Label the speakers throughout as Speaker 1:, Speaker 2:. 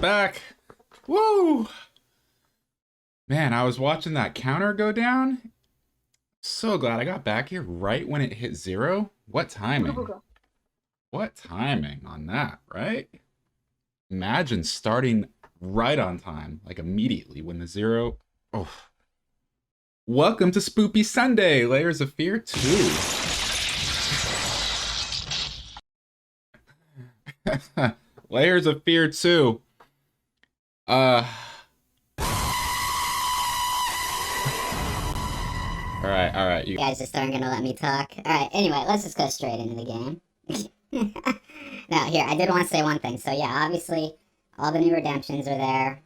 Speaker 1: back. Woo! Man, I was watching that counter go down. So glad I got back here right when it hit zero. What timing? What timing on that, right? Imagine starting right on time, like immediately when the zero. Oh. Welcome to Spoopy Sunday, Layers of Fear 2. Layers of Fear 2. Uh. Alright.
Speaker 2: You guys just aren't gonna let me talk. Alright, anyway, let's just go straight into the game. Now, here, I did want to say one thing. So, yeah, obviously, all the new redemptions are there.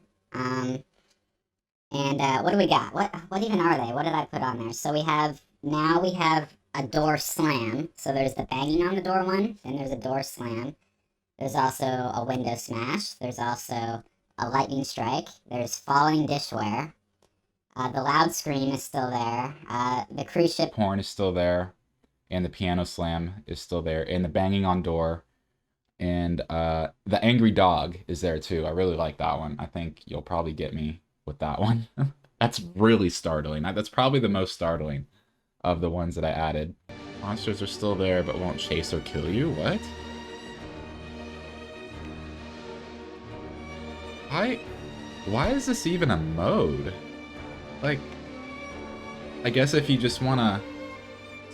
Speaker 2: What do we got? What even are they? What did I put on there? So, we have a door slam. So, there's the banging on the door one, then there's a door slam. There's also a window smash. There's also a lightning strike. There's falling dishware. The loud scream is still there. The cruise ship
Speaker 1: horn is still there. And the piano slam is still there. And the banging on door. And the angry dog is there too. I really like that one. I think you'll probably get me with that one. That's really startling. That's probably the most startling of the ones that I added. Monsters are still there but won't chase or kill you? What? Why is this even a mode? Like, I guess if you just want to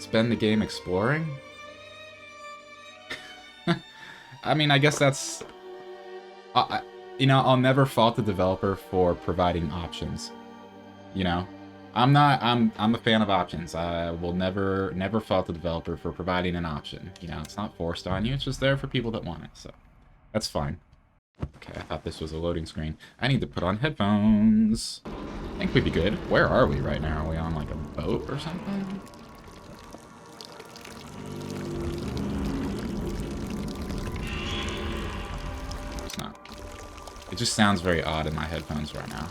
Speaker 1: spend the game exploring? I mean, I guess that's... I'll never fault the developer for providing options. You know? I'm a fan of options. I will never fault the developer for providing an option. You know, it's not forced on you, it's just there for people that want it, so... That's fine. Okay, I thought this was a loading screen. I need to put on headphones. I think we'd be good. Where are we right now? Are we on like a boat or something? It's not. It just sounds very odd in my headphones right now.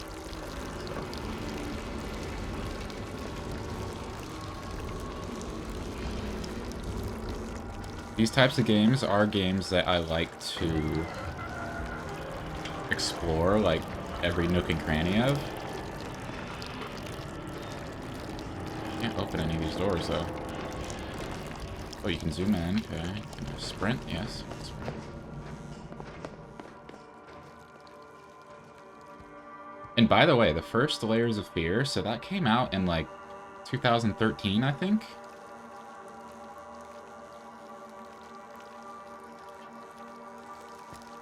Speaker 1: These types of games are games that I like to explore, like, every nook and cranny of. Can't open any of these doors, though. Oh, you can zoom in. Okay. Sprint, yes. Sprint. And by the way, the first Layers of Fear, so that came out in, like, 2013, I think?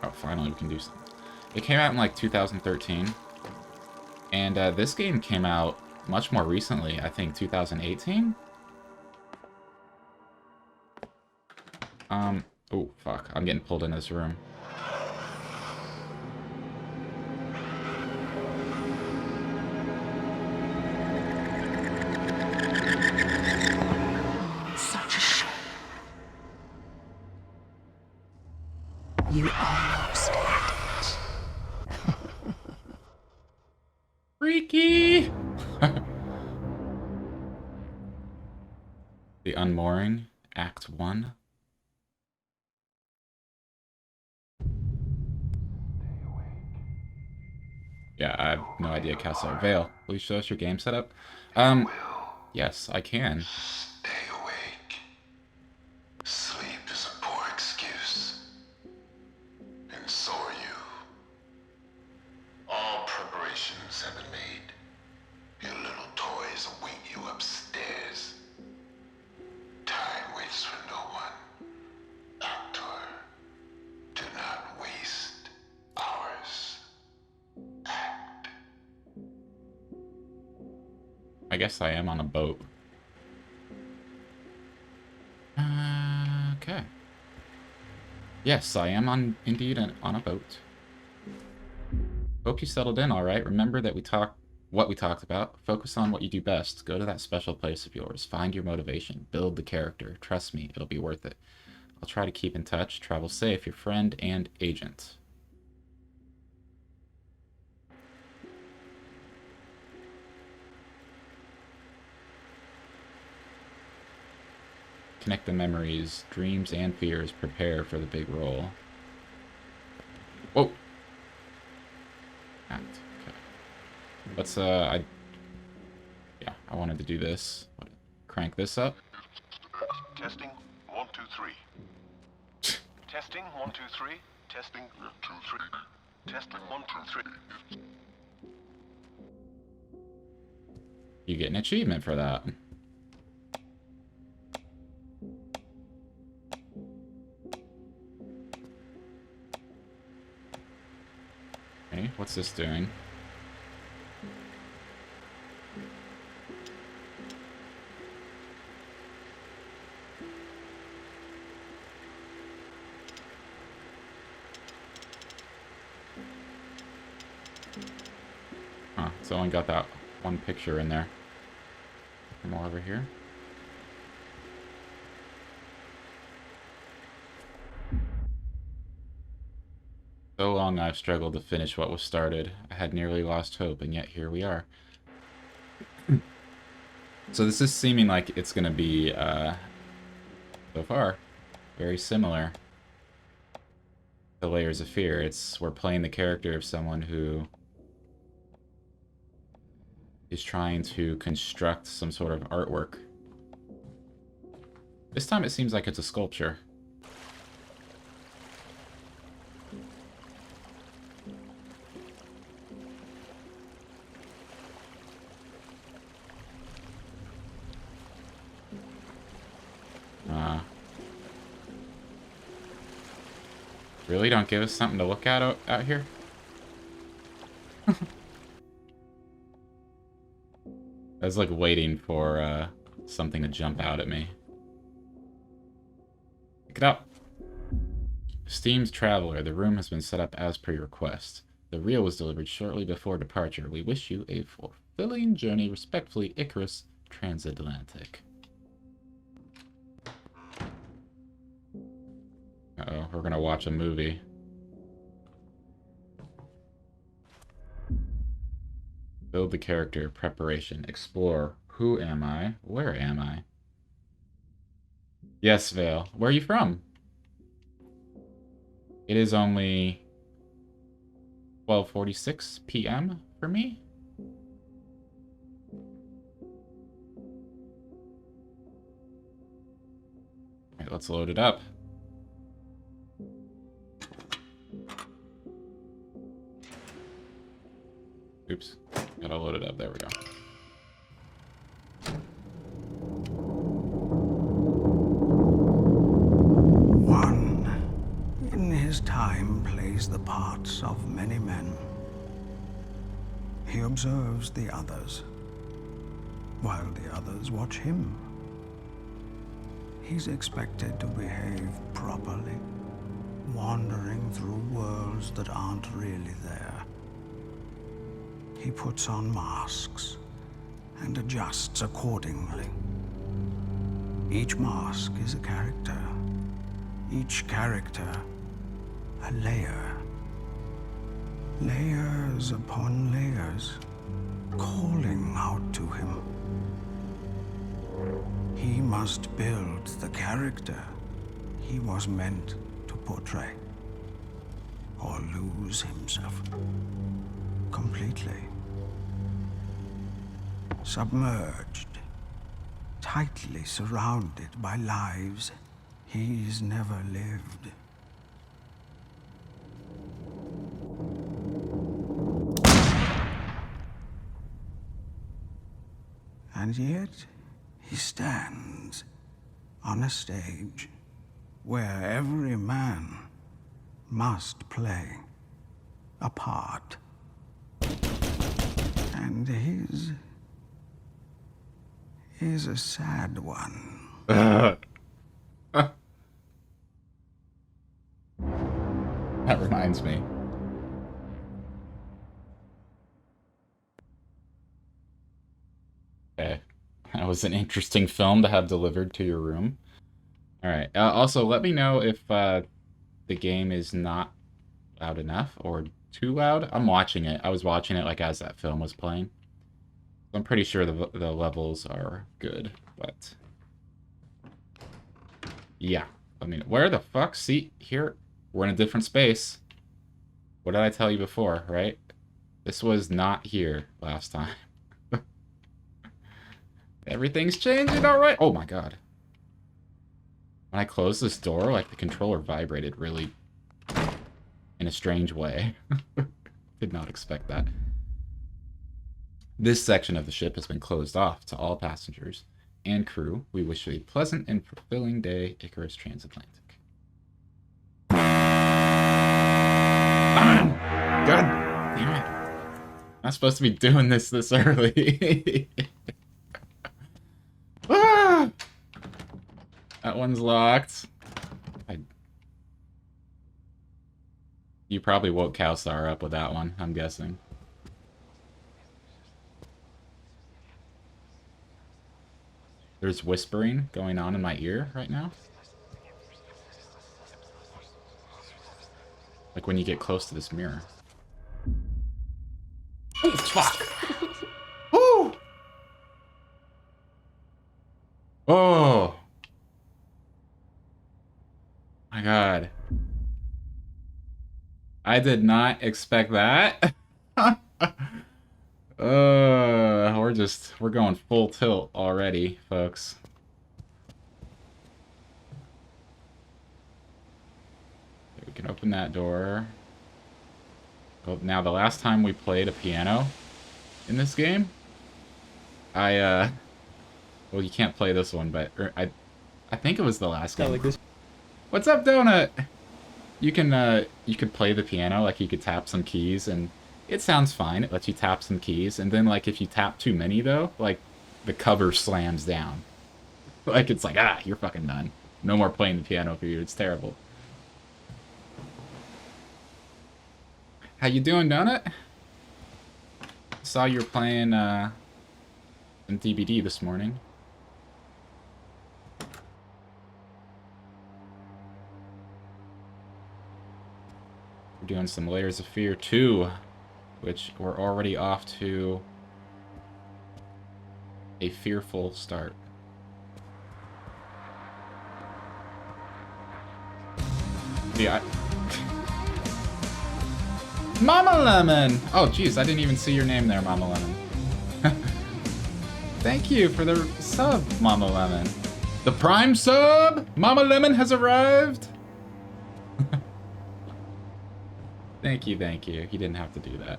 Speaker 1: Oh, finally we can do something. It came out in, like, 2013. And this game came out much more recently, I think 2018? Oh, fuck. I'm getting pulled into this room.
Speaker 3: Such a shame. You almost had it.
Speaker 1: Freaky! The Unmooring, Act 1. Yeah, I have no idea, Kessler. Vale, will you show us your game setup? Yes, I can.
Speaker 4: Stay awake. Sleep is a poor excuse. And so are you. All preparations have been made. Your little toys await you upstairs. Time waits for no one. Actor, do not waste hours. Act.
Speaker 1: I guess I am on a boat. Okay. Yes, I am indeed on a boat. Hope you settled in all right. Remember that what we talked about. Focus on what you do best. Go to that special place of yours. Find your motivation. Build the character. Trust me, it'll be worth it. I'll try to keep in touch. Travel safe, your friend and agent. Connect the memories, dreams, and fears. Prepare for the big roll. Whoa. Let's, yeah, I wanted to do this. Crank this up.
Speaker 4: Testing 1 2 3. Testing 1 2 3. Testing 2 3. Testing 1 2 3.
Speaker 1: You get an achievement for that. Okay, what's this doing? Huh, it's only got that one picture in there. More over here. So long I've struggled to finish what was started. I had nearly lost hope, and yet here we are. So this is seeming like it's gonna be, so far, very similar to Layers of Fear. We're playing the character of someone who is trying to construct some sort of artwork. This time it seems like it's a sculpture. Really don't give us something to look at out here? I was like waiting for something to jump out at me. Pick it up. Esteemed traveler, the room has been set up as per your request. The reel was delivered shortly before departure. We wish you a fulfilling journey. Respectfully, Icarus Transatlantic. Uh-oh, we're gonna watch a movie. Build the character. Preparation. Explore. Who am I? Where am I? Yes, Vale. Where are you from? It is only 12:46 p.m. for me. Alright, let's load it up. Oops. Gotta load it up. There we go.
Speaker 5: One, in his time, plays the parts of many men. He observes the others, while the others watch him. He's expected to behave properly, wandering through worlds that aren't really there. He puts on masks and adjusts accordingly. Each mask is a character. Each character, a layer. Layers upon layers, calling out to him. He must build the character he was meant to portray, or lose himself completely. Submerged, tightly surrounded by lives he's never lived. And yet, he stands on a stage where every man must play a part. And his is a sad one.
Speaker 1: That reminds me. Okay. That was an interesting film to have delivered to your room. Alright. Also, let me know if the game is not loud enough or too loud. I'm watching it. I was watching it like as that film was playing. I'm pretty sure the levels are good, but... Yeah. I mean, where the fuck? See, here, we're in a different space. What did I tell you before, right? This was not here last time. Everything's changing, alright. Oh my god. When I closed this door, like, the controller vibrated really in a strange way. Did not expect that. This section of the ship has been closed off to all passengers and crew. We wish you a pleasant and fulfilling day, Icarus Transatlantic. God damn it. I'm not supposed to be doing this early. Ah! That one's locked. You probably woke Kowsar up with that one, I'm guessing. There's whispering going on in my ear right now. Like when you get close to this mirror. Oh, fuck! Woo! Oh! My god. I did not expect that. We're going full tilt already, folks. Okay, we can open that door. Well, now, the last time we played a piano in this game, well, you can't play this one, but I think it was the last game.
Speaker 6: Like this.
Speaker 1: What's up, Donut? You could play the piano, like you could tap some keys, and it sounds fine. It lets you tap some keys, and then like if you tap too many though, like the cover slams down. Like it's like, ah, you're fucking done. No more playing the piano for you. It's terrible. How you doing, Donut? Saw you were playing some DBD this morning. We're doing some Layers of Fear 2, which we're already off to a fearful start. Yeah. Mama Lemon! Oh, jeez, I didn't even see your name there, Mama Lemon. Thank you for the sub, Mama Lemon. The Prime sub! Mama Lemon has arrived! Thank you, thank you. You didn't have to do that.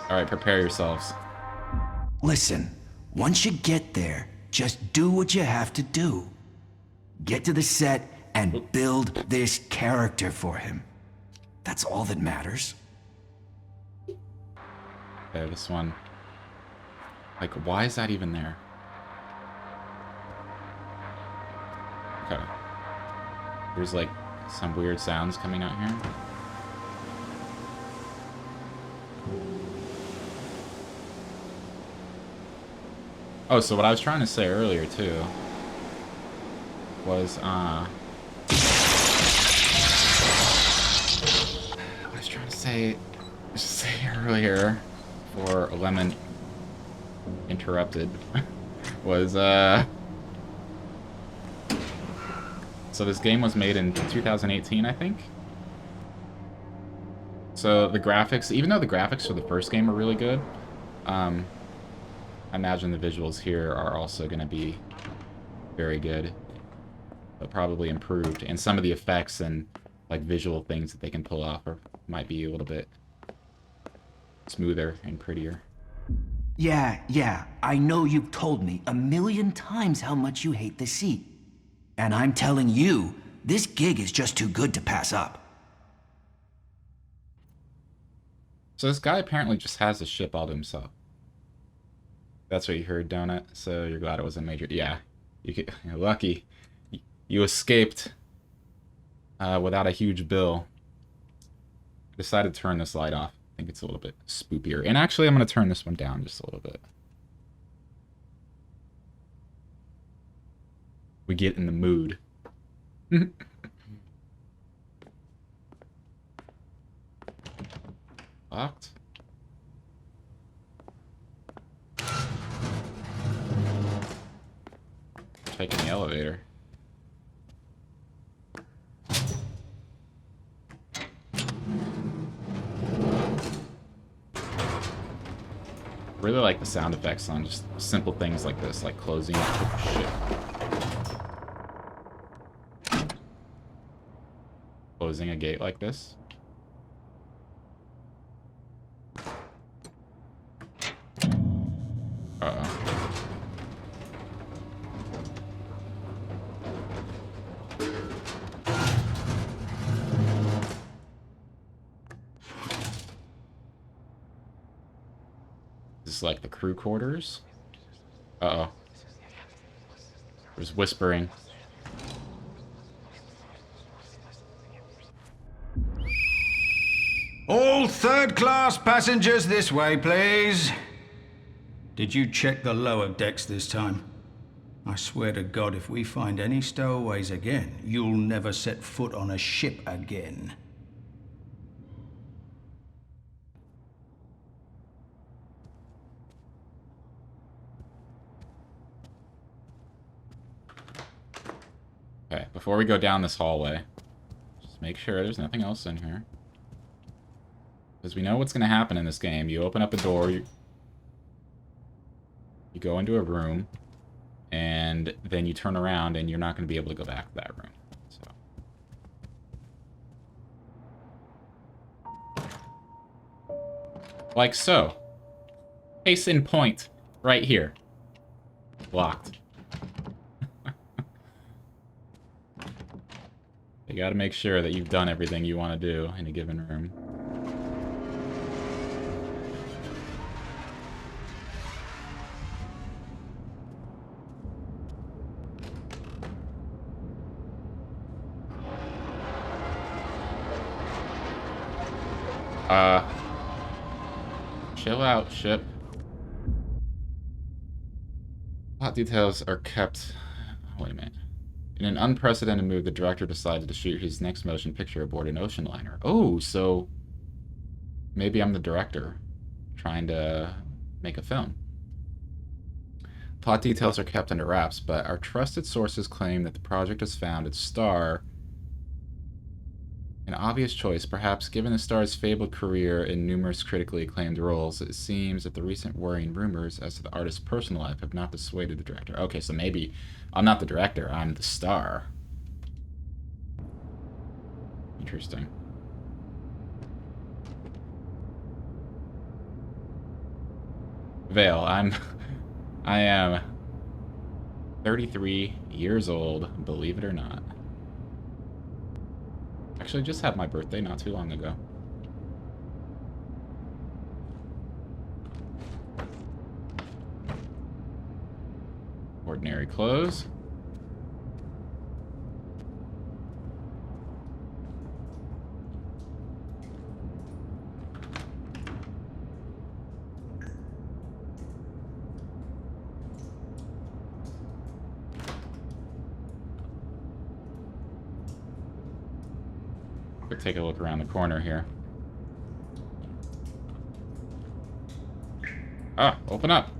Speaker 1: Alright, prepare yourselves.
Speaker 7: Listen, once you get there, just do what you have to do. Get to the set and build this character for him. That's all that matters.
Speaker 1: Okay, this one. Like, why is that even there? Okay. There's like some weird sounds coming out here. Oh, so what I was trying to say earlier too was I was trying to say earlier before Lemon interrupted was so this game was made in 2018, I think. So the graphics, even though the graphics for the first game are really good, I imagine the visuals here are also going to be very good, but probably improved. And some of the effects and like visual things that they can pull off might be a little bit smoother and prettier.
Speaker 7: Yeah, I know you've told me 1,000,000 times how much you hate the sea. And I'm telling you, this gig is just too good to pass up.
Speaker 1: So this guy apparently just has the ship all to himself. That's what you heard, Donut. So you're glad it wasn't major. Yeah, you're lucky. You escaped without a huge bill. I decided to turn this light off. I think it's a little bit spookier. And actually, I'm going to turn this one down just a little bit. We get in the mood. Locked. Taking the elevator. Really like the sound effects on just simple things like this, like closing. Oh, shit. Closing a gate like this. Uh-oh. This is like the crew quarters. Uh-oh. There's whispering.
Speaker 5: All third-class passengers this way, please. Did you check the lower decks this time? I swear to God, if we find any stowaways again, you'll never set foot on a ship again.
Speaker 1: Okay, before we go down this hallway, just make sure there's nothing else in here. Because we know what's going to happen in this game. You open up a door, you go into a room, and then you turn around and you're not going to be able to go back to that room. So. Like so. Case in point, right here. Locked. You gotta make sure that you've done everything you want to do in a given room. Chill out, ship. Plot details are kept... Wait a minute. In an unprecedented move, the director decided to shoot his next motion picture aboard an ocean liner. Oh, so... Maybe I'm the director trying to make a film. Plot details are kept under wraps, but our trusted sources claim that the project has found its star... An obvious choice, perhaps given the star's fabled career in numerous critically acclaimed roles. It seems that the recent worrying rumors as to the artist's personal life have not dissuaded the director. Okay, so maybe I'm not the director, I'm the star. Interesting. Vale, I am 33 years old, believe it or not. Actually, just had my birthday not too long ago. Ordinary clothes. Take a look around the corner here. Ah, open up.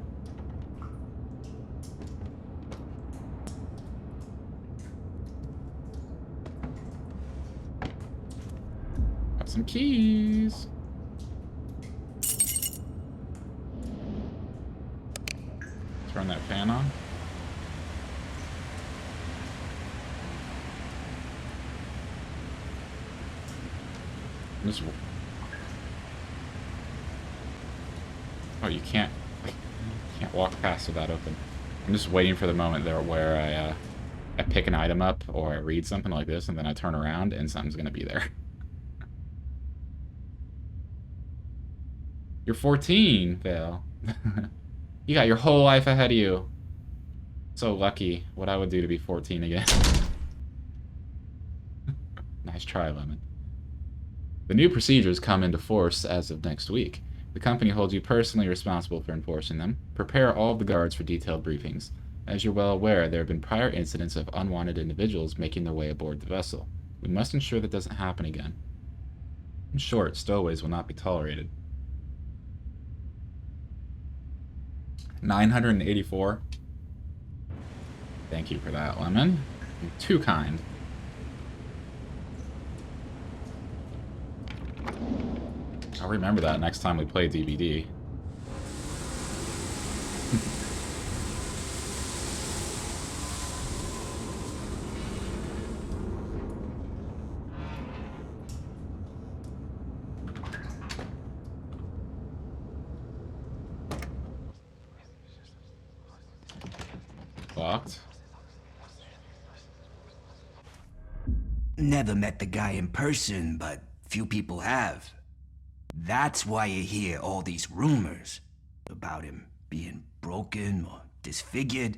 Speaker 1: Got some keys. Turn that fan on. Just... Oh, you can't walk past without open. I'm just waiting for the moment there where I pick an item up or I read something like this and then I turn around and something's gonna be there. You're 14, Vale. You got your whole life ahead of you. So lucky. What I would do to be 14 again. Nice try, Lemon. The new procedures come into force as of next week. The company holds you personally responsible for enforcing them. Prepare all of the guards for detailed briefings. As you're well aware, there have been prior incidents of unwanted individuals making their way aboard the vessel. We must ensure that doesn't happen again. In short, stowaways will not be tolerated. 984. Thank you for that, Lemon. You're too kind. I'll remember that next time we play DVD. locked.
Speaker 7: Never met the guy in person, but few people have. That's why you hear all these rumors about him being broken or disfigured.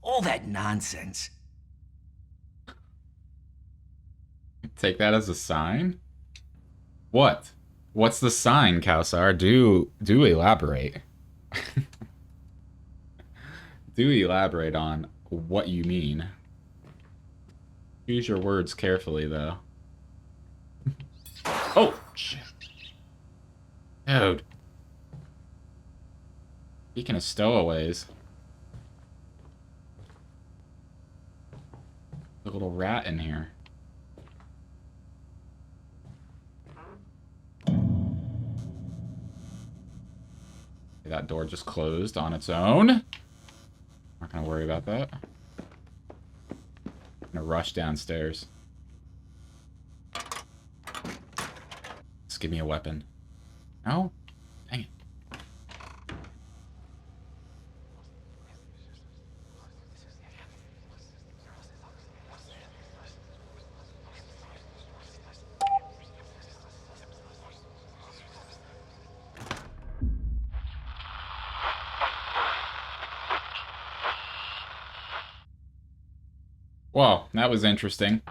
Speaker 7: All that nonsense.
Speaker 1: Take that as a sign? What? What's the sign, Kausar? Do elaborate. Do elaborate on what you mean. Use your words carefully, though. Oh, shit. Dude. Speaking of stowaways. A little rat in here. That door just closed on its own. Not gonna worry about that. I'm gonna rush downstairs. Just give me a weapon. No? Dang it. Well, that was interesting.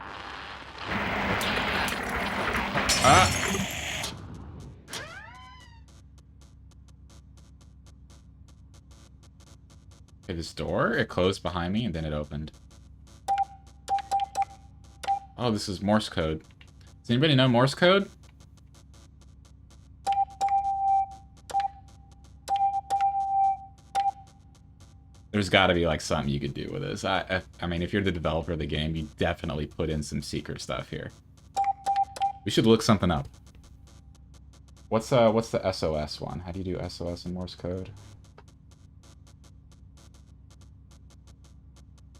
Speaker 1: Okay, this door, it closed behind me and then it opened. Oh, this is Morse code. Does anybody know Morse code? There's got to be like something you could do with this. I mean, if you're the developer of the game, you definitely put in some secret stuff here. We should look something up. What's the SOS one? How do you do SOS in Morse code?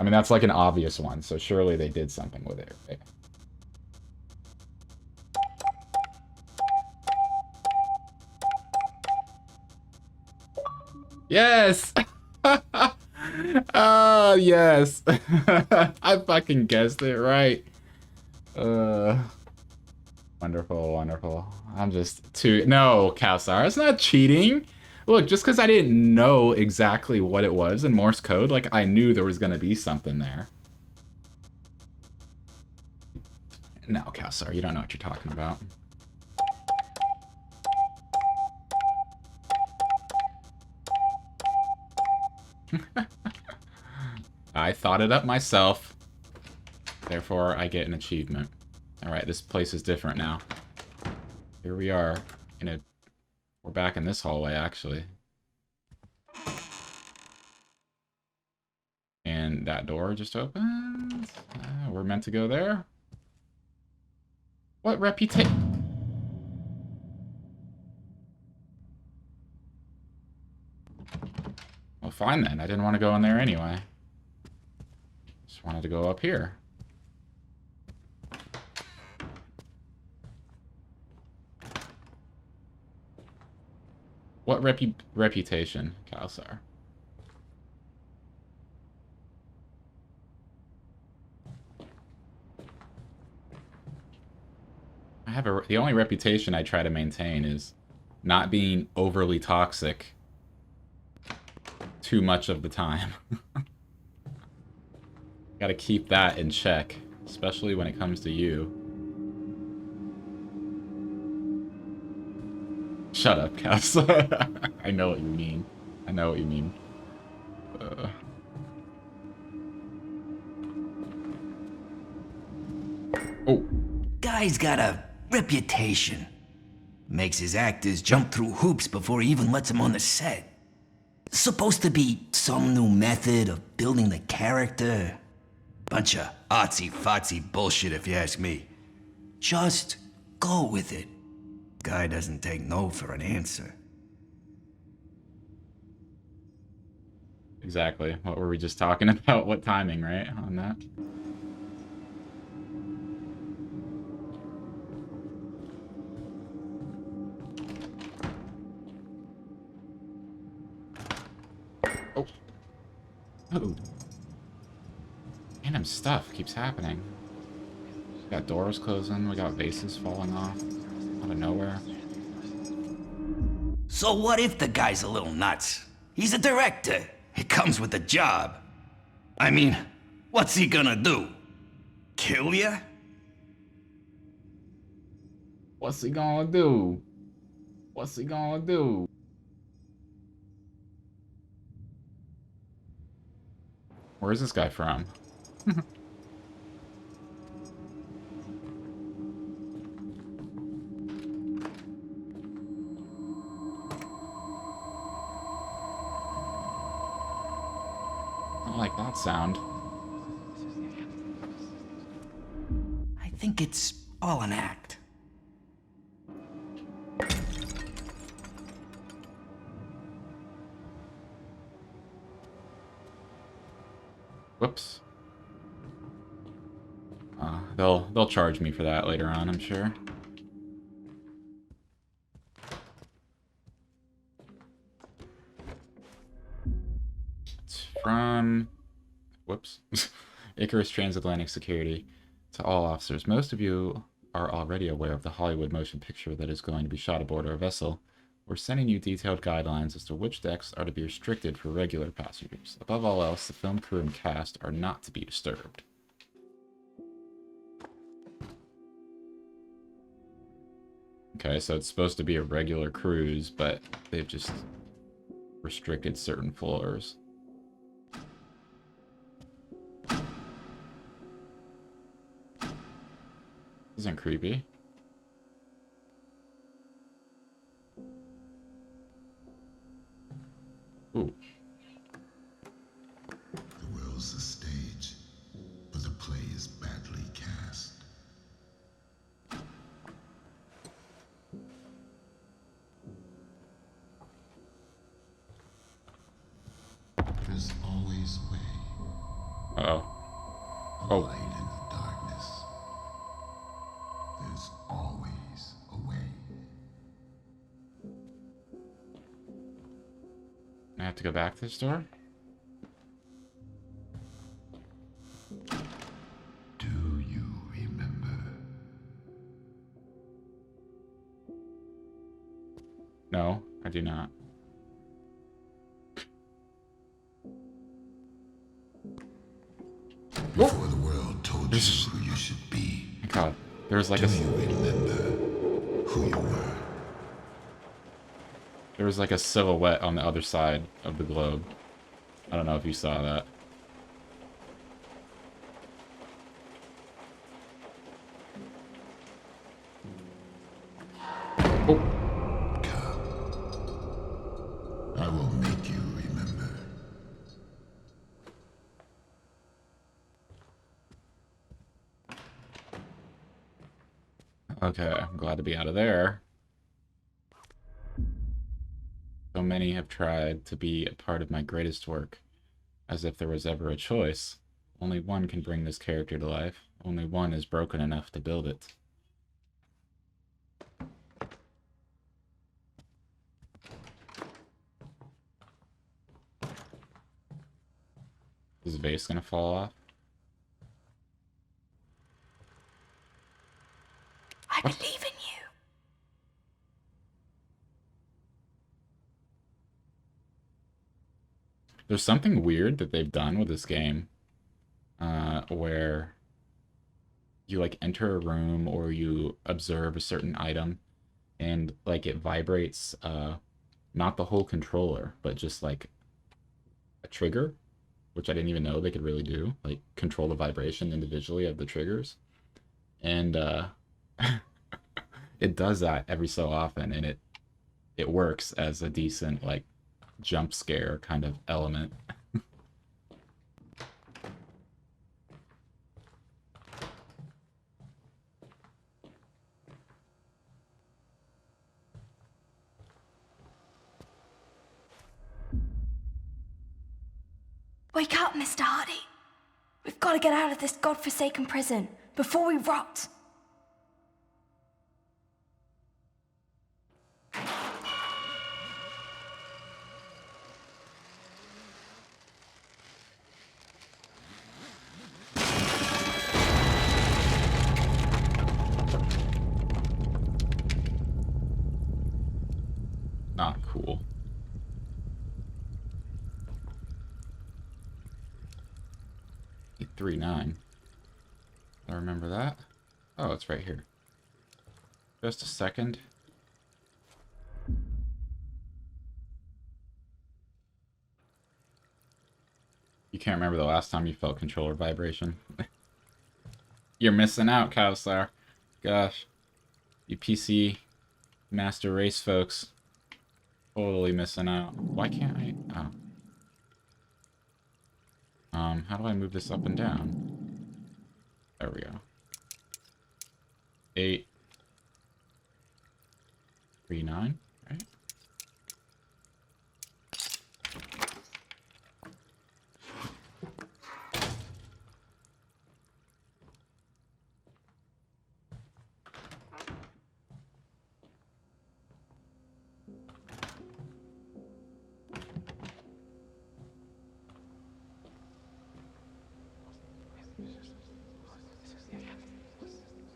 Speaker 1: I mean, that's like an obvious one, so surely they did something with it, right? Yes! Oh, yes. I fucking guessed it right. Wonderful, wonderful. I'm just too... No, Kausar, it's not cheating. Look, just because I didn't know exactly what it was in Morse code, like, I knew there was going to be something there. No, Kausar, you don't know what you're talking about. I thought it up myself. Therefore, I get an achievement. Alright, this place is different now. Here we are. We're back in this hallway, actually. And that door just opened. We're meant to go there. What reputation? Well, fine then. I didn't want to go in there anyway. Just wanted to go up here. What reputation, Kausar? I have the only reputation I try to maintain is not being overly toxic too much of the time. Gotta keep that in check, especially when it comes to you. Shut up, Cass. I know what you mean. I know what you mean. Oh.
Speaker 7: Guy's got a reputation. Makes his actors jump through hoops before he even lets them on the set. Supposed to be some new method of building the character. Bunch of artsy-fartsy bullshit if you ask me. Just go with it. Guy doesn't take no for an answer.
Speaker 1: Exactly. What were we just talking about? What timing, right? On that? Oh. Oh. Random stuff keeps happening. We got doors closing, we got vases falling off out of nowhere.
Speaker 7: So what if the guy's a little nuts? He's a director. It comes with the job. I mean, what's he gonna do? Kill ya?
Speaker 1: What's he gonna do? What's he gonna do? Where's this guy from? I don't like that sound.
Speaker 7: I think it's all an act.
Speaker 1: Whoops. They'll charge me for that later on, I'm sure. It's from... Whoops. Icarus Transatlantic Security. To all officers, most of you are already aware of the Hollywood motion picture that is going to be shot aboard our vessel. We're sending you detailed guidelines as to which decks are to be restricted for regular passengers. Above all else, the film crew and cast are not to be disturbed. Okay, so it's supposed to be a regular cruise, but they've just restricted certain floors. Isn't creepy. Ooh.
Speaker 6: The world's a stage, but the play is badly cast. There's always a way.
Speaker 1: Uh-oh.
Speaker 6: A
Speaker 1: Oh.
Speaker 6: light in the darkness. There's always a way.
Speaker 1: I have to go back to the store?
Speaker 6: Do you remember?
Speaker 1: No, I do not.
Speaker 6: Before the world told you
Speaker 1: There's-
Speaker 6: who you should be,
Speaker 1: My God, there was like
Speaker 6: do
Speaker 1: a
Speaker 6: you remember who you were?
Speaker 1: there was like a silhouette on the other side of the globe. I don't know if you saw that. Oh,
Speaker 6: I will make you remember.
Speaker 1: okay, I'm glad to be out of there. So many have tried to be a part of my greatest work, as if there was ever a choice. Only one can bring this character to life. Only one is broken enough to build it. Is the vase gonna fall off?
Speaker 3: I believe in you.
Speaker 1: There's something weird that they've done with this game, where you like enter a room or you observe a certain item, and like it vibrates, not the whole controller, but just like a trigger, which I didn't even know they could really do, like control the vibration individually of the triggers, and it does that every so often, and it works as a decent like jump scare kind of element.
Speaker 3: Wake up, Mr. Hardy. We've got to get out of this godforsaken prison before we rot.
Speaker 1: Not cool. Eight 3-9. I remember that. Oh, it's right here. Just a second. You can't remember the last time you felt controller vibration. You're missing out, Kowsar. Gosh. You PC Master Race folks. Totally missing out. Why can't I? Oh. How do I move this up and down? There we go. 8 3 9, right?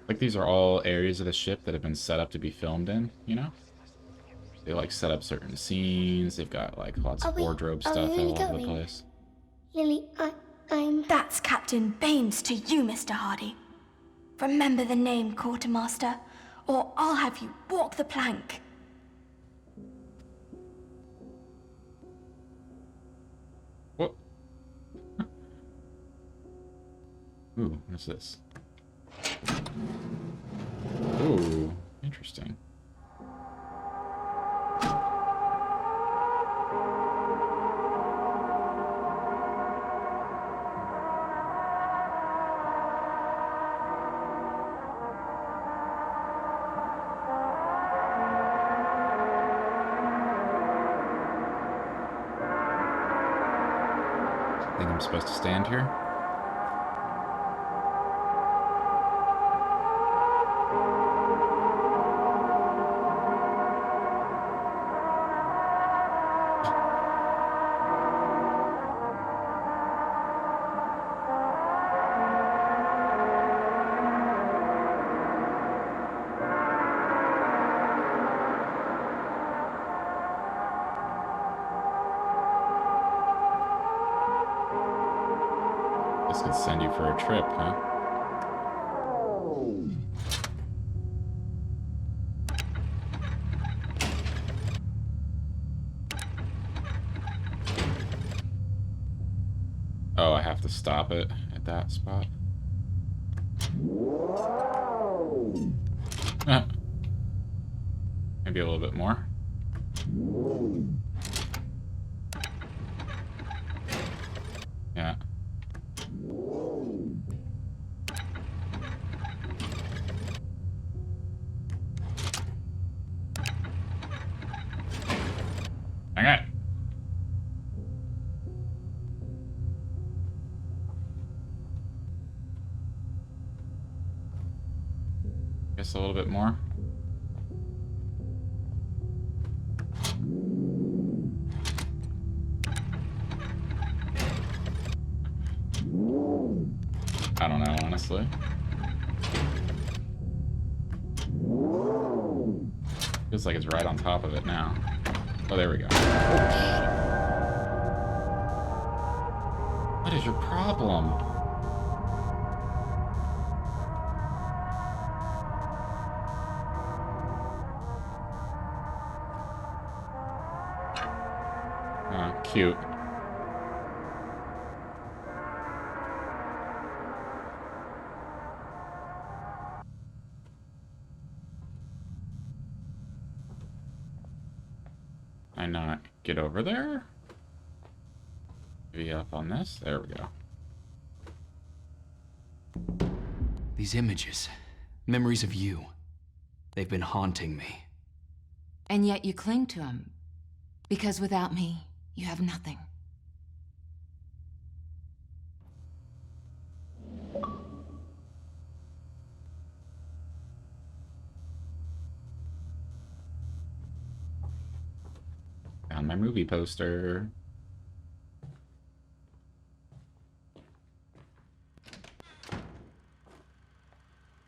Speaker 1: Like, these are all areas of the ship that have been set up to be filmed in, you know? They, like, set up certain scenes. They've got, like, lots of wardrobe stuff
Speaker 3: really
Speaker 1: all over the place.
Speaker 3: Lily, I'm... That's Captain Baines to you, Mr. Hardy. Remember the name, Quartermaster, or I'll have you walk the plank.
Speaker 1: What? Ooh, what's this? Ooh, interesting. Think I'm supposed to stand here? This could send you for a trip, huh? Oh, I have to stop it at that spot. Maybe a little bit more. Yeah. Hang on. Guess a little bit more. I don't know, honestly. Feels like it's right on top of it now. Oh, there we go. Oh, shit. What is your problem? Oh, cute. Can I not get over there? Maybe up on this? There we go.
Speaker 7: These images, memories of you, they've been haunting me.
Speaker 8: And yet you cling to him. Because without me, you have nothing.
Speaker 1: Found my movie poster.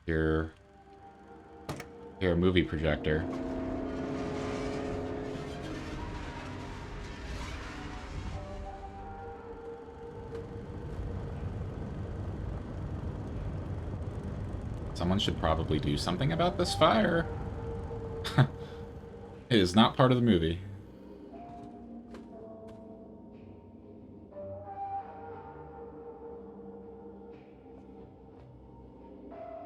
Speaker 1: Here, movie projector. Someone should probably do something about this fire. It is not part of the movie.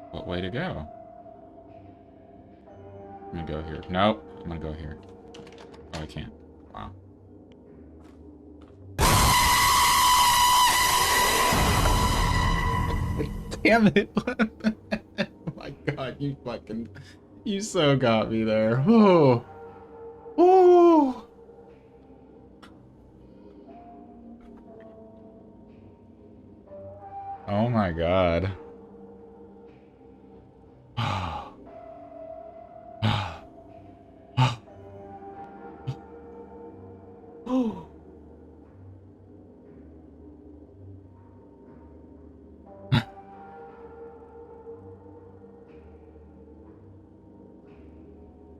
Speaker 1: What way to go? I'm gonna go here. Nope. I'm gonna go here. Oh, I can't. Wow. Damn it. Oh my god, you so got me there. Oh. Oh. Oh my god.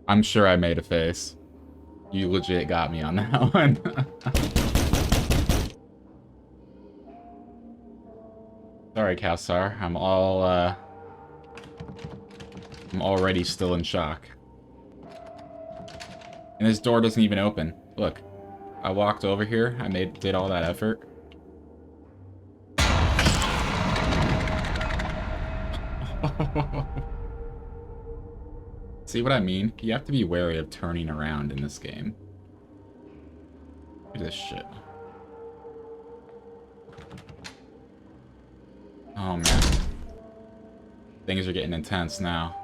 Speaker 1: I'm sure I made a face. You legit got me on that one. Sorry, Kawsar. I'm already still in shock. And this door doesn't even open. Look. I walked over here. I did all that effort. See what I mean? You have to be wary of turning around in this game. Look at this shit. Oh man. Things are getting intense now.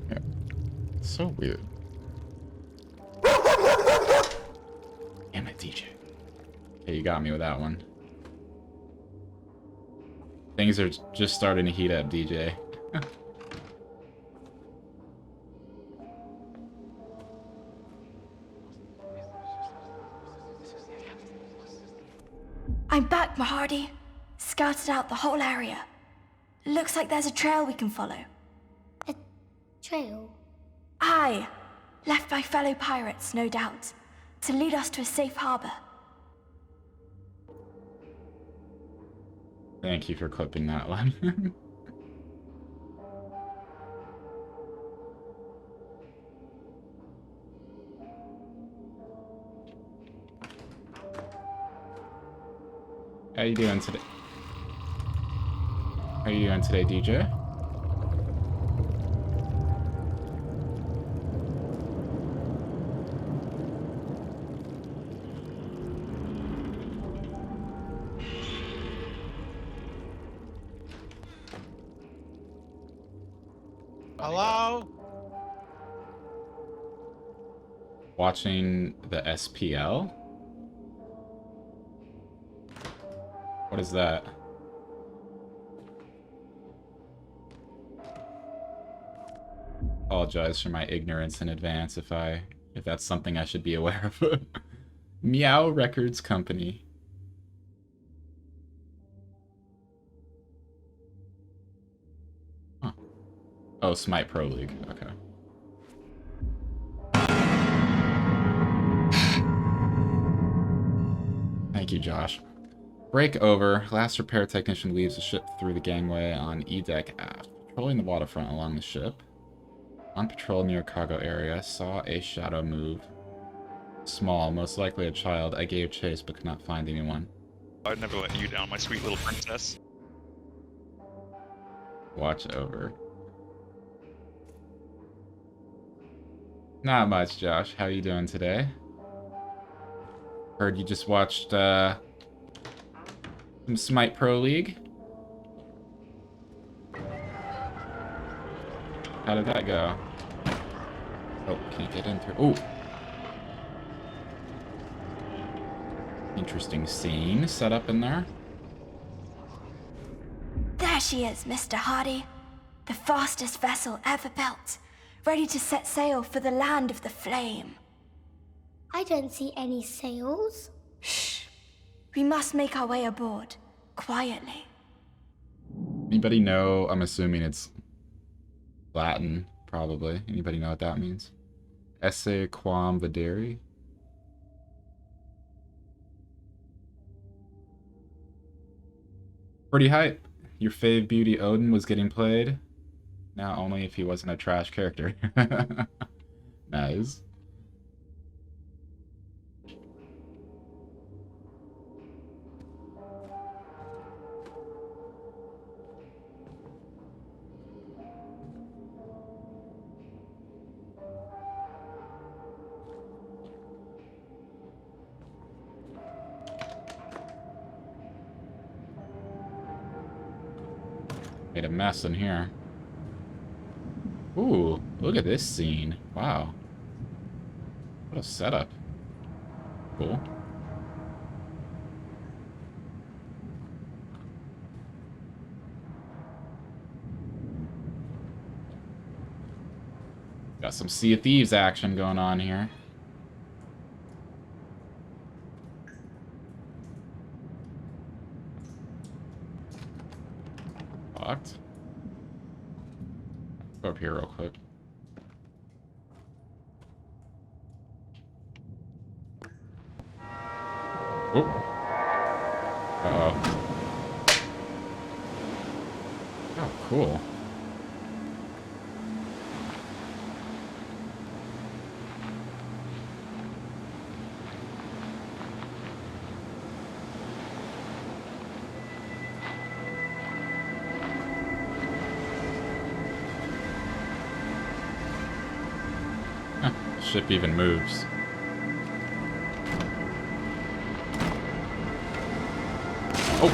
Speaker 1: Yeah. It's so weird. Damn it, DJ. Okay, you got me with that one. Things are just starting to heat up, DJ.
Speaker 3: I'm back, Mahardy. Scouted out the whole area. Looks like there's a trail we can follow.
Speaker 9: A trail?
Speaker 3: Aye. Left by fellow pirates, no doubt. To lead us to a safe harbor.
Speaker 1: Thank you for clipping that one. How you doing today? How you doing today, DJ?
Speaker 10: Hello?
Speaker 1: Watching the SPL? What is that? Apologize for my ignorance in advance if that's something I should be aware of. Meow Records Company. Huh. Oh, Smite Pro League. Okay. Thank you, Josh. Break over. Last repair technician leaves the ship through the gangway on E-deck aft. Patrolling the waterfront along the ship. On patrol near cargo area. Saw a shadow move. Small, most likely a child. I gave chase but could not find anyone.
Speaker 10: I'd never let you down, my sweet little princess.
Speaker 1: Watch over. Not much, Josh. How you doing today? Heard you just watched, some Smite Pro League. How did that go? Oh, can't get in through. Oh! Interesting scene set up in there.
Speaker 3: There she is, Mr. Hardy. The fastest vessel ever built. Ready to set sail for the land of the flame.
Speaker 9: I don't see any sails.
Speaker 3: Shh. We must make our way aboard. Quietly.
Speaker 1: Anybody know? I'm assuming it's Latin, probably. Anybody know what that means? Esse quam videri. Pretty hype. Your fave beauty Odin was getting played. Now only if he wasn't a trash character. Nice. Made a mess in here. Ooh, look at this scene. Wow. What a setup. Cool. Got some Sea of Thieves action going on here. Locked. Go up here real quick. Oh. Uh-oh. Oh, cool. Ship even moves. Oh!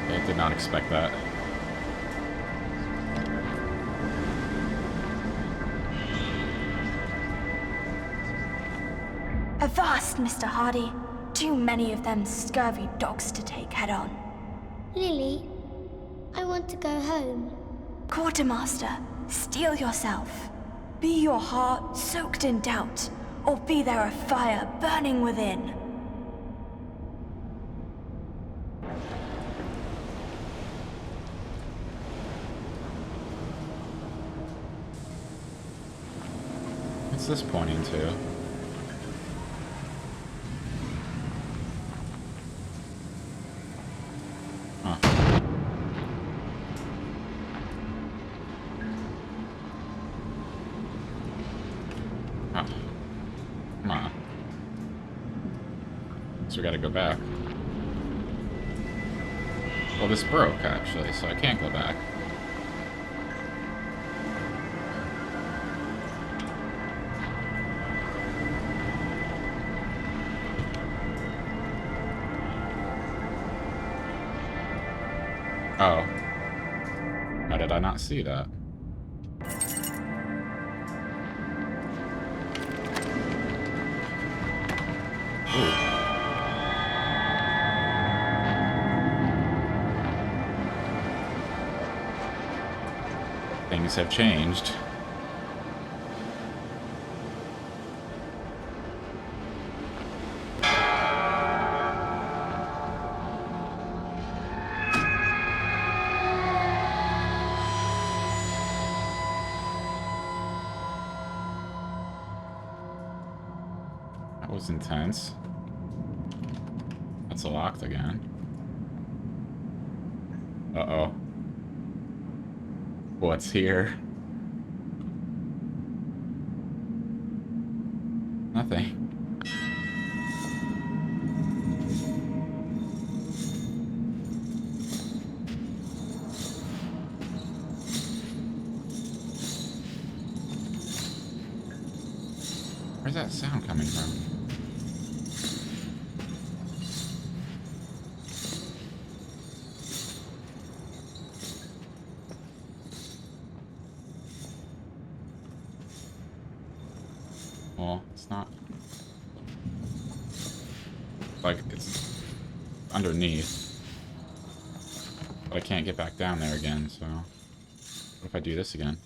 Speaker 1: I did not expect that.
Speaker 3: Avast, Mr. Hardy. Too many of them scurvy dogs to take head on.
Speaker 9: Lily, I want to go home.
Speaker 3: Quartermaster, steel yourself. Be your heart soaked in doubt, or be there a fire burning within.
Speaker 1: What's this pointing to? Huh. Oh. Come on. So we gotta go back. Well, this broke, actually, so I can't go back. Oh. How did I not see that? Ooh. Things have changed. That was intense. That's locked again. Uh-oh. What's here? Nothing. Where's that sound coming from? Well, it's not. Like, it's underneath. But I can't get back down there again, so. What if I do this again?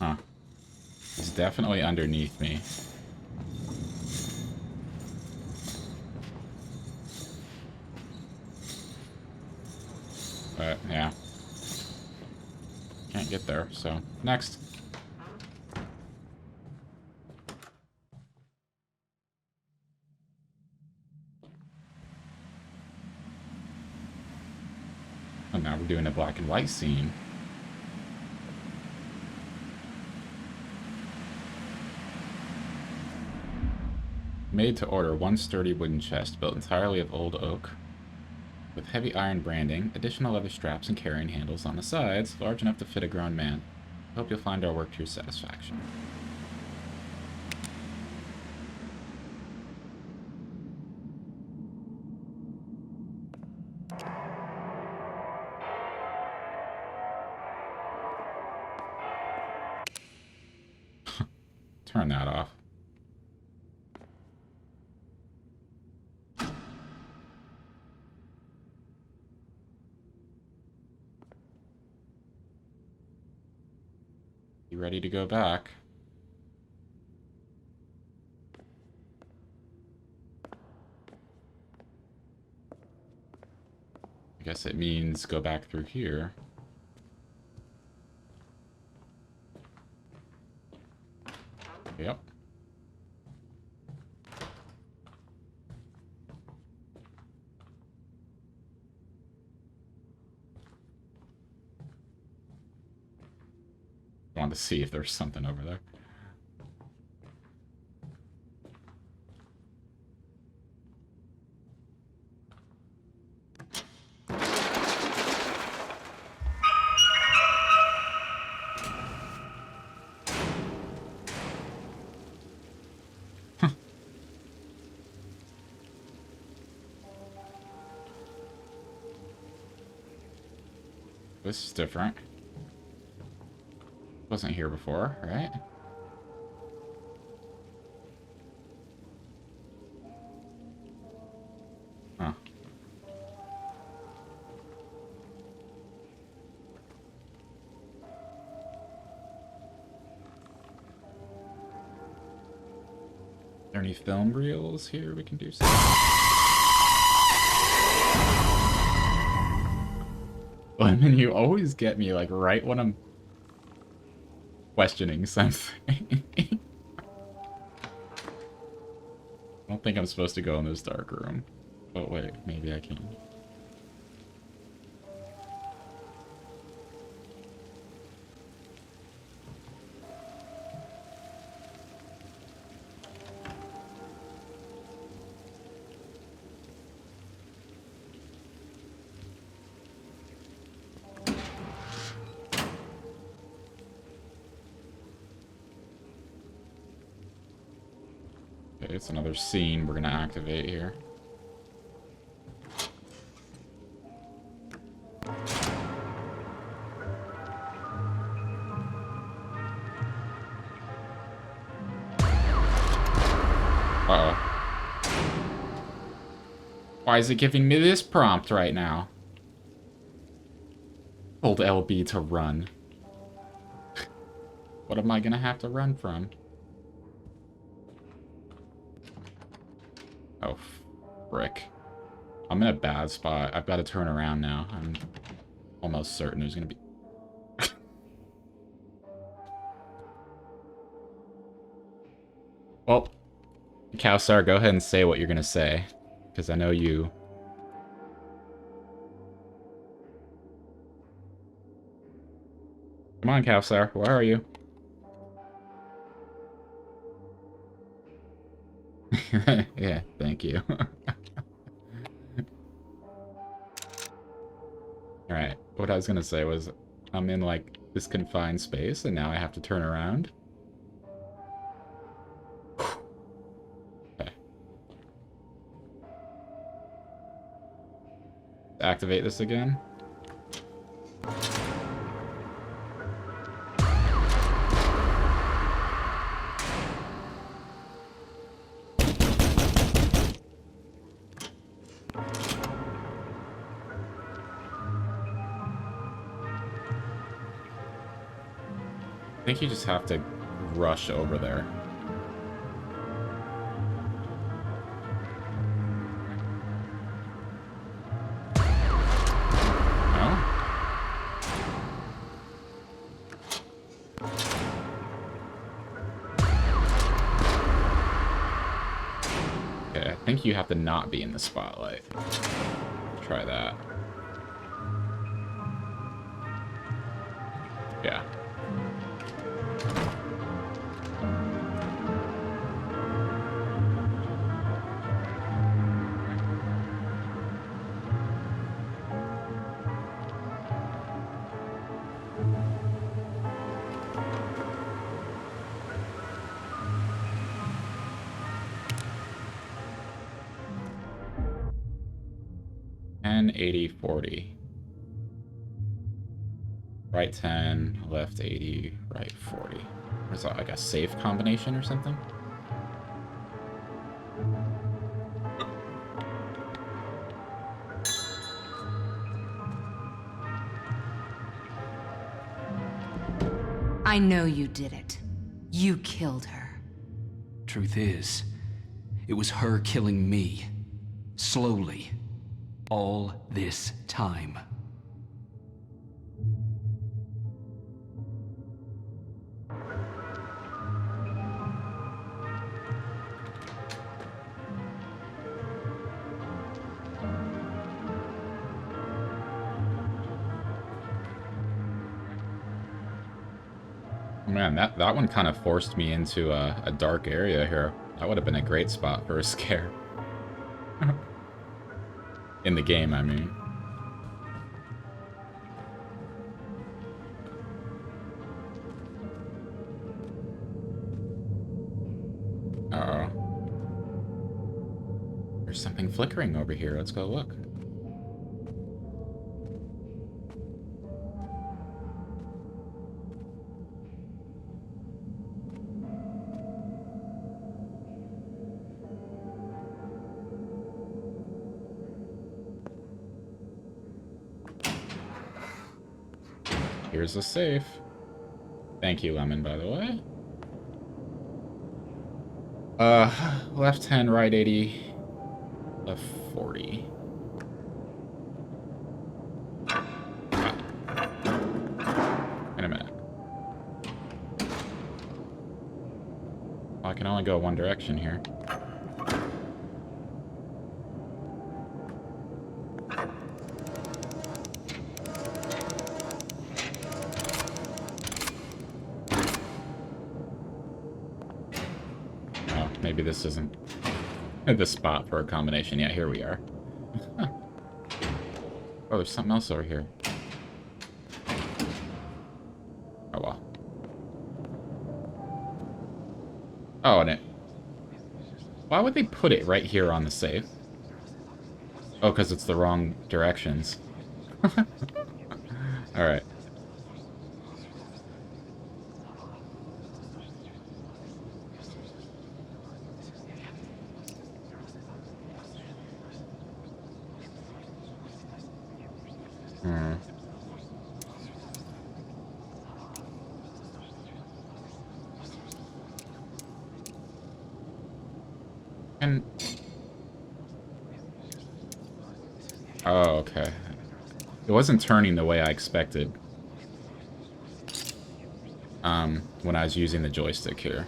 Speaker 1: Huh. It's definitely underneath me. But, yeah. Can't get there, so next. And now we're doing a black and white scene. Made to order, one sturdy wooden chest built entirely of old oak, with heavy iron branding, additional leather straps and carrying handles on the sides, large enough to fit a grown man. Hope you'll find our work to your satisfaction. Turn that off. You ready to go back? I guess it means go back through here. Yep. I wanted to see if there's something over there. This is different. Wasn't here before, right? Huh. Are there any film reels here we can do something? Well, I mean, you always get me, like, right when I'm questioning something. I don't think I'm supposed to go in this dark room. Oh, wait, maybe I can. Okay, it's another scene we're gonna activate here. Uh-oh. Why is it giving me this prompt right now? Hold LB to run. What am I gonna have to run from? Oh, frick. I'm in a bad spot. I've got to turn around now. I'm almost certain there's gonna be... Well, Kowsar, go ahead and say what you're gonna say. Because I know you... Come on, Kowsar, where are you? Yeah, thank you. Alright, what I was gonna say was, I'm in, like, this confined space, and now I have to turn around. Okay. Activate this again. I think you just have to rush over there. No? think you have to not be in the spotlight. Try that. Yeah. And 80, 40. Right 10, left 80, right 40. Is that like a safe combination or something?
Speaker 8: I know you did it. You killed her.
Speaker 7: Truth is, it was her killing me. Slowly. All this time.
Speaker 1: Man, that one kind of forced me into a dark area here. That would have been a great spot for a scare. In the game, I mean. Uh-oh. There's something flickering over here. Let's go look. Here's the safe. Thank you, Lemon, by the way. Left 10, right 80, left 40. Wait a minute. I can only go one direction here. Maybe this isn't the spot for a combination. Yeah, here we are. Oh, there's something else over here. Oh, well. Oh, and it... Why would they put it right here on the safe? Oh, because it's the wrong directions. Alright. And... Oh, okay. It wasn't turning the way I expected. When I was using the joystick here.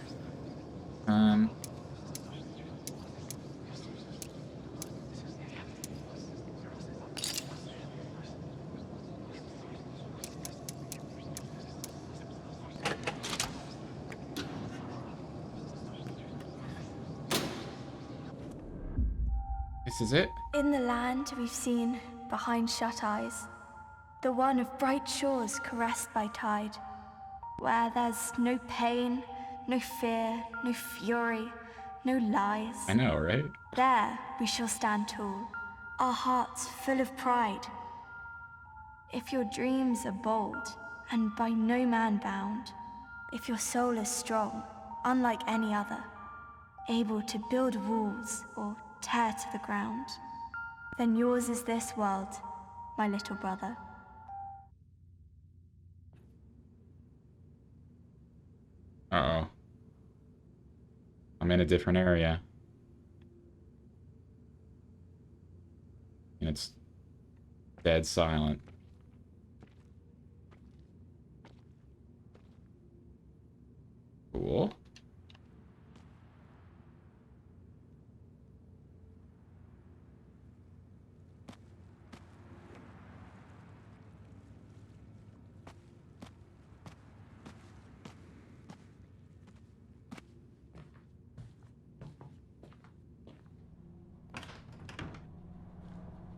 Speaker 1: This is it?
Speaker 3: In the land we've seen behind shut eyes, the one of bright shores caressed by tide, where there's no pain, no fear, no fury, no lies.
Speaker 1: I know, right?
Speaker 3: There we shall stand tall, our hearts full of pride. If your dreams are bold and by no man bound, if your soul is strong, unlike any other, able to build walls or tear to the ground, then yours is this world, my little brother.
Speaker 1: Uh-oh. I'm in a different area. And it's dead silent. Cool.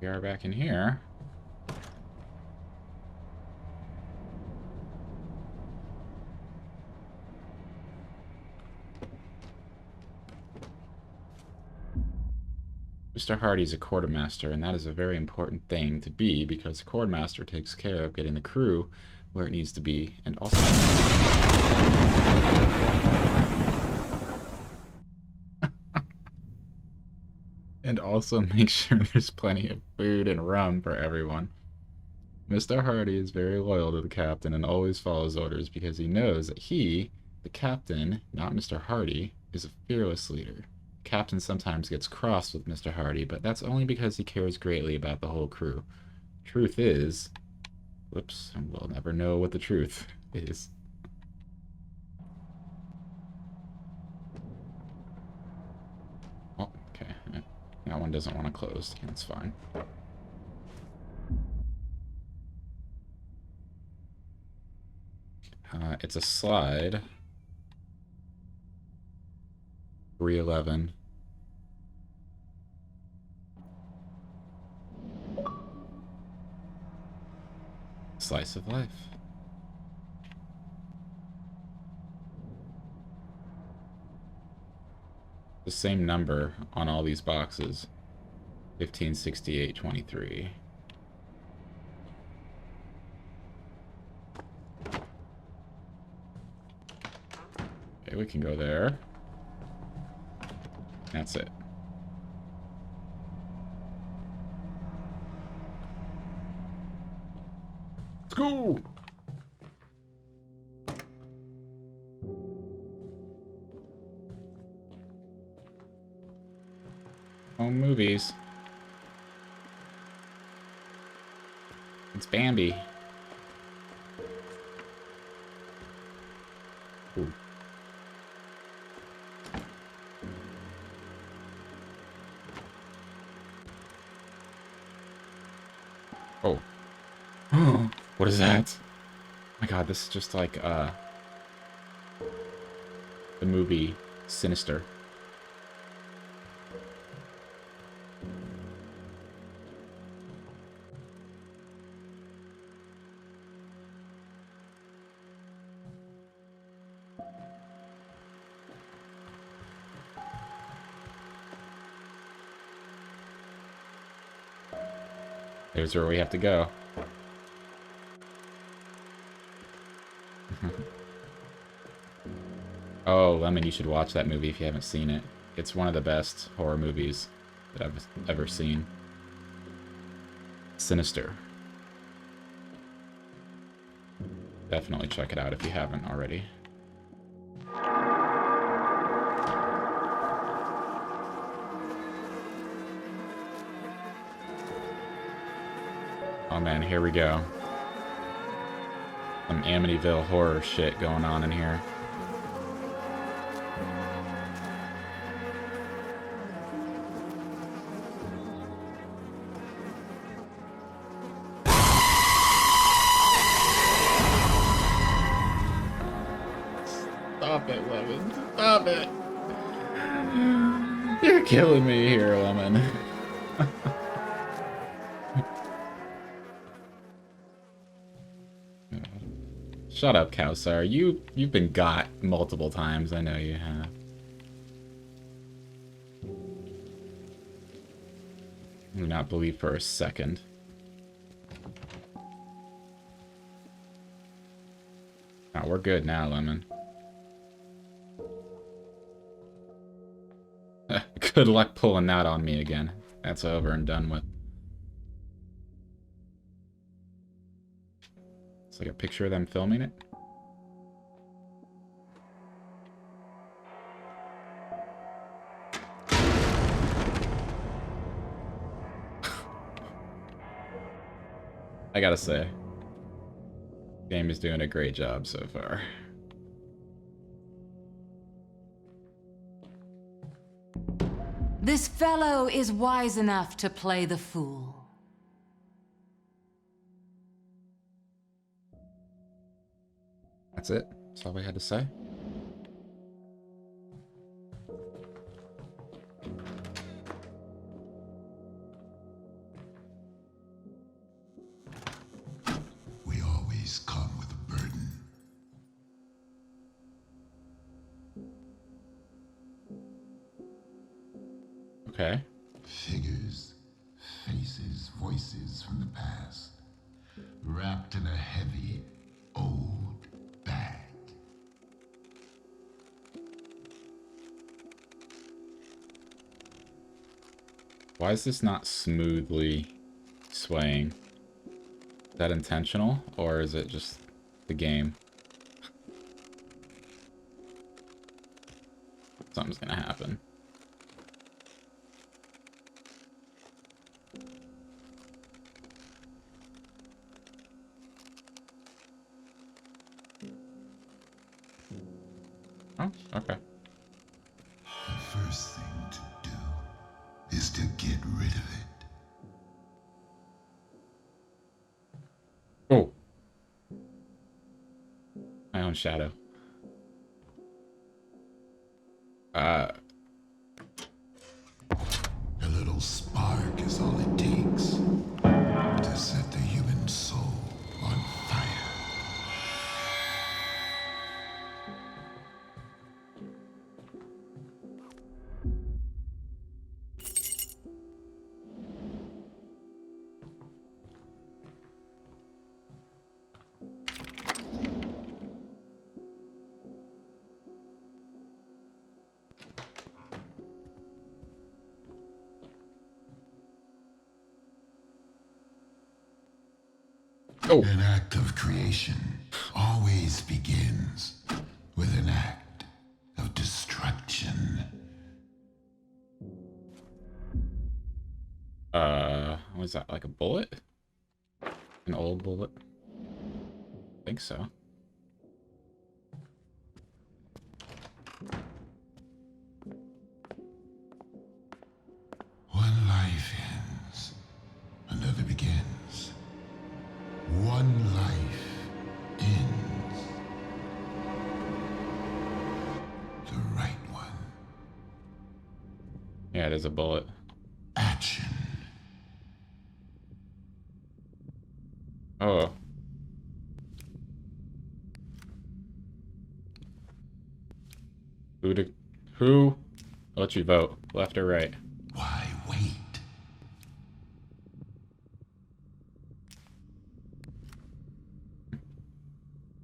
Speaker 1: We are back in here. Mr. Hardy's a quartermaster, and that is a very important thing to be because the quartermaster takes care of getting the crew where it needs to be, and also and also make sure there's plenty of food and rum for everyone. Mr. Hardy is very loyal to the captain and always follows orders because he knows that he, the captain, not Mr. Hardy, is a fearless leader. Captain sometimes gets cross with Mr. Hardy, but that's only because he cares greatly about the whole crew. Truth is... Whoops, we'll never know what the truth is. Oh, okay. That one doesn't want to close. That's fine. It's a slide. 311. Slice of life. The same number on all these boxes. 156823. Okay, we can go there. That's it. Let's go! Home movies. It's Bambi. Ooh. Oh. What is that? Oh my god, this is just like, the movie Sinister. There's where we have to go. Oh, Lemon, you should watch that movie if you haven't seen it. It's one of the best horror movies that I've ever seen. Sinister. Definitely check it out if you haven't already. Oh man, here we go. Some Amityville horror shit going on in here. Stop it, Lemon. Stop it. You're killing me here, Lemon. Shut up, Kowsar. You've been got multiple times. I know you have. I do not believe for a second. Oh, we're good now, Lemon. Good luck pulling that on me again. That's over and done with. It's like a picture of them filming it. I gotta say, the game is doing a great job so far.
Speaker 8: This fellow is wise enough to play the fool.
Speaker 1: That's it. That's all we had to say. Okay.
Speaker 6: Figures, faces, voices from the past, wrapped in a heavy, old bag.
Speaker 1: Why is this not smoothly swaying? Is that intentional, or is it just the game? Something's gonna happen. Oh, okay.
Speaker 6: The first thing to do is to get rid of it.
Speaker 1: Oh. My own shadow.
Speaker 6: A little spark is all it takes to set the human soul on fire.
Speaker 1: Oh.
Speaker 6: An act of creation always begins with an act of destruction.
Speaker 1: Was that like a bullet? An old bullet? I think so.
Speaker 6: One life ends, another begins. One life ends. The right one.
Speaker 1: Yeah, it is a bullet.
Speaker 6: Action.
Speaker 1: Oh. Who? I'll let you vote. Left or right?
Speaker 6: Why wait?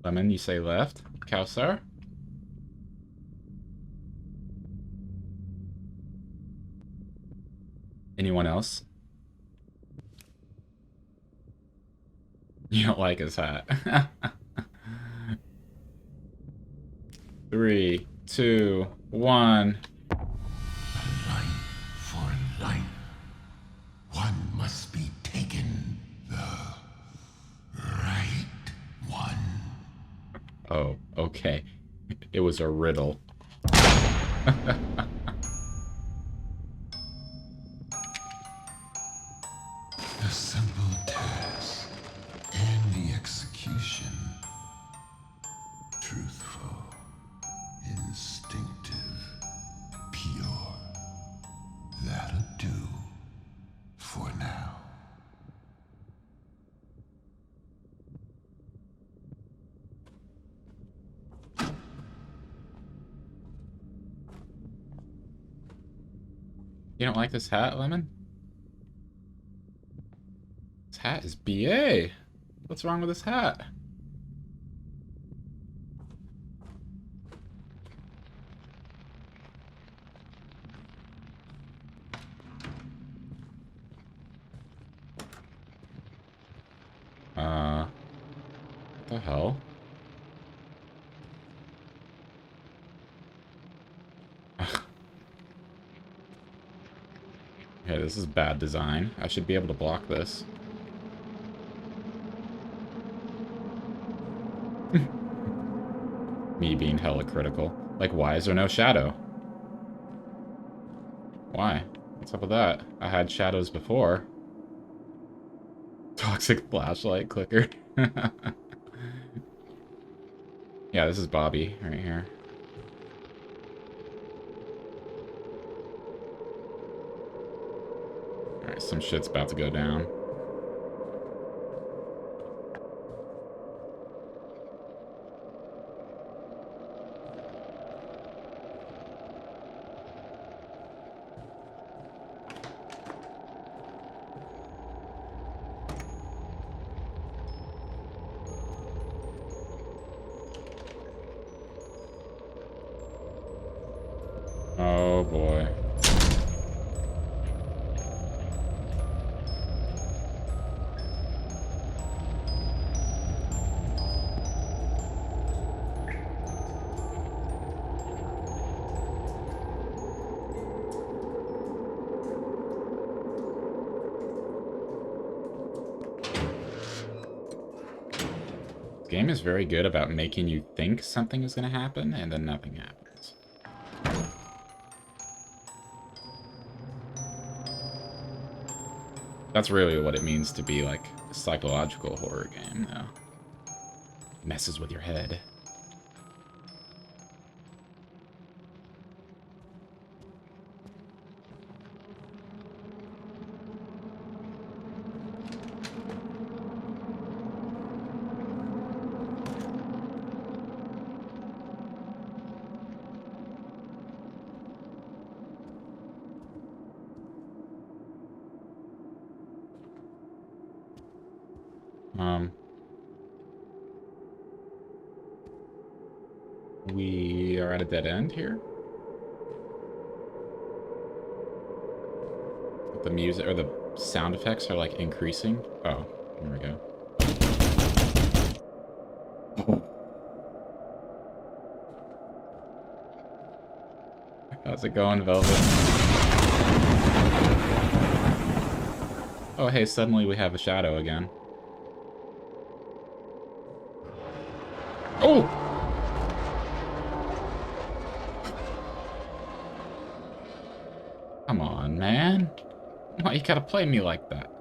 Speaker 1: Lemon, you say left. Kowsar? Anyone else? You don't like his hat. 3, 2, 1.
Speaker 6: Life for life. One must be taken. The right one.
Speaker 1: Oh, okay. It was a riddle.
Speaker 6: The simple task and the execution. Truthful, instinctive, pure. That'll do for now.
Speaker 1: You don't like this hat, Lemon? This hat is BA. What's wrong with this hat? What the hell? Okay, this is bad design. I should be able to block this. Me being hella critical. Like, why is there no shadow? Why? What's up with that? I had shadows before. Toxic flashlight clicker. Yeah, this is Bobby right here. Alright, some shit's about to go down. Oh boy. This game is very good about making you think something is going to happen, and then nothing happens. That's really what it means to be, like, a psychological horror game, though. Messes with your head. We are at a dead end here. The music or the sound effects are like increasing. Oh, here we go. How's it going, Velvet? Oh, hey, suddenly we have a shadow again. Oh! Come on, man. Why you gotta play me like that?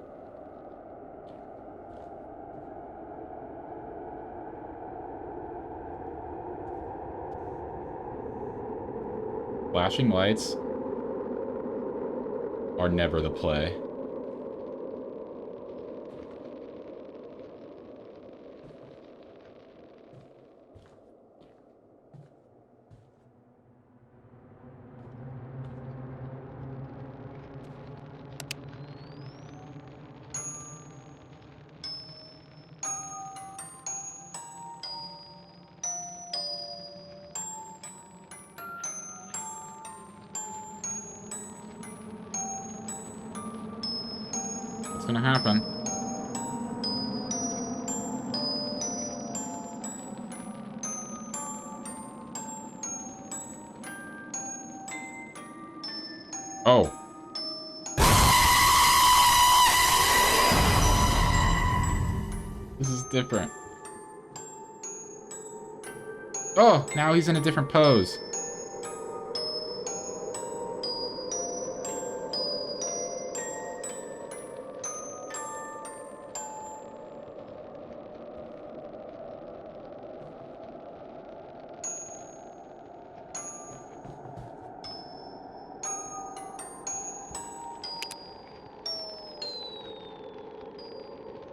Speaker 1: Flashing lights are never the play. What's gonna happen? Oh. This is different. Oh, now he's in a different pose.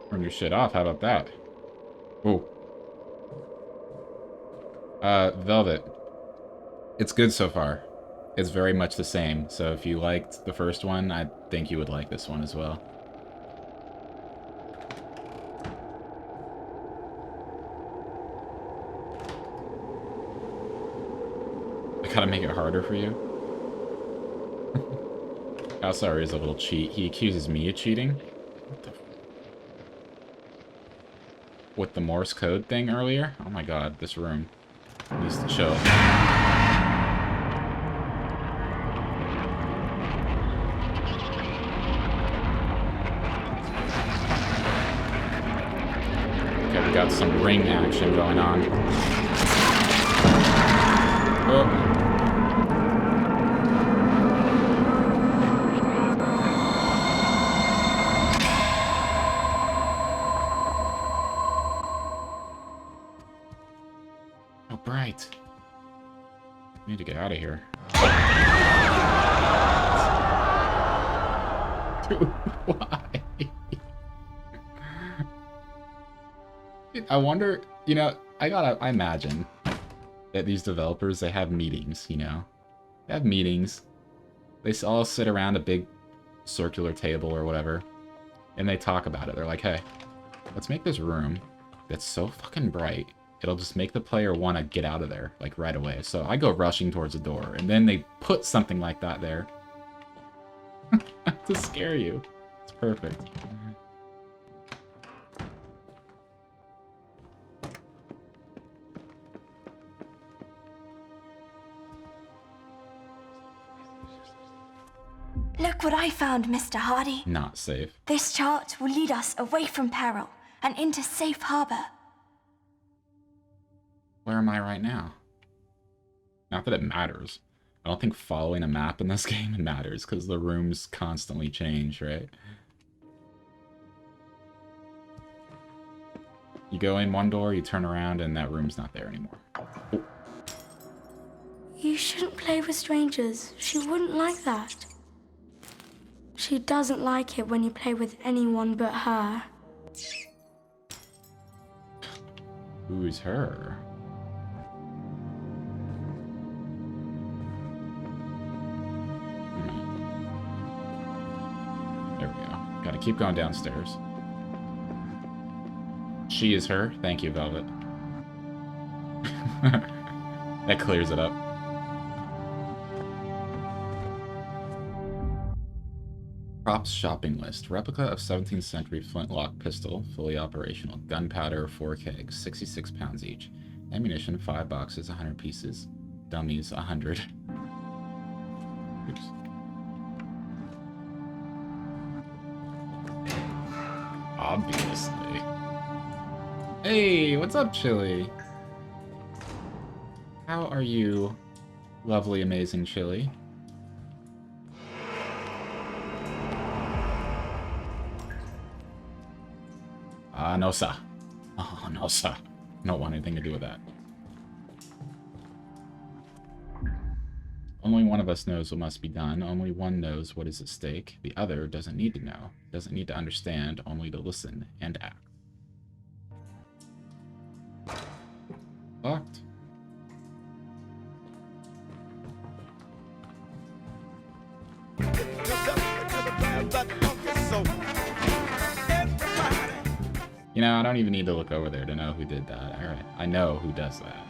Speaker 1: Turn your shit off, how about that? Ooh. Velvet. It's good so far. It's very much the same, so if you liked the first one, I think you would like this one as well. I gotta make it harder for you. Oh, sorry, is a little cheat. He accuses me of cheating. What the with the Morse code thing earlier? Oh my god, this room needs to chill. Okay, we got some ring action going on. Oh. Bright. I need to get out of here. Dude, why? I wonder, you know, I imagine that these developers, they have meetings, you know? They have meetings. They all sit around a big circular table or whatever, and they talk about it. They're like, hey, let's make this room that's so fucking bright. it'll just make the player want to get out of there, like, right away. So I go rushing towards the door, and then they put something like that there to scare you. It's perfect.
Speaker 3: Look what I found, Mr. Hardy.
Speaker 1: Not safe.
Speaker 3: This chart will lead us away from peril and into safe harbor.
Speaker 1: Where am I right now? Not that it matters. I don't think following a map in this game matters, because the rooms constantly change, right? You go in one door, you turn around, and that room's not there anymore. Oh.
Speaker 9: You shouldn't play with strangers. She wouldn't like that. She doesn't like it when you play with anyone but her.
Speaker 1: Who's her? There we go. Gotta keep going downstairs. She is her. Thank you, Velvet. That clears it up. Props shopping list. Replica of 17th century flintlock pistol, fully operational. Gunpowder, 4 kegs, 66 pounds each. Ammunition, 5 boxes, 100 pieces. Dummies, 100. Oops. Obviously. Hey, what's up, Chili? How are you, lovely, amazing Chili? No, sir. Oh, no, sir. Don't want anything to do with that. Only one of us knows what must be done. Only one knows what is at stake. The other doesn't need to know. Doesn't need to understand, only to listen and act. Locked. You know, I don't even need to look over there to know who did that. Alright, I know who does that.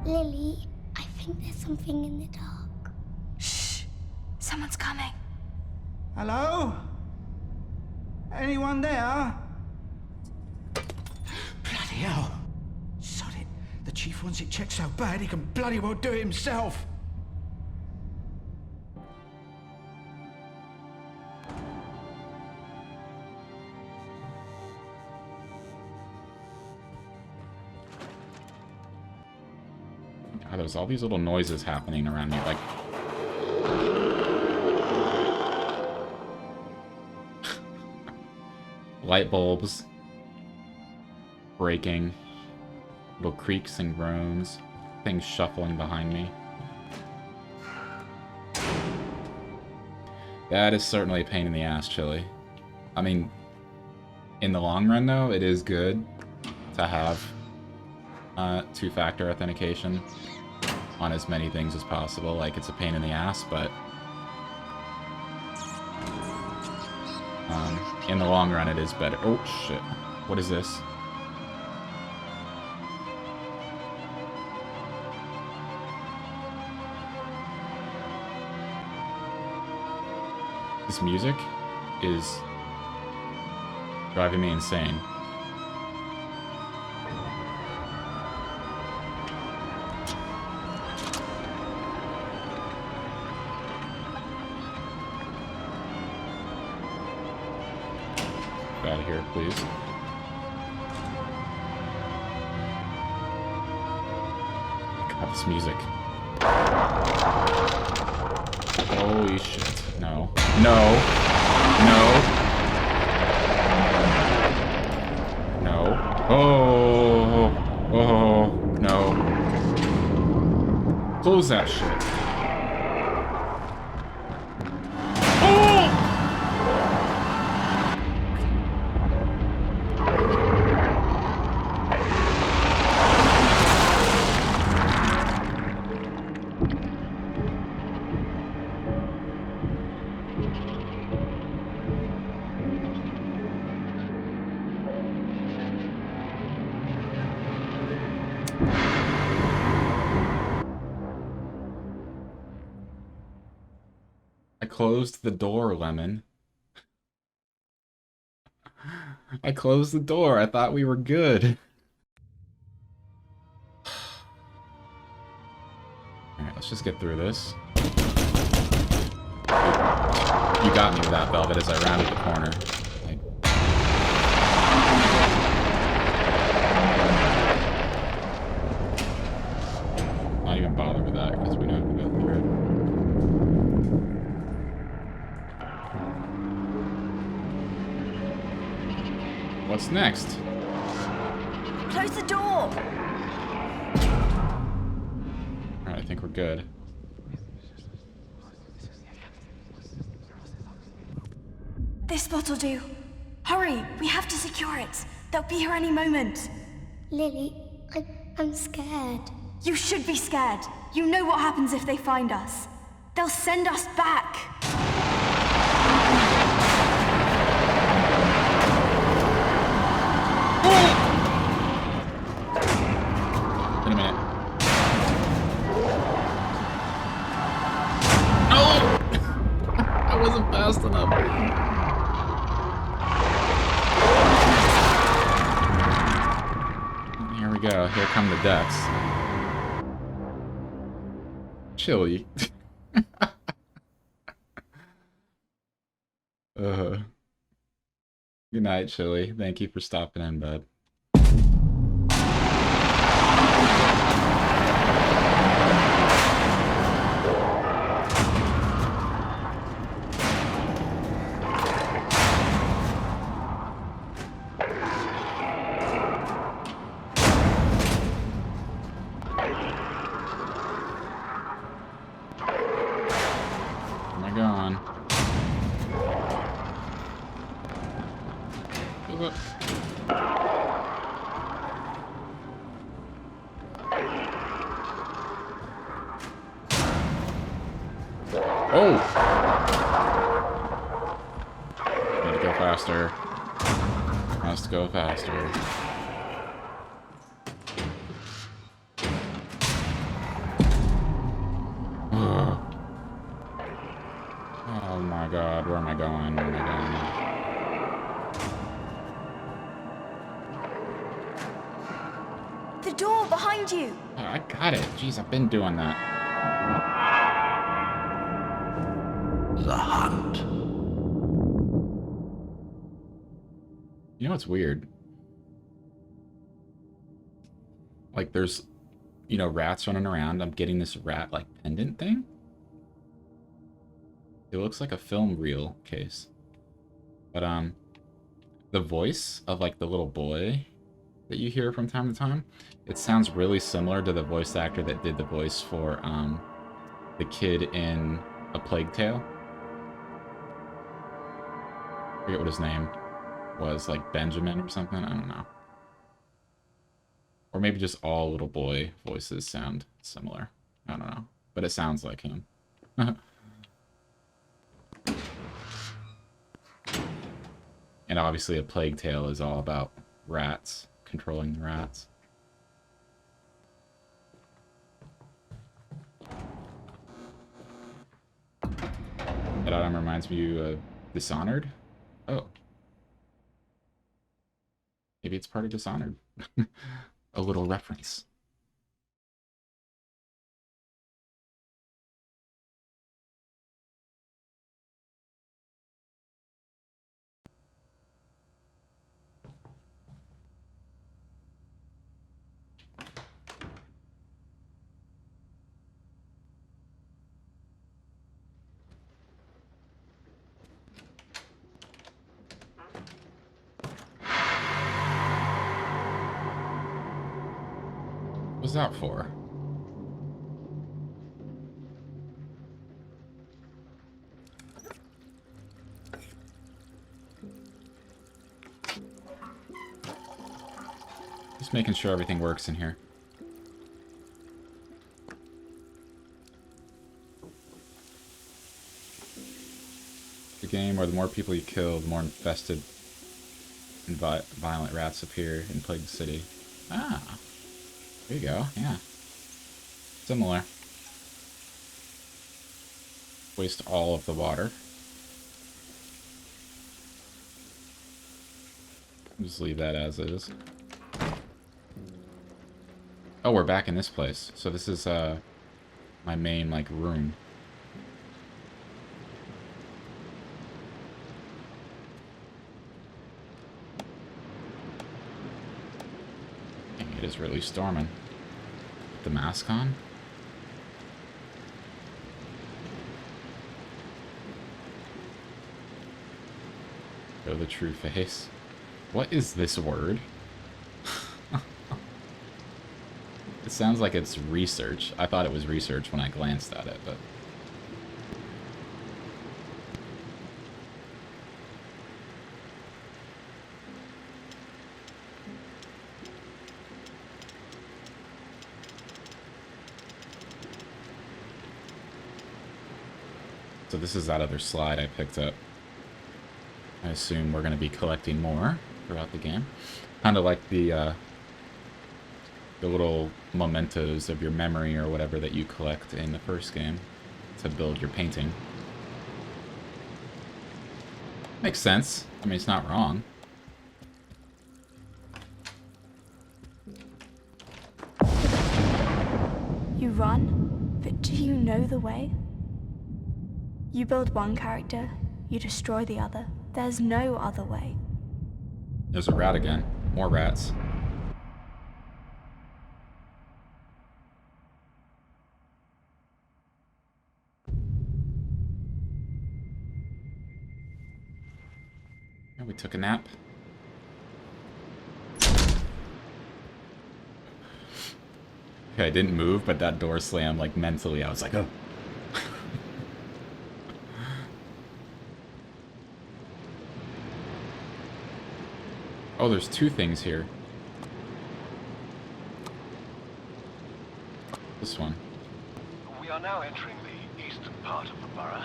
Speaker 9: Lily, I think there's something in the dark.
Speaker 3: Shh! Someone's coming.
Speaker 5: Hello? Anyone there? Bloody hell. Sod it. The chief wants it checked so bad he can bloody well do it himself.
Speaker 1: God, there's all these little noises happening around me, like... light bulbs. Breaking. Little creaks and groans. Things shuffling behind me. That is certainly a pain in the ass, Chili. I mean, in the long run, though, it is good to have two-factor authentication on as many things as possible. Like, it's a pain in the ass, but in the long run, it is better. Oh, shit. What is this? This music is driving me insane. Get out of here, please. God, this music. Holy shit. No. No. No. No. Oh. Oh. No. Close that shit. I closed the door, Lemon. I closed the door. I thought we were good. Alright, let's just get through this. You got me with that, Velvet, as I rounded the corner. Like... Not even bother with that, because we know how to go through it. What's next?
Speaker 3: Close the door!
Speaker 1: Alright, I think we're good.
Speaker 3: This spot will do. Hurry, we have to secure it. They'll be here any moment.
Speaker 9: Lily, I'm scared.
Speaker 3: You should be scared. You know what happens if they find us. They'll send us back.
Speaker 1: In a minute. No! I wasn't fast enough. Here we go. Here come the decks. Chilly. Good night, Chili. Thank you for stopping in, bud. Must go faster. Ugh. Oh my god, where am I going? Where am I
Speaker 3: going? The door behind you!
Speaker 1: Oh, I got it. Jeez, I've been doing that.
Speaker 6: The hunt.
Speaker 1: You know what's weird? Like, there's, you know, rats running around. I'm getting this rat, like, pendant thing. It looks like a film reel case. But, the voice of, like, the little boy that you hear from time to time, it sounds really similar to the voice actor that did the voice for, the kid in A Plague Tale. I forget what his name was, like Benjamin or something, I don't know. Or maybe just all little boy voices sound similar. I don't know. But it sounds like him. And obviously A Plague Tale is all about rats, controlling the rats. That item reminds me of Dishonored. Oh. Maybe it's part of Dishonored. A little reference. What's that for? Just making sure everything works in here. The game where the more people you kill, the more infested and violent rats appear in Plague City. Ah. There you go, yeah. Similar. Waste all of the water. Just leave that as is. Oh, we're back in this place. So this is my main like room. Dang, it is really storming. The mask on? Show the true face. What is this word? It sounds like it's research. I thought it was research when I glanced at it, but... So this is that other slide I picked up. I assume we're going to be collecting more throughout the game. Kind of like the little mementos of your memory or whatever that you collect in the first game to build your painting. Makes sense. I mean, it's not wrong.
Speaker 3: You run, but do you know the way? You build one character, you destroy the other. There's no other way.
Speaker 1: There's a rat again. More rats. And we took a nap. Okay, I didn't move, but that door slammed, like, mentally. I was like, oh. Oh, there's two things here. This one.
Speaker 4: We are now entering the eastern part of the borough.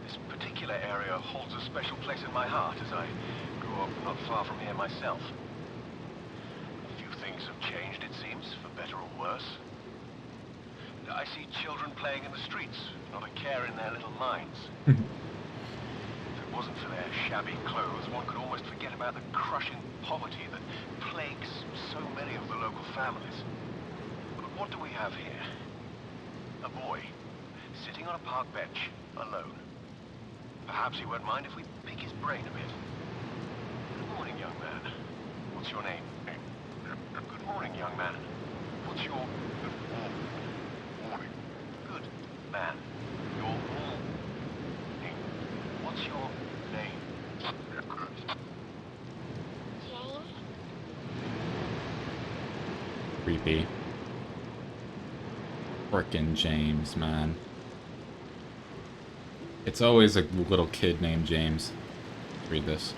Speaker 4: This particular area holds a special place in my heart as I grew up not far from here myself. A few things have changed, it seems, for better or worse. I see children playing in the streets, not a care in their little minds. If it wasn't for their shabby clothes, one could almost forget about the crushing poverty that plagues so many of the local families. But what do we have here? A boy, sitting on a park bench, alone. Perhaps he won't mind if we pick his brain a bit. Good morning, young man. What's your name? Good morning, young man. What's your... Morning. Good man. Your morning. What's your name?
Speaker 9: James?
Speaker 1: Creepy. Frickin' James, man. It's always a little kid named James. Let's read this.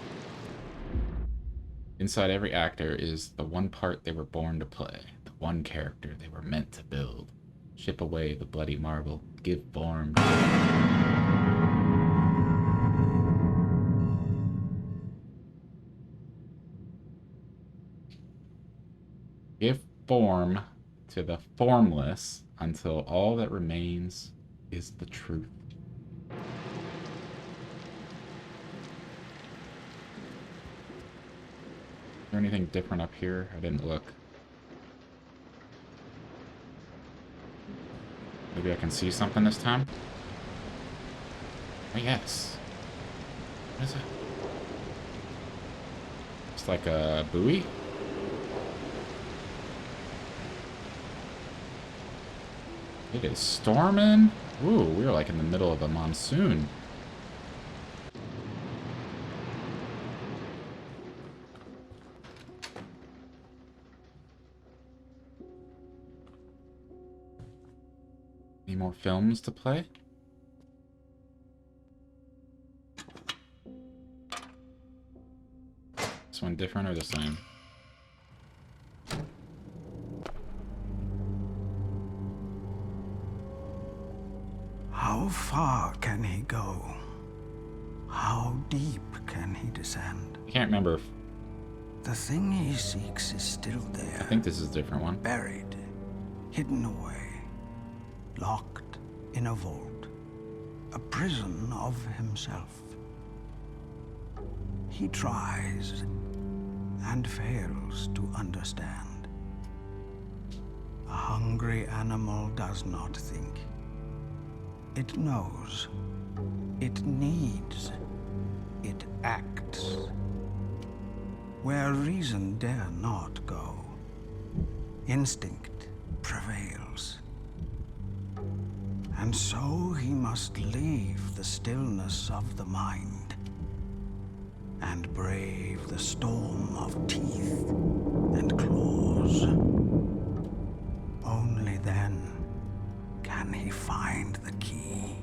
Speaker 1: Inside every actor is the one part they were born to play, the one character they were meant to build. Chip away the bloody marble, give form. Give form to the formless until all that remains is the truth. Is there anything different up here? I didn't look. Maybe I can see something this time? Oh, yes. What is it? It's like a buoy? It is storming. Ooh, we're like in the middle of a monsoon. Any more films to play? This one different or the same?
Speaker 5: How far can he go? How deep can he descend?
Speaker 1: I can't remember if...
Speaker 5: The thing he seeks is still there.
Speaker 1: think this is a different one.
Speaker 5: Buried, hidden away, locked in a vault, a prison of himself. He tries and fails to understand. A hungry animal does not think. It knows. It needs. It acts. Where reason dare not go, instinct prevails. And so he must leave the stillness of the mind and brave the storm of teeth and claws. Only then can he find the key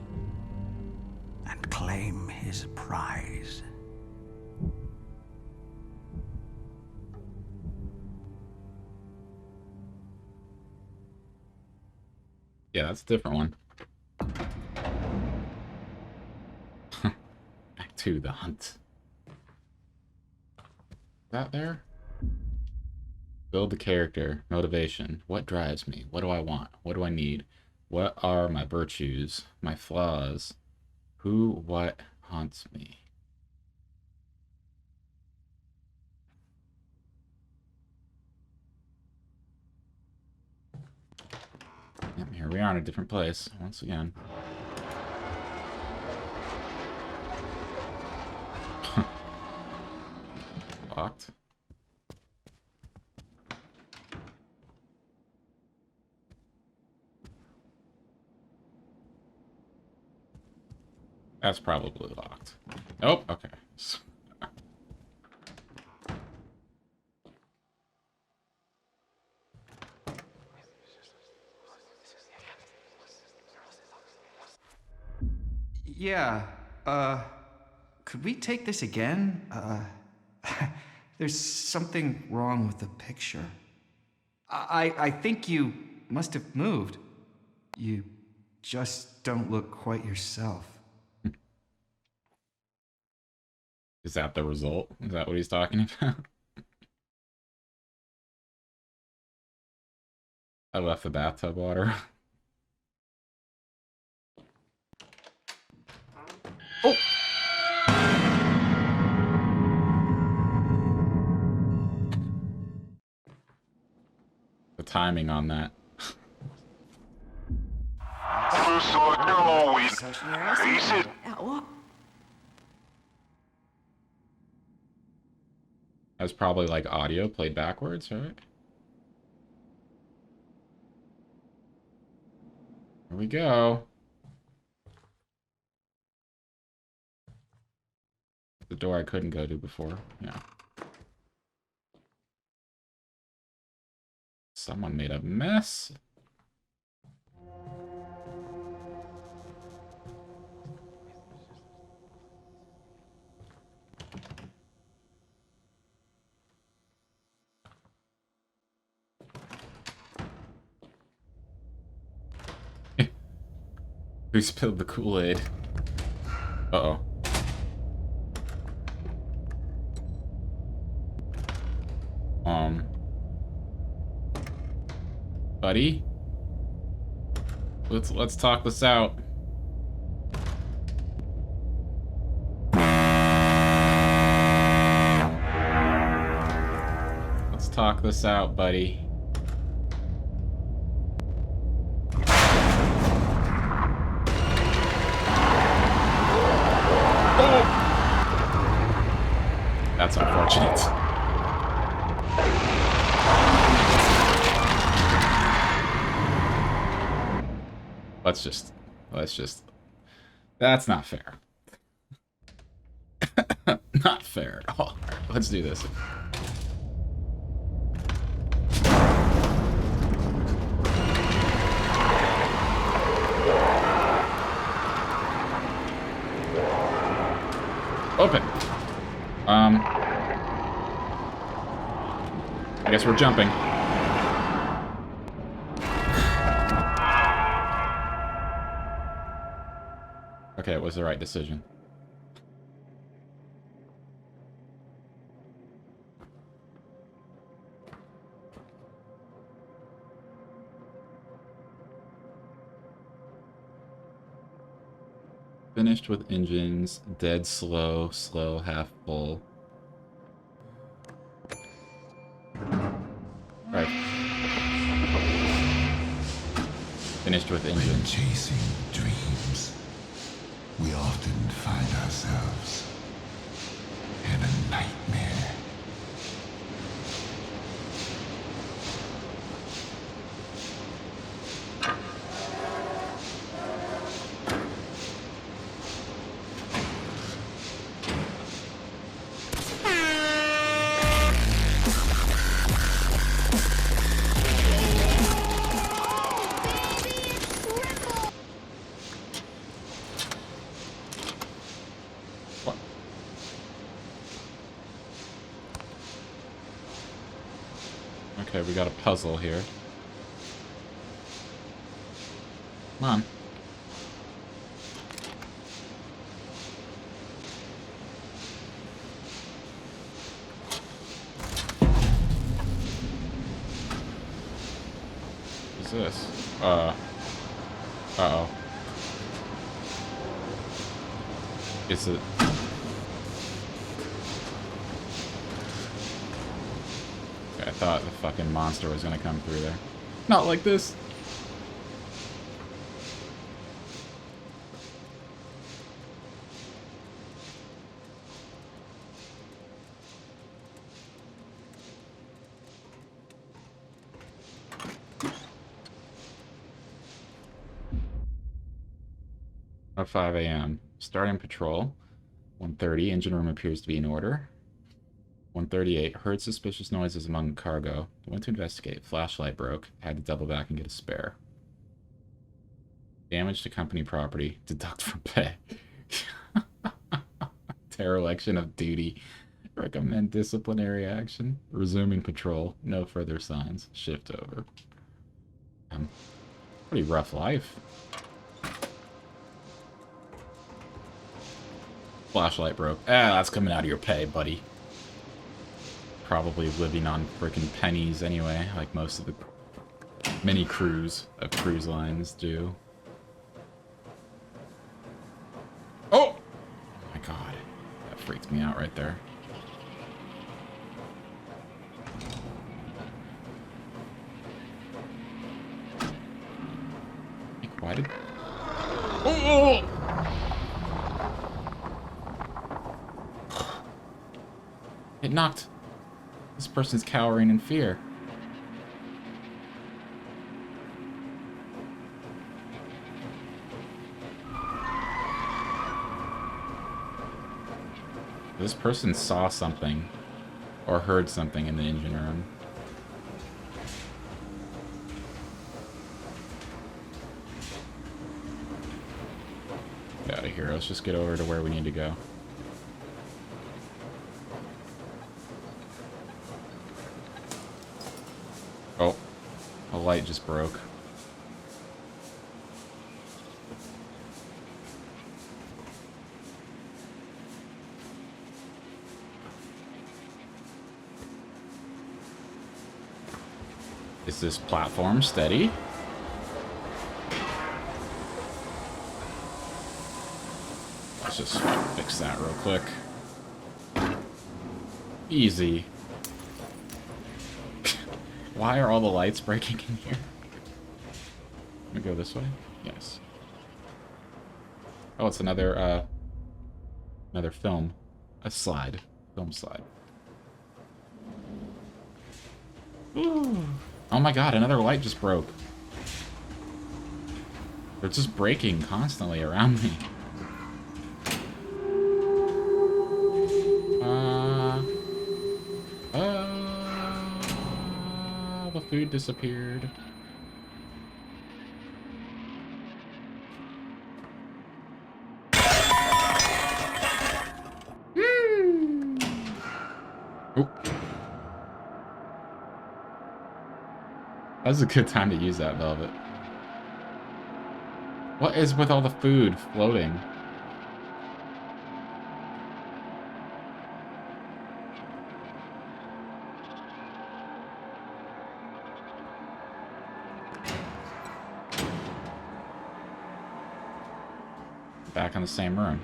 Speaker 5: and claim his prize.
Speaker 1: Yeah, that's a different one. Back to the hunt. That there? Build the character. Motivation. What drives me? What do I want? What do I need? What are my virtues? My flaws? Who, what haunts me? Yep, here we are in a different place once again. Locked. That's probably locked. Nope, okay.
Speaker 7: Yeah, could we take this again? There's something wrong with the picture. I think you must have moved. You just don't look quite yourself.
Speaker 1: Is that the result? Is that what he's talking about? I left the bathtub water. Oh! The timing on that. That's probably like audio played backwards, right? Here we go. The door I couldn't go to before. Yeah. Someone made a mess. Who spilled the Kool-Aid? Uh-oh. Buddy? Let's talk this out. Let's talk this out, buddy. That's unfortunate. Let's just, that's not fair. Not fair at all. All right, let's do this. Open. I guess we're jumping. Okay, it was the right decision. Finished with engines. Dead slow. Slow half full. Alright. Finished with
Speaker 6: When
Speaker 1: engines.
Speaker 6: chasing dreams, we often find ourselves in a nightmare.
Speaker 1: What? Okay, we got a puzzle here. Come on. What's this? Uh-oh. Is it... Okay, I thought the fucking monster was gonna come through there. Not like this! At 5 a.m. Starting patrol. 1:30. Engine room appears to be in order. 1:38. Heard suspicious noises among cargo. Went to investigate. Flashlight broke. Had to double back and get a spare. Damage to company property. Deduct from pay. Dereliction of duty. Recommend disciplinary action. Resuming patrol. No further signs. Shift over. Pretty rough life. Flashlight broke. Ah, that's coming out of your pay, buddy. Probably living on freaking pennies anyway, like most of the many crews of cruise lines do. Oh! My god. That freaked me out right there. Why did... Oh! It knocked. This person's cowering in fear. This person saw something or heard something in the engine room. Get out of here. Let's just get over to where we need to go. Oh, a light just broke. Is this platform steady? Let's just fix that real quick. Easy. Why are all the lights breaking in here? Let me go this way? Yes. Oh, it's another film. A slide. Film slide. Ooh. Oh my god, another light just broke. They're just breaking constantly around me. The food disappeared. Oh. That was a good time to use that velvet. What is with all the food floating? Back in the same room.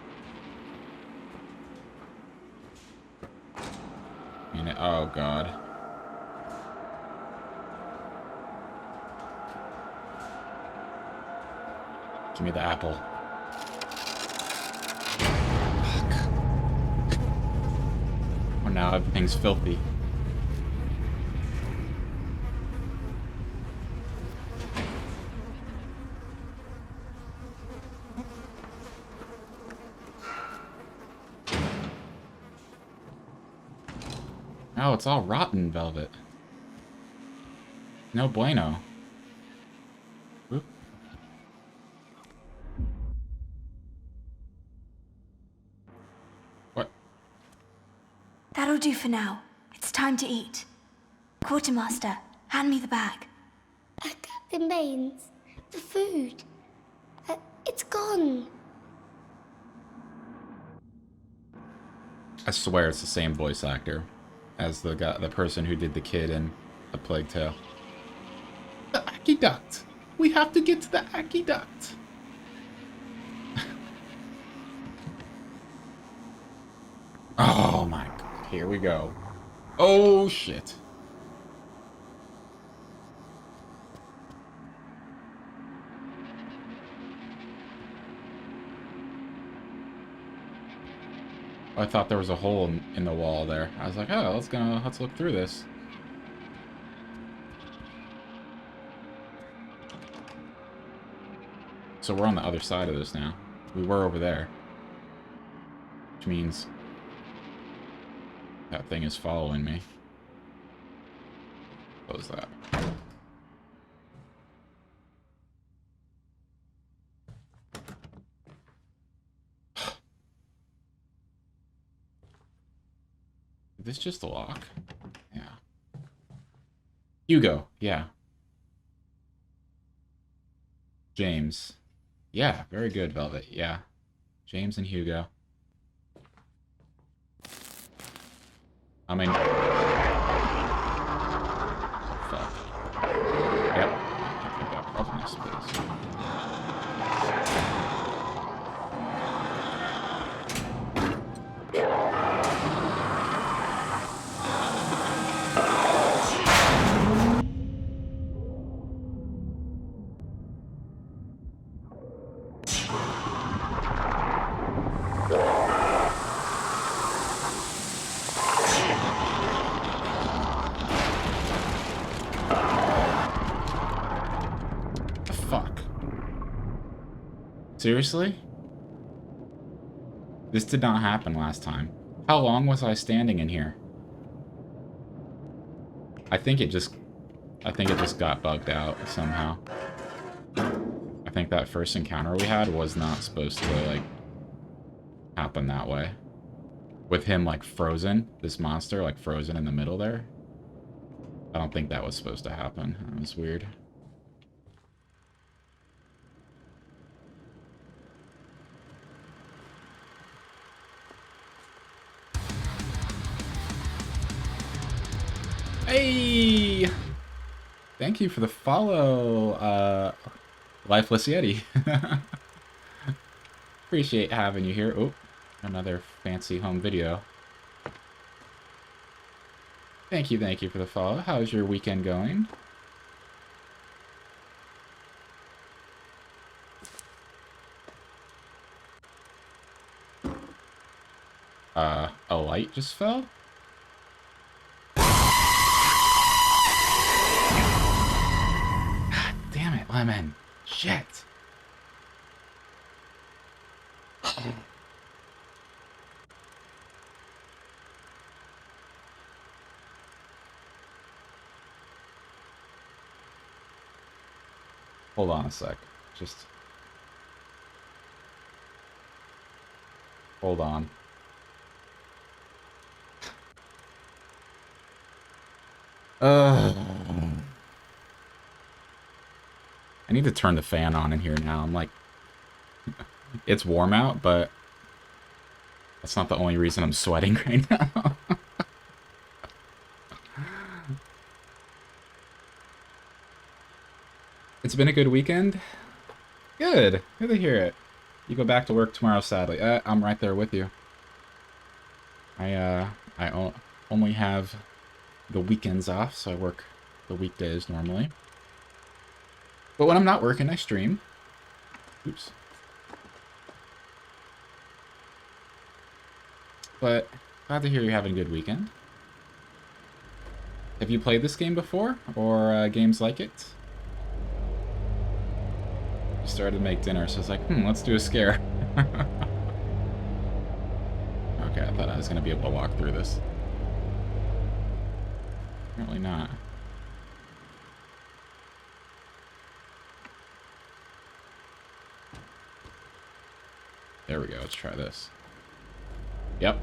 Speaker 1: Oh, God. Give me the apple. Fuck. Oh, now everything's filthy. Oh, it's all rotten velvet. No bueno. Oop. What?
Speaker 3: That'll do for now. It's time to eat. Quartermaster, hand me the bag.
Speaker 9: Captain Baines, the food. It's gone.
Speaker 1: I swear it's the same voice actor as the person who did the kid in A Plague Tale. The aqueduct! We have to get to the aqueduct! Oh my god, here we go. Oh shit. I thought there was a hole in the wall there. I was like, oh, let's look through this. So we're on the other side of this now. We were over there. Which means that thing is following me. Close that. Is this just a lock? Yeah. Hugo, yeah. James. Yeah, very good, Velvet. Yeah. James and Hugo. I mean... Fuck. Yep. I think that probably is space. Seriously? This did not happen last time. How long was I standing in here? I think it just got bugged out somehow. I think that first encounter we had was not supposed to, like, happen that way. With him, like, frozen, this monster, like, frozen in the middle there. I don't think that was supposed to happen. That was weird. Hey! Thank you for the follow, Lifeless Yeti. Appreciate having you here. Oh, another fancy home video. Thank you for the follow. How's your weekend going? A light just fell? Damn it, Lemon. Shit. Hold on a sec. Just... Hold on. I need to turn the fan on in here now. I'm like... It's warm out, but... That's not the only reason I'm sweating right now. It's been a good weekend? Good. Good to hear it. You go back to work tomorrow, sadly. I'm right there with you. I only have the weekends off, so I work the weekdays normally. But when I'm not working, I stream. Oops. But glad to hear you're having a good weekend. Have you played this game before, or games like it? You started to make dinner, so I was like, let's do a scare. Okay, I thought I was going to be able to walk through this. Apparently not. There we go, let's try this. Yep.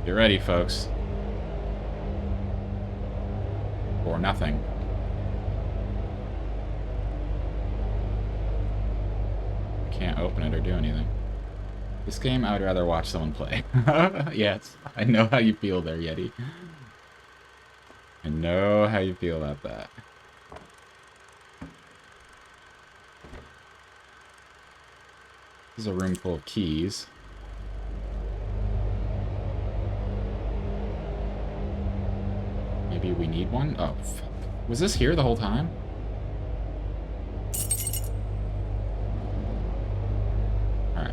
Speaker 1: Get ready, folks. Or nothing. Can't open it or do anything. This game, I would rather watch someone play. Yes, I know how you feel there, Yeti. I know how you feel about that. This is a room full of keys. Maybe we need one? Oh, fuck. Was this here the whole time? Alright.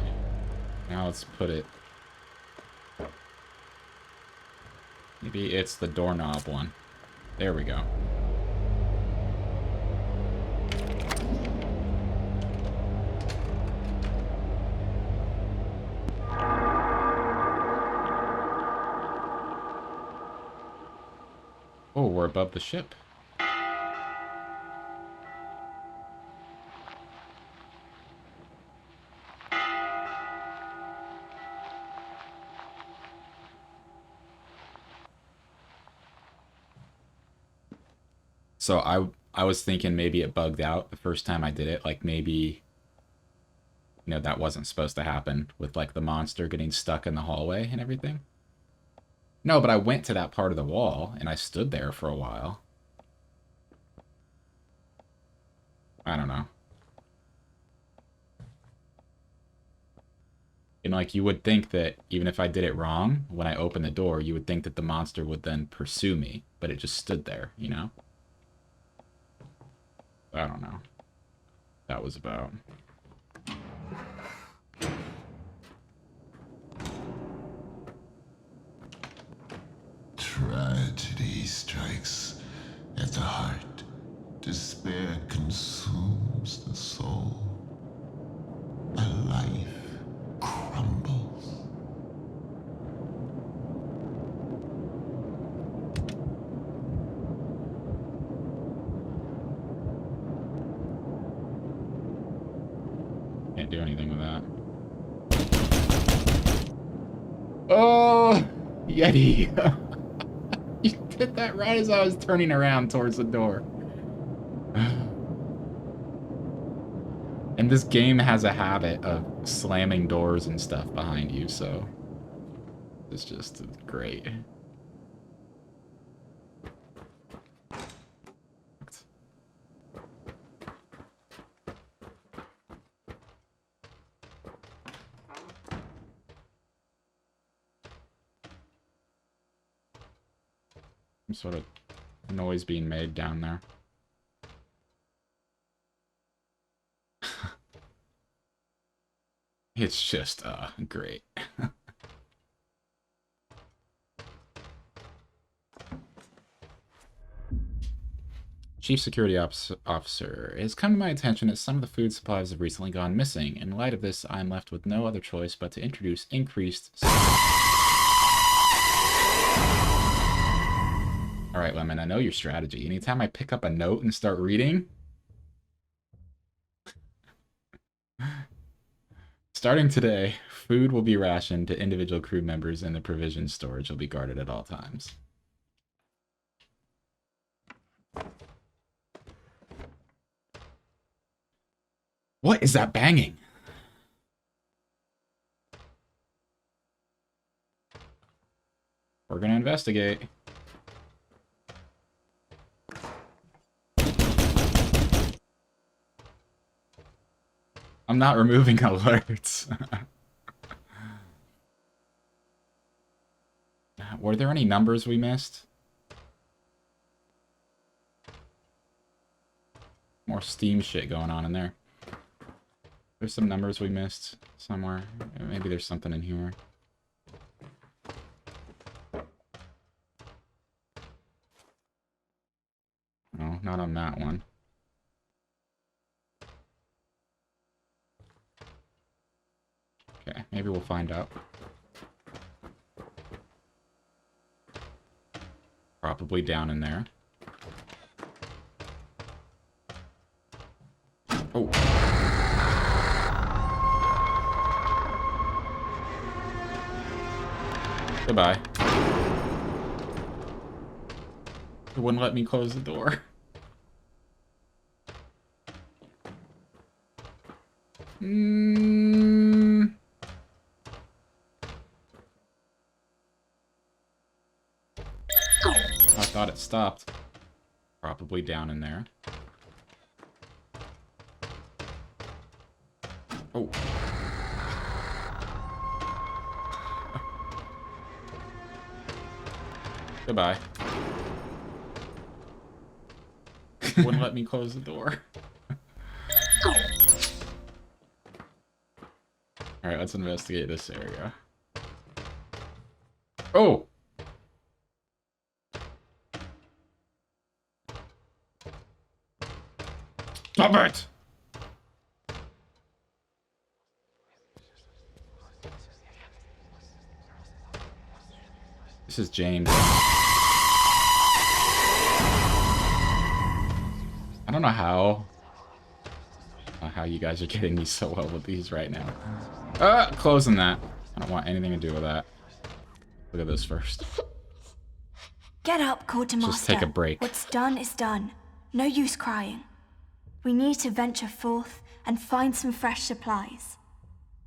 Speaker 1: Now let's put it... Maybe it's the doorknob one. There we go. Oh, we're above the ship. So I was thinking maybe it bugged out the first time I did it. Like maybe, you know, that wasn't supposed to happen with like the monster getting stuck in the hallway and everything. No, but I went to that part of the wall and I stood there for a while. I don't know. And like you would think that even if I did it wrong, when I opened the door, you would think that the monster would then pursue me, but it just stood there, you know? I don't know. That was about.
Speaker 6: Tragedy strikes at the heart. Despair consumes the soul. A life crumbles.
Speaker 1: Can't do anything with that. Oh, Yeti. You did that right as I was turning around towards the door. And this game has a habit of slamming doors and stuff behind you, so it's just great. Some sort of noise being made down there. It's just, great. Chief Security Officer, it has come to my attention that some of the food supplies have recently gone missing. In light of this, I am left with no other choice but to introduce increased... Alright, Lemon, I know your strategy. Anytime I pick up a note and start reading... Starting today, food will be rationed to individual crew members and the provision storage will be guarded at all times. What is that banging? We're gonna investigate. I'm not removing alerts. Were there any numbers we missed? More Steam shit going on in there. There's some numbers we missed somewhere. Maybe there's something in here. No, not on that one. Okay, maybe we'll find out. Probably down in there. Oh. Goodbye. It wouldn't let me close the door. I thought it stopped. Probably down in there. Oh. Goodbye. Wouldn't let me close the door. Alright, let's investigate this area. Oh! Stop it! This is James. I don't know how you guys are getting me so well with these right now. Closing that. I don't want anything to do with that. Look at this first.
Speaker 3: Get up, Quartermaster.
Speaker 1: Just take a break.
Speaker 3: What's done is done. No use crying. We need to venture forth and find some fresh supplies.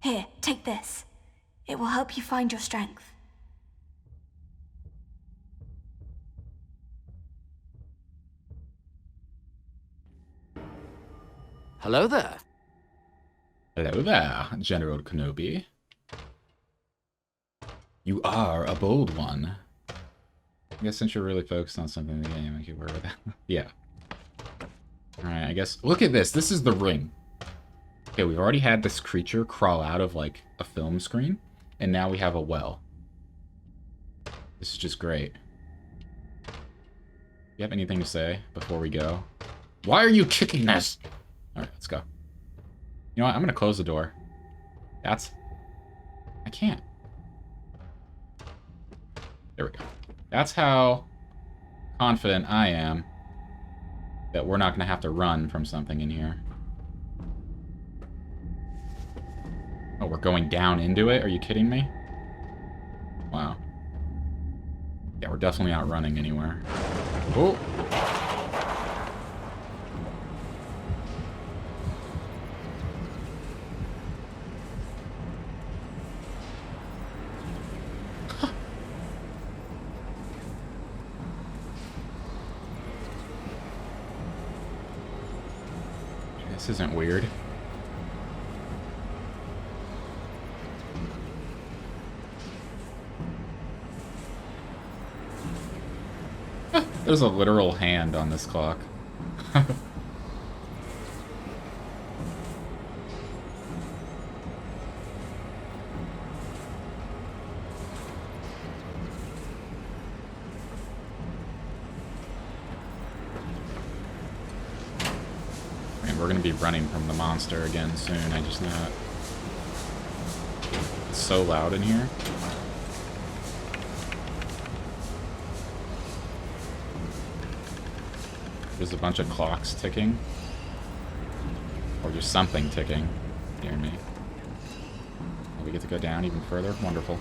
Speaker 3: Here, take this. It will help you find your strength.
Speaker 11: Hello there.
Speaker 1: Hello there, General Kenobi. You are a bold one. I guess since you're really focused on something in the game, I could work with that. Yeah. Alright, I guess... Look at this. This is the ring. Okay, we've already had this creature crawl out of, like, a film screen. And now we have a well. This is just great. You have anything to say before we go? Why are you kicking this? Alright, let's go. You know what? I'm gonna close the door. That's... I can't. There we go. That's how confident I am that we're not gonna have to run from something in here. Oh, we're going down into it? Are you kidding me? Wow. Yeah, we're definitely not running anywhere. Oh! This isn't weird. There's a literal hand on this clock. We're gonna be running from the monster again soon, I just know it. It's so loud in here. There's a bunch of clocks ticking. Or just something ticking near me. Oh, we get to go down even further? Wonderful.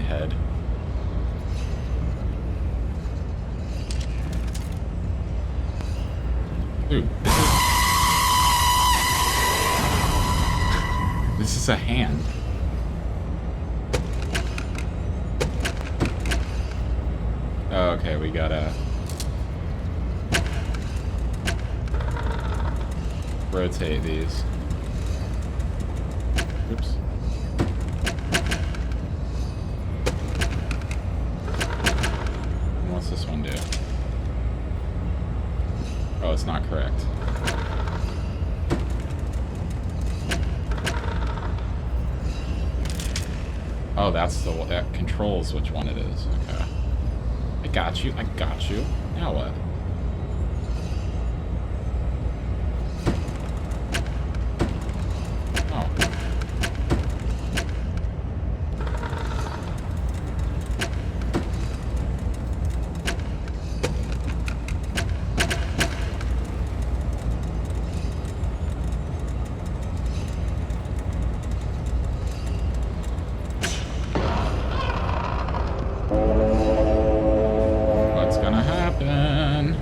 Speaker 1: Head. Dude, this is a hand. Oh, okay, we gotta rotate these. Oops. And what's this one do? Oh, it's not correct. Oh, that's the that controls which one it is. Okay. I got you. I got you. Now what? Oh. What's gonna happen?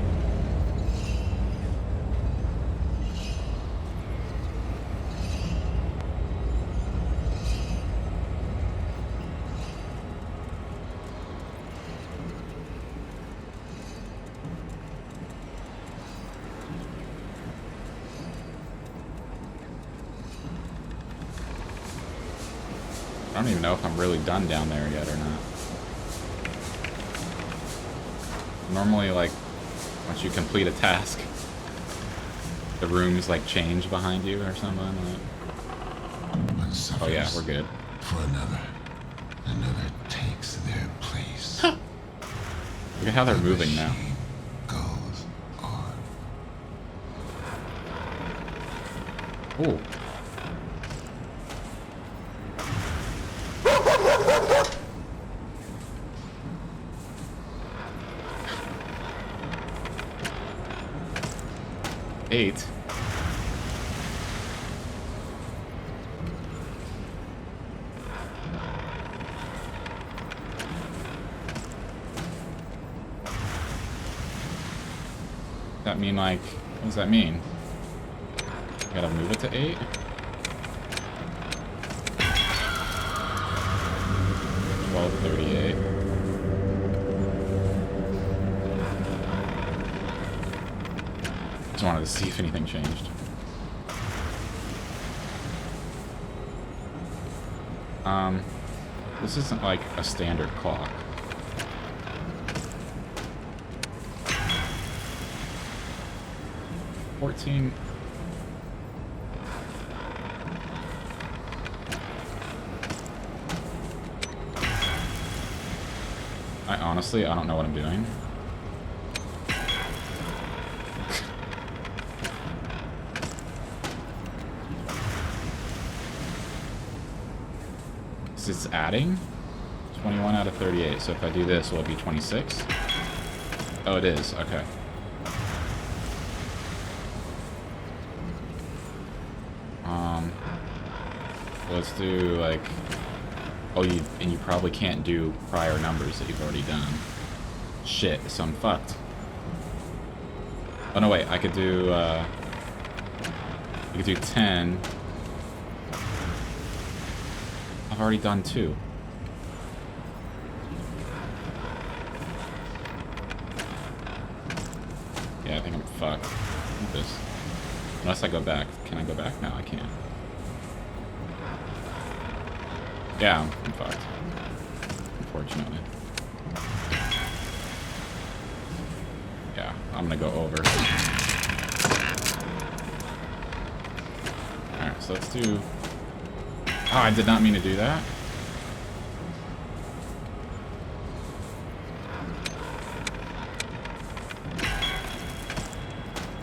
Speaker 1: I don't even know if I'm really done down there yet or not. Normally, like, once you complete a task, the rooms, like, change behind you or something. Like... Oh yeah, we're good.
Speaker 6: For another takes their place.
Speaker 1: Look at how they're moving now.
Speaker 6: Goes on.
Speaker 1: Ooh. Eight. That mean, like, what does that mean? I gotta move it to 8? $12.38. Just wanted to see if anything changed. This isn't like a standard clock. $14. Honestly, I don't know what I'm doing. It's adding 21 out of 38. So if I do this, will it be 26? Oh, it is. Okay. Let's do like. Oh, and you probably can't do prior numbers that you've already done. Shit, so I'm fucked. Oh no, wait. I could do. I could do 10. I've already done 2. Yeah, I think I'm fucked with this. Unless I go back. Can I go back? No, I can't. Yeah, I'm fucked. Unfortunately. Yeah, I'm gonna go over. Alright, so let's do... Oh, I did not mean to do that.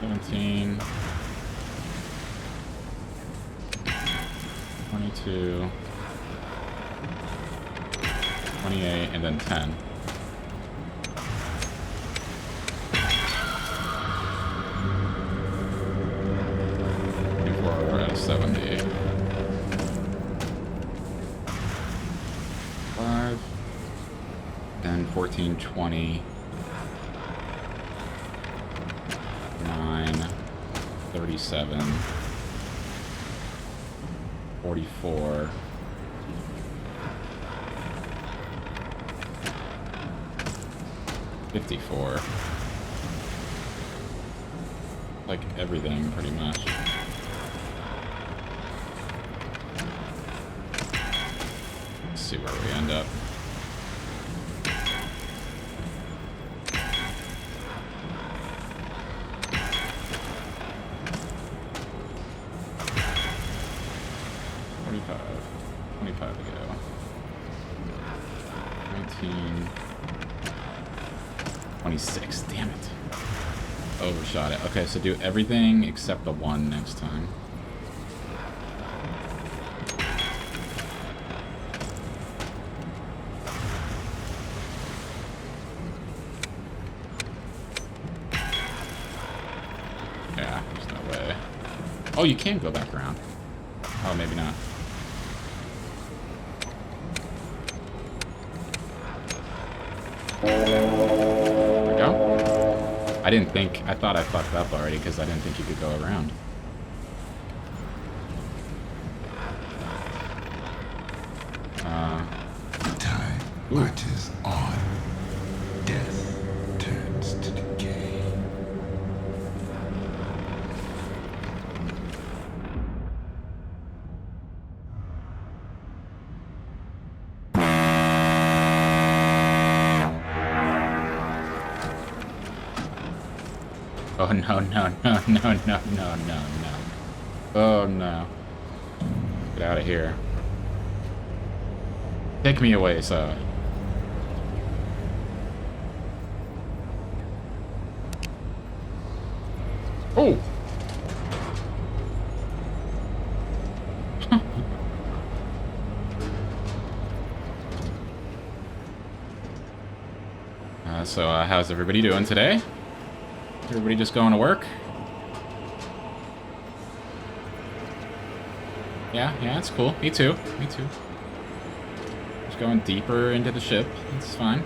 Speaker 1: $17, 22, 28, and then 10. We're at a 70. 5, then 14, 20, 9, 47. 44. 54. Like everything, pretty much. Let's see where we end up. $25 to go. 19. 26. Damn it. Overshot it. Okay, so do everything except the one next time. Yeah, there's no way. Oh, you can go back around. Oh, maybe not. There we go. I didn't think, I thought I fucked up already because I didn't think you could go around.
Speaker 6: Time marches on. Death turns to decay.
Speaker 1: Oh no, no, no, no, no, no, no, no. Oh no. Get out of here. Take me away, sir. Oh! So how's everybody doing today? Everybody just going to work? Yeah, it's cool. Me too. Me too. Just going deeper into the ship. It's fine.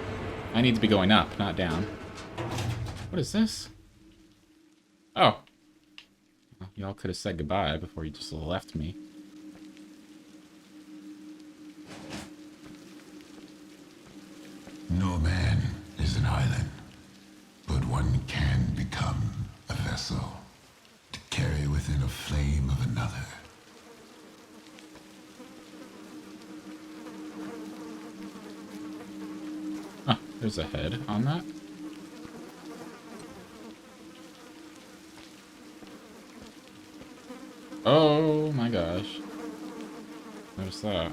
Speaker 1: I need to be going up, not down. What is this? Oh. Well, y'all could have said goodbye before you just left me.
Speaker 6: No man is an island, but one can become a vessel to carry within a flame of another.
Speaker 1: Oh, there's a head on that. Oh my gosh. Notice that.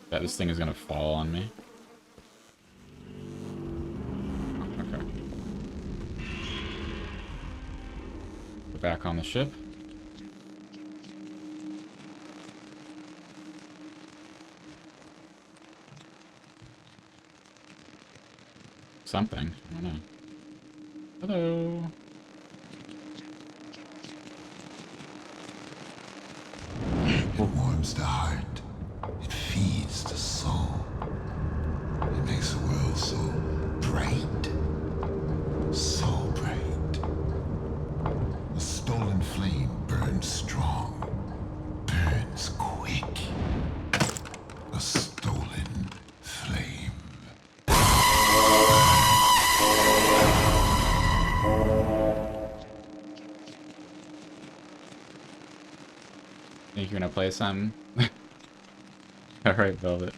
Speaker 1: Bet this thing is gonna fall on me. Oh, okay. Go back on the ship. Something. I don't know. Hello.
Speaker 6: It warms the heart. It feeds the soul. It makes the world so bright. So bright. A stolen flame burns strong. Burns quick. A stolen flame.
Speaker 1: Think you're gonna play something? Alright, Velvet.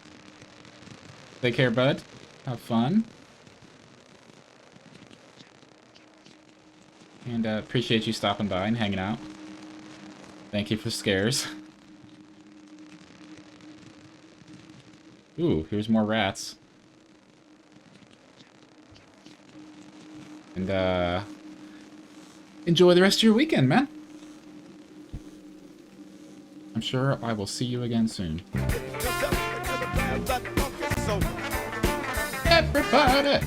Speaker 1: Take care, bud. Have fun. And appreciate you stopping by and hanging out. Thank you for scares. Ooh, here's more rats. And enjoy the rest of your weekend, man. I'm sure I will see you again soon. Everybody!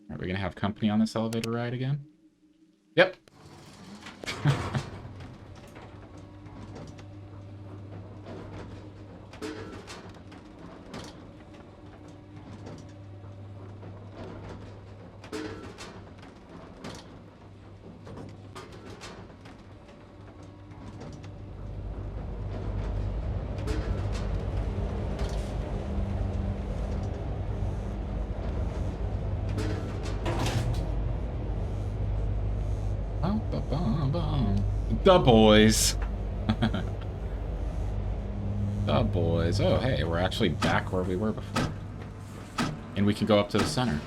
Speaker 1: Are we gonna have company on this elevator ride again? Yep. The boys. The boys. Oh, hey, we're actually back where we were before. And we can go up to the center.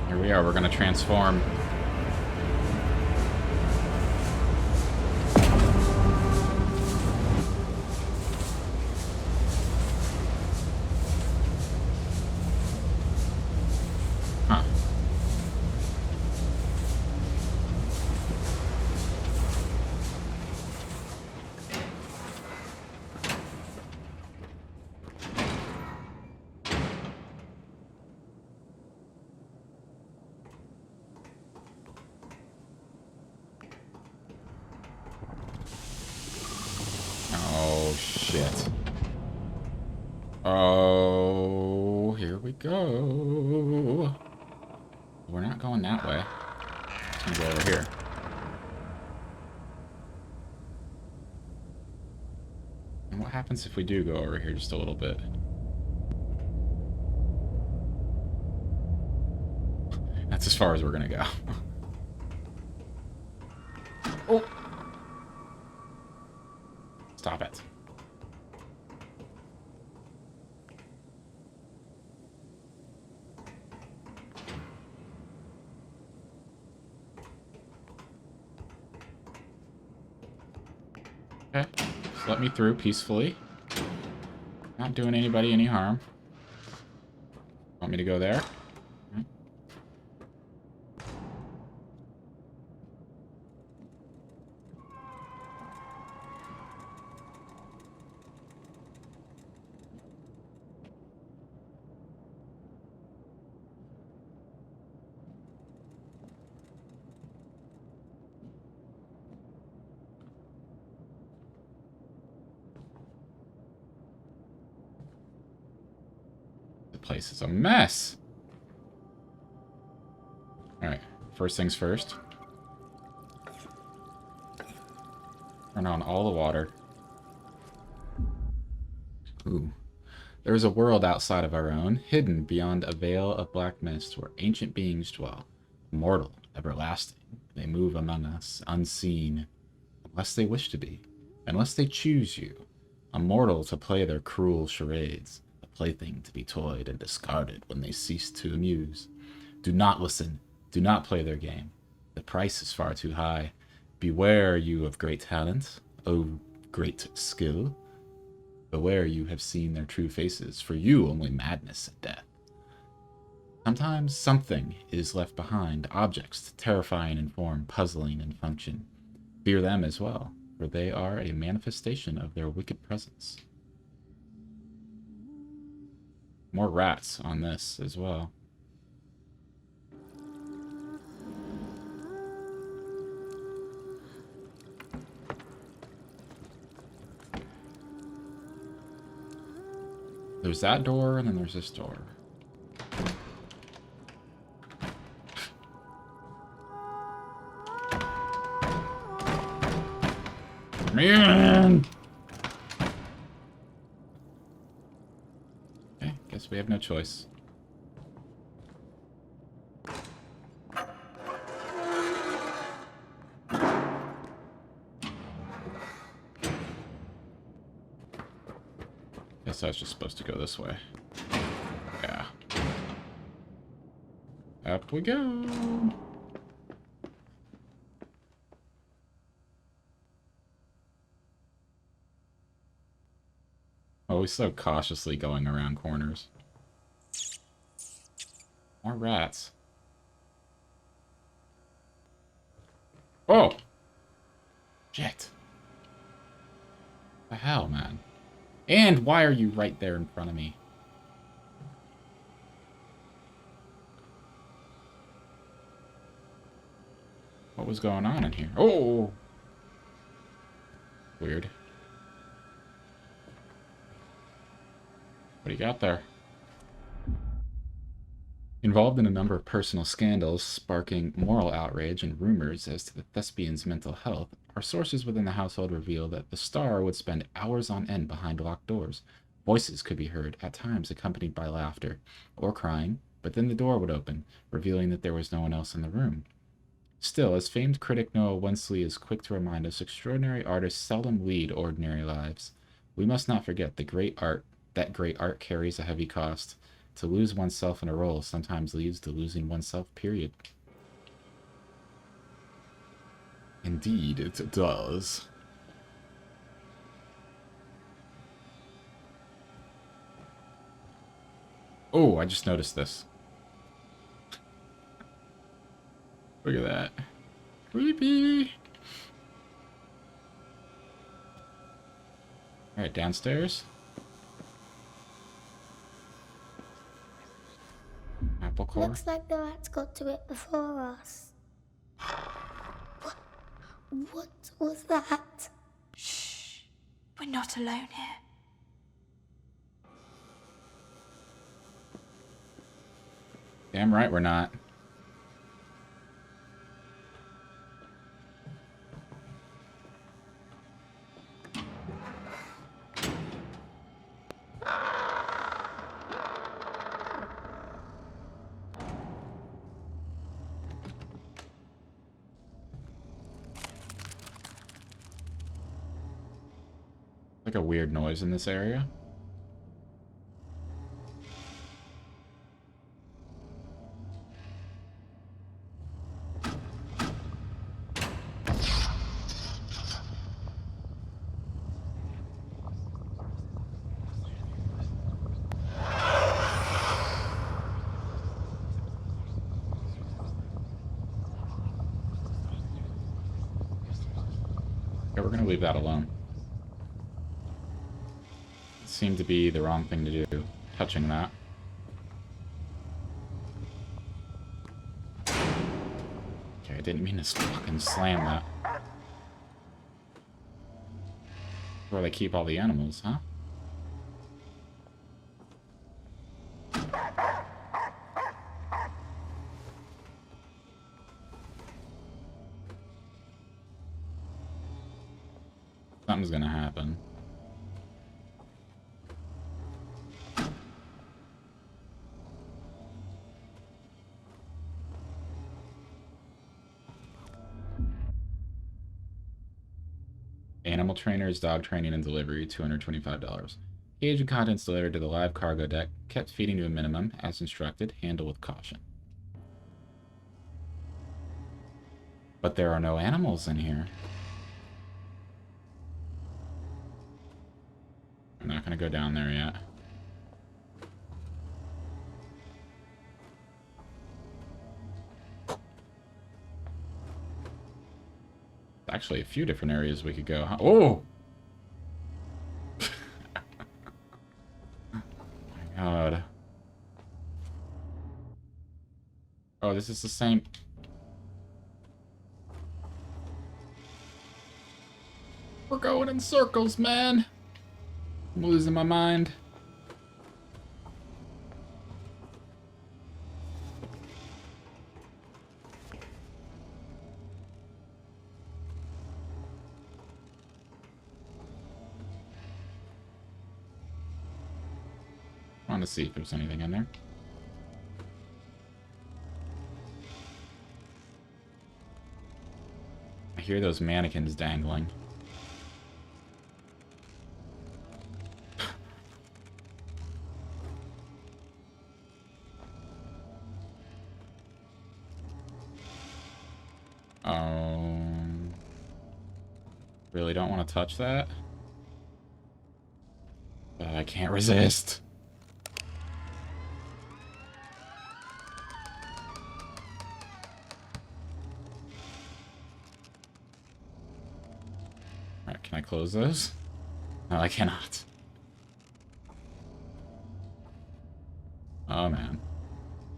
Speaker 1: Here we are. We're going to transform. Huh. Oh, shit. Oh, here we go. We're not going that way. Let's go over here. And what happens if we do go over here just a little bit? That's as far as we're gonna go. Oh! Stop it. Okay, just let me through peacefully. Not doing anybody any harm. Want me to go there? Okay. The place is a mess. Alright, first things first. Turn on all the water. Ooh. There is a world outside of our own, hidden beyond a veil of black mist, where ancient beings dwell. Immortal, everlasting, they move among us, unseen, unless they wish to be, unless they choose you, a mortal to play their cruel charades, a plaything to be toyed and discarded when they cease to amuse. Do not listen, do not play their game. The price is far too high. Beware you of great talent, O great skill. Beware you have seen their true faces, for you only madness and death. Sometimes something is left behind, objects terrifying in form, puzzling in function. Fear them as well, for they are a manifestation of their wicked presence. More rats on this as well. There's that door, and then there's this door. Man! Okay, guess we have no choice. Guess I was just supposed to go this way. Yeah. Up we go. Always so cautiously going around corners. More rats. Oh! Shit. The hell, man? And why are you right there in front of me? What was going on in here? Oh! Weird. What do you got there? Involved in a number of personal scandals, sparking moral outrage and rumors as to the thespian's mental health, our sources within the household reveal that the star would spend hours on end behind locked doors. Voices could be heard, at times accompanied by laughter or crying, but then the door would open, revealing that there was no one else in the room. Still, as famed critic Noah Wensley is quick to remind us, extraordinary artists seldom lead ordinary lives. We must not forget that great art carries a heavy cost. To lose oneself in a role sometimes leads to losing oneself, period. Indeed, it does. Oh, I just noticed this. Look at that. Creepy. Alright, downstairs. Apple core.
Speaker 9: Looks like the rats got to it before us. What was that?
Speaker 3: Shh. We're not alone here.
Speaker 1: Damn right we're not. Like a weird noise in this area. Okay, we're gonna leave that alone. Seemed to be the wrong thing to do, touching that. Okay, I didn't mean to fucking slam that. Where they keep all the animals, huh? Something's gonna happen. Animal trainers, dog training, and delivery, $225. Cage and contents delivered to the live cargo deck. Kept feeding to a minimum, as instructed. Handle with caution. But there are no animals in here. I'm not gonna go down there yet. Actually, a few different areas we could go. Oh! My God. Oh, this is the same. We're going in circles, man. I'm losing my mind. I want to see if there's anything in there. I hear those mannequins dangling. Really don't want to touch that. But I can't resist. Alright, can I close those? No, I cannot. Oh, man.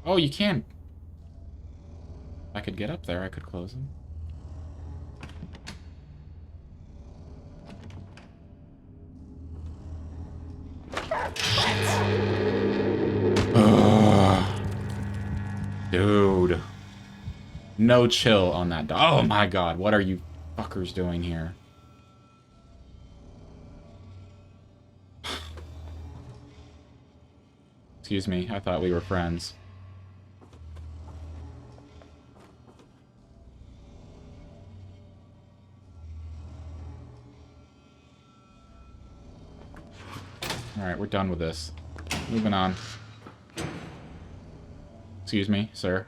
Speaker 1: Oh, you can. If I could get up there, I could close them. Dude. No chill on that dog. Oh my God, what are you fuckers doing here? Excuse me, I thought we were friends. Alright, we're done with this. Moving on. Excuse me, sir.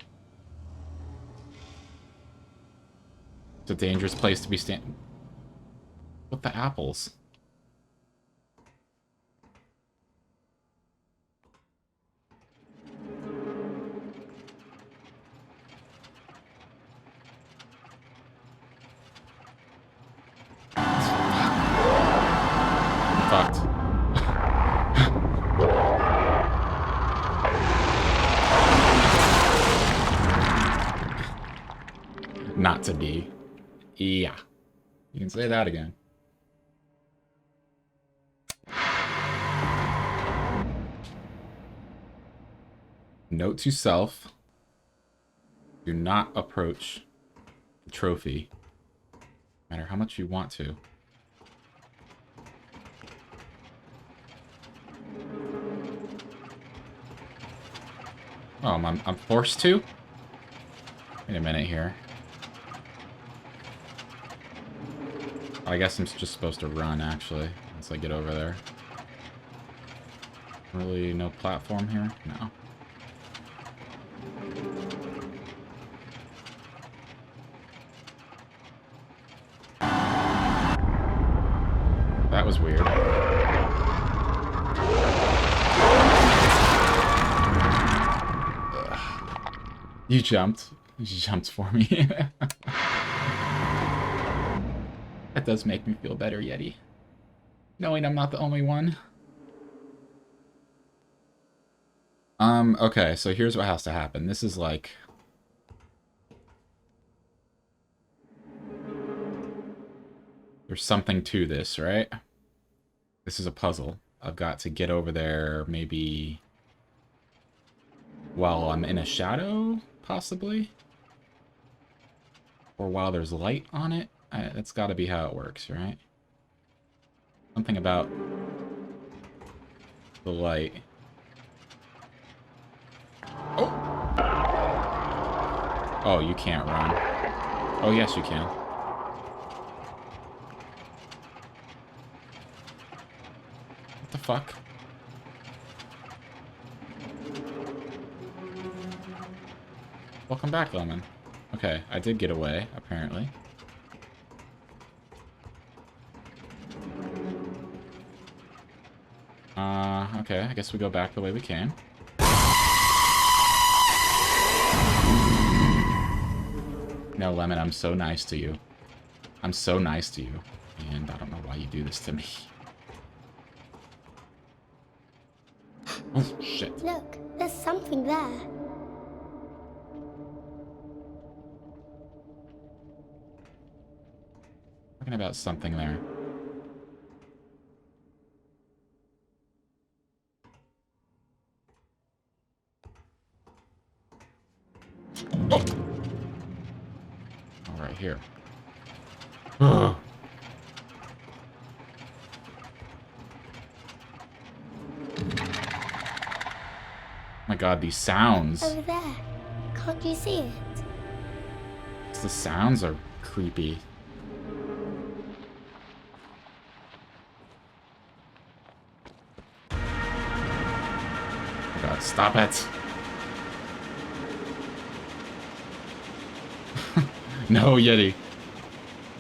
Speaker 1: It's a dangerous place to be standing. What the apples? Fucked. Not to be. Yeah. You can say that again. Note to self. Do not approach the trophy. No matter how much you want to. Oh, I'm forced to? Wait a minute here. I guess I'm just supposed to run, actually, once I get over there. Really no platform here? No. That was weird. Ugh. You jumped. You jumped for me. That does make me feel better, Yeti. Knowing I'm not the only one. Okay, so here's what has to happen. This is like... There's something to this, right? This is a puzzle. I've got to get over there, maybe... while I'm in a shadow, possibly? Or while there's light on it? That's got to be how it works, right? Something about the light. Oh! Oh, you can't run. Oh, yes, you can. What the fuck? Welcome back, Lemon. Okay, I did get away, apparently. Okay, I guess we go back the way we came. No, Lemon, I'm so nice to you. I'm so nice to you. And I don't know why you do this to me. Oh, shit.
Speaker 9: Look, there's something there.
Speaker 1: Talking about something there. Oh! All right, here. Ugh. My god, these sounds.
Speaker 9: Over there. Can't you see it?
Speaker 1: The sounds are creepy. Oh god, stop it. No, Yeti.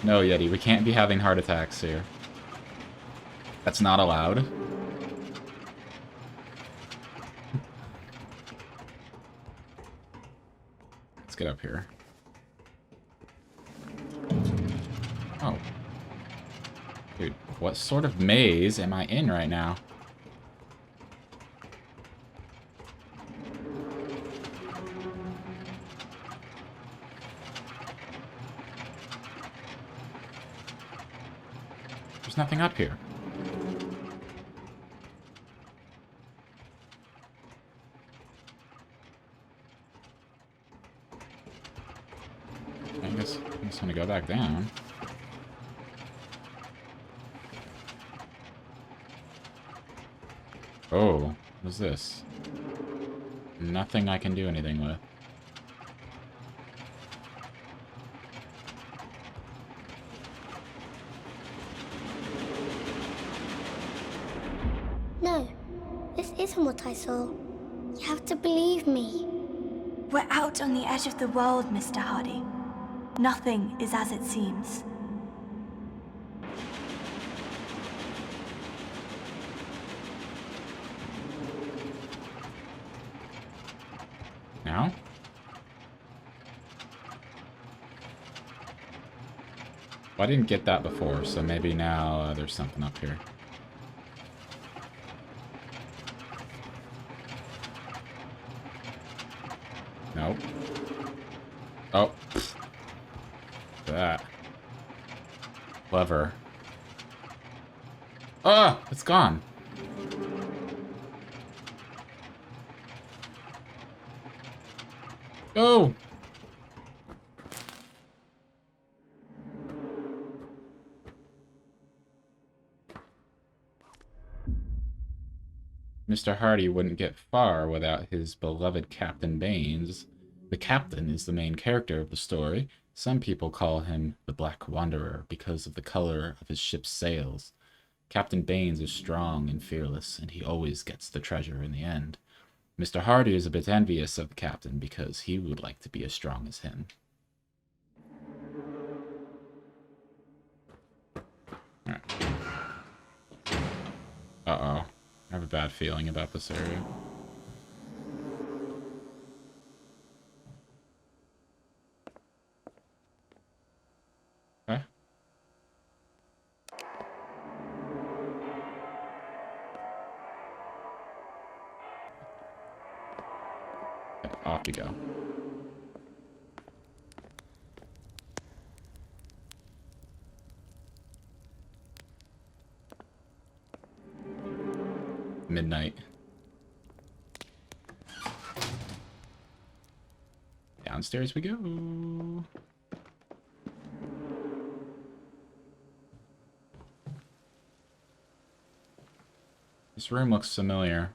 Speaker 1: No, Yeti, we can't be having heart attacks here. That's not allowed. Let's get up here. Oh. Dude, what sort of maze am I in right now? There's nothing up here. I guess I'm just gonna go back down. Oh, what is this? Nothing I can do anything with.
Speaker 9: No, this isn't what I saw. You have to believe me.
Speaker 3: We're out on the edge of the world, Mr. Hardy. Nothing is as it seems.
Speaker 1: Now? Well, I didn't get that before, so maybe now there's something up here. Nope. Oh. That. Clever. Ah! It's gone. Go! Mr. Hardy wouldn't get far without his beloved Captain Baines. The captain is the main character of the story. Some people call him the Black Wanderer because of the color of his ship's sails. Captain Baines is strong and fearless, and he always gets the treasure in the end. Mr. Hardy is a bit envious of the captain because he would like to be as strong as him. Alright. Uh-oh. I have a bad feeling about this area. Okay. Okay, off you go. Midnight. Downstairs we go. This room looks familiar.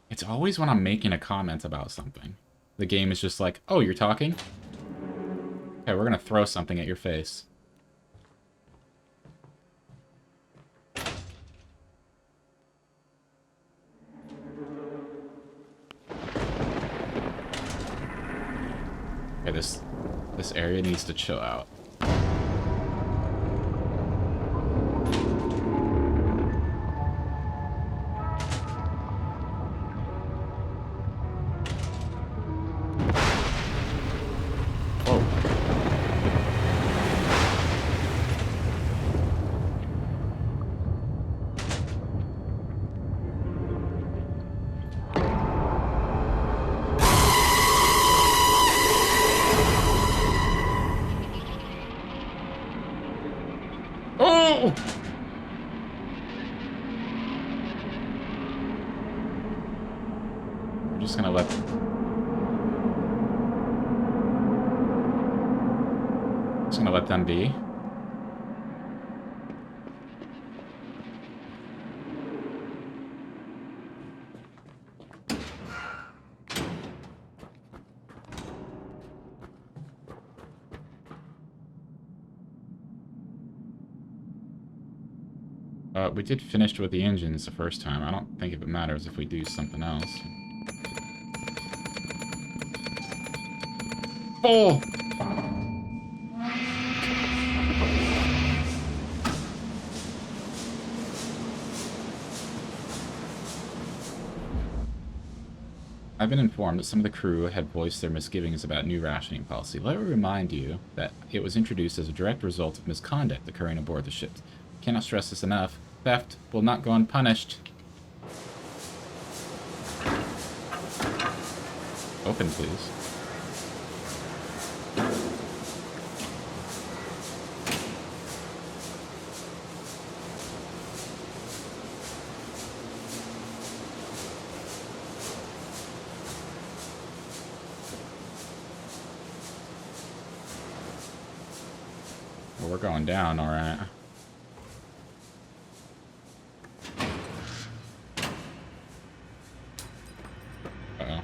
Speaker 1: It's always when I'm making a comment about something. The game is just like, oh, you're talking? Okay, we're gonna throw something at your face. Okay, this area needs to chill out. Let them be. We did finish with the engines the first time. I don't think it matters if we do something else. Oh! I've been informed that some of the crew had voiced their misgivings about new rationing policy. Let me remind you that it was introduced as a direct result of misconduct occurring aboard the ships. Cannot stress this enough. Theft will not go unpunished. Open, please. Well, we're going down, all right. Uh-oh.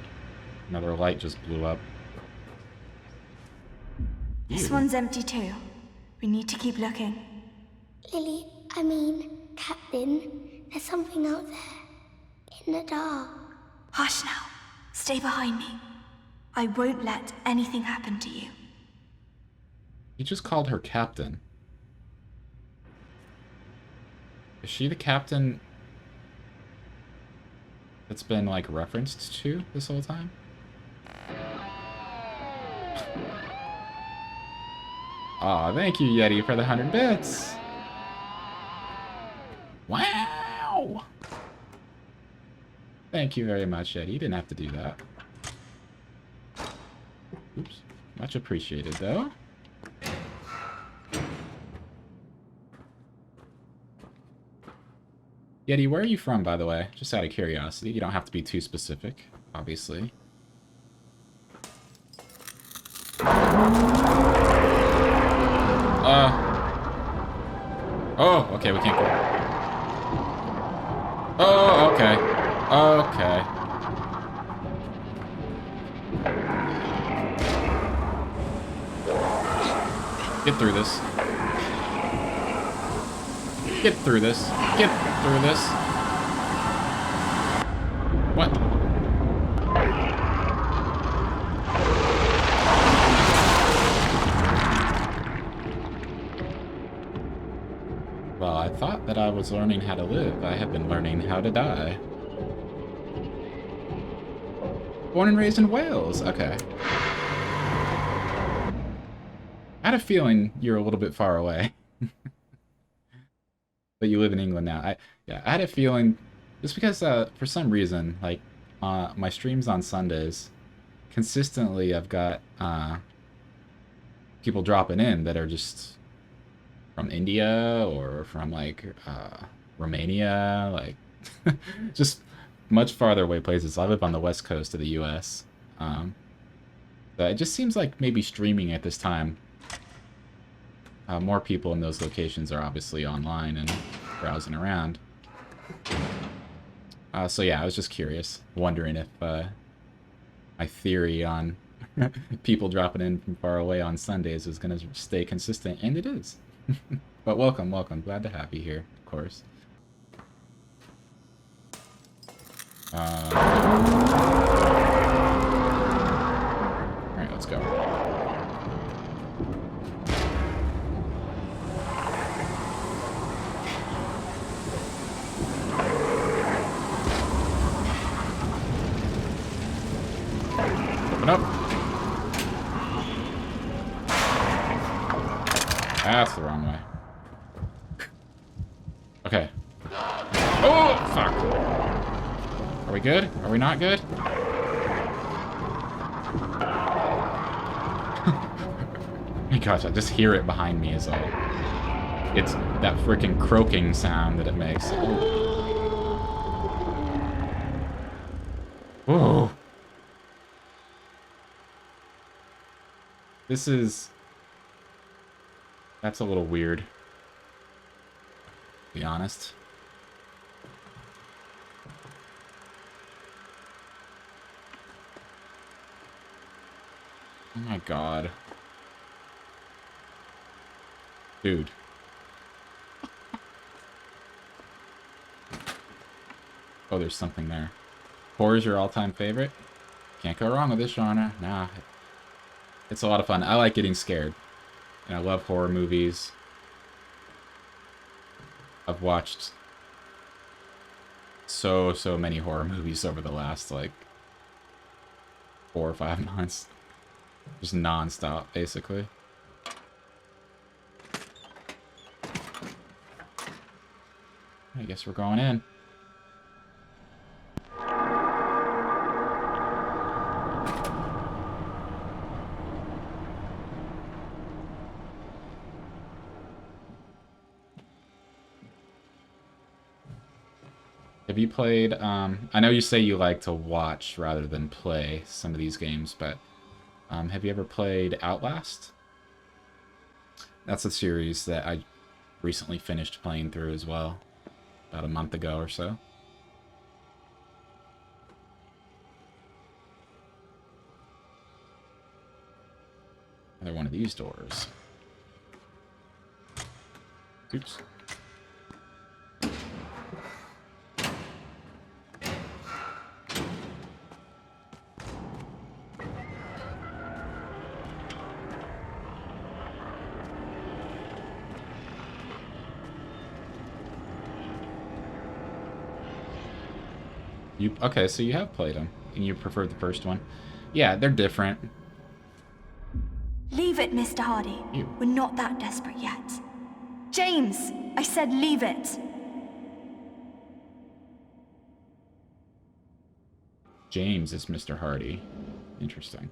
Speaker 1: Another light just blew up. Ew.
Speaker 3: This one's empty too. We need to keep looking.
Speaker 9: Lily, Captain, there's something out there. In the dark.
Speaker 3: Hush now. Stay behind me. I won't let anything happen to you.
Speaker 1: He just called her captain. Is she the captain that's been, like, referenced to this whole time? Aw, thank you, Yeti, for the 100 bits! Wow! Thank you very much, Yeti. You didn't have to do that. Oops. Much appreciated, though. Yeti, where are you from, by the way? Just out of curiosity. You don't have to be too specific, obviously. Oh, okay, we can't go. Oh, okay. Okay. Get through this. Get through this. Get through this. What? Well, I thought that I was learning how to live. I have been learning how to die. Born and raised in Wales. Okay. I had a feeling you're a little bit far away. But you live in England now. I had a feeling, just because for some reason, like my streams on Sundays, consistently I've got people dropping in that are just from India or from like Romania, like just much farther away places. I live on the west coast of the U.S. So it just seems like maybe streaming at this time, more people in those locations are obviously online and browsing around. So yeah, I was just curious, wondering if my theory on people dropping in from far away on Sundays is going to stay consistent, and it is. But welcome, welcome. Glad to have you here, of course. Alright, let's go. Open up. That's the wrong way. Okay. Oh, fuck. Are we good? Are we not good? My gosh, I just hear it behind me as all. It's that freaking croaking sound that it makes. Whoa. This is... That's a little weird, to be honest. Oh my god. Dude. Oh, there's something there. Horror's your all-time favorite? Can't go wrong with this genre. Nah. It's a lot of fun. I like getting scared. And I love horror movies. I've watched so many horror movies over the last, like, 4 or 5 months. Just non-stop, basically. I guess we're going in. Have you played, I know you say you like to watch rather than play some of these games, but have you ever played Outlast? That's a series that I recently finished playing through as well, about a month ago or so. Another one of these. these doors. Oops. Okay, so you have played them, and you preferred the first one. Yeah, they're different.
Speaker 3: Leave it, Mr. Hardy.
Speaker 1: Ew.
Speaker 3: We're not that desperate yet. James! I said leave it!
Speaker 1: James is Mr. Hardy. Interesting.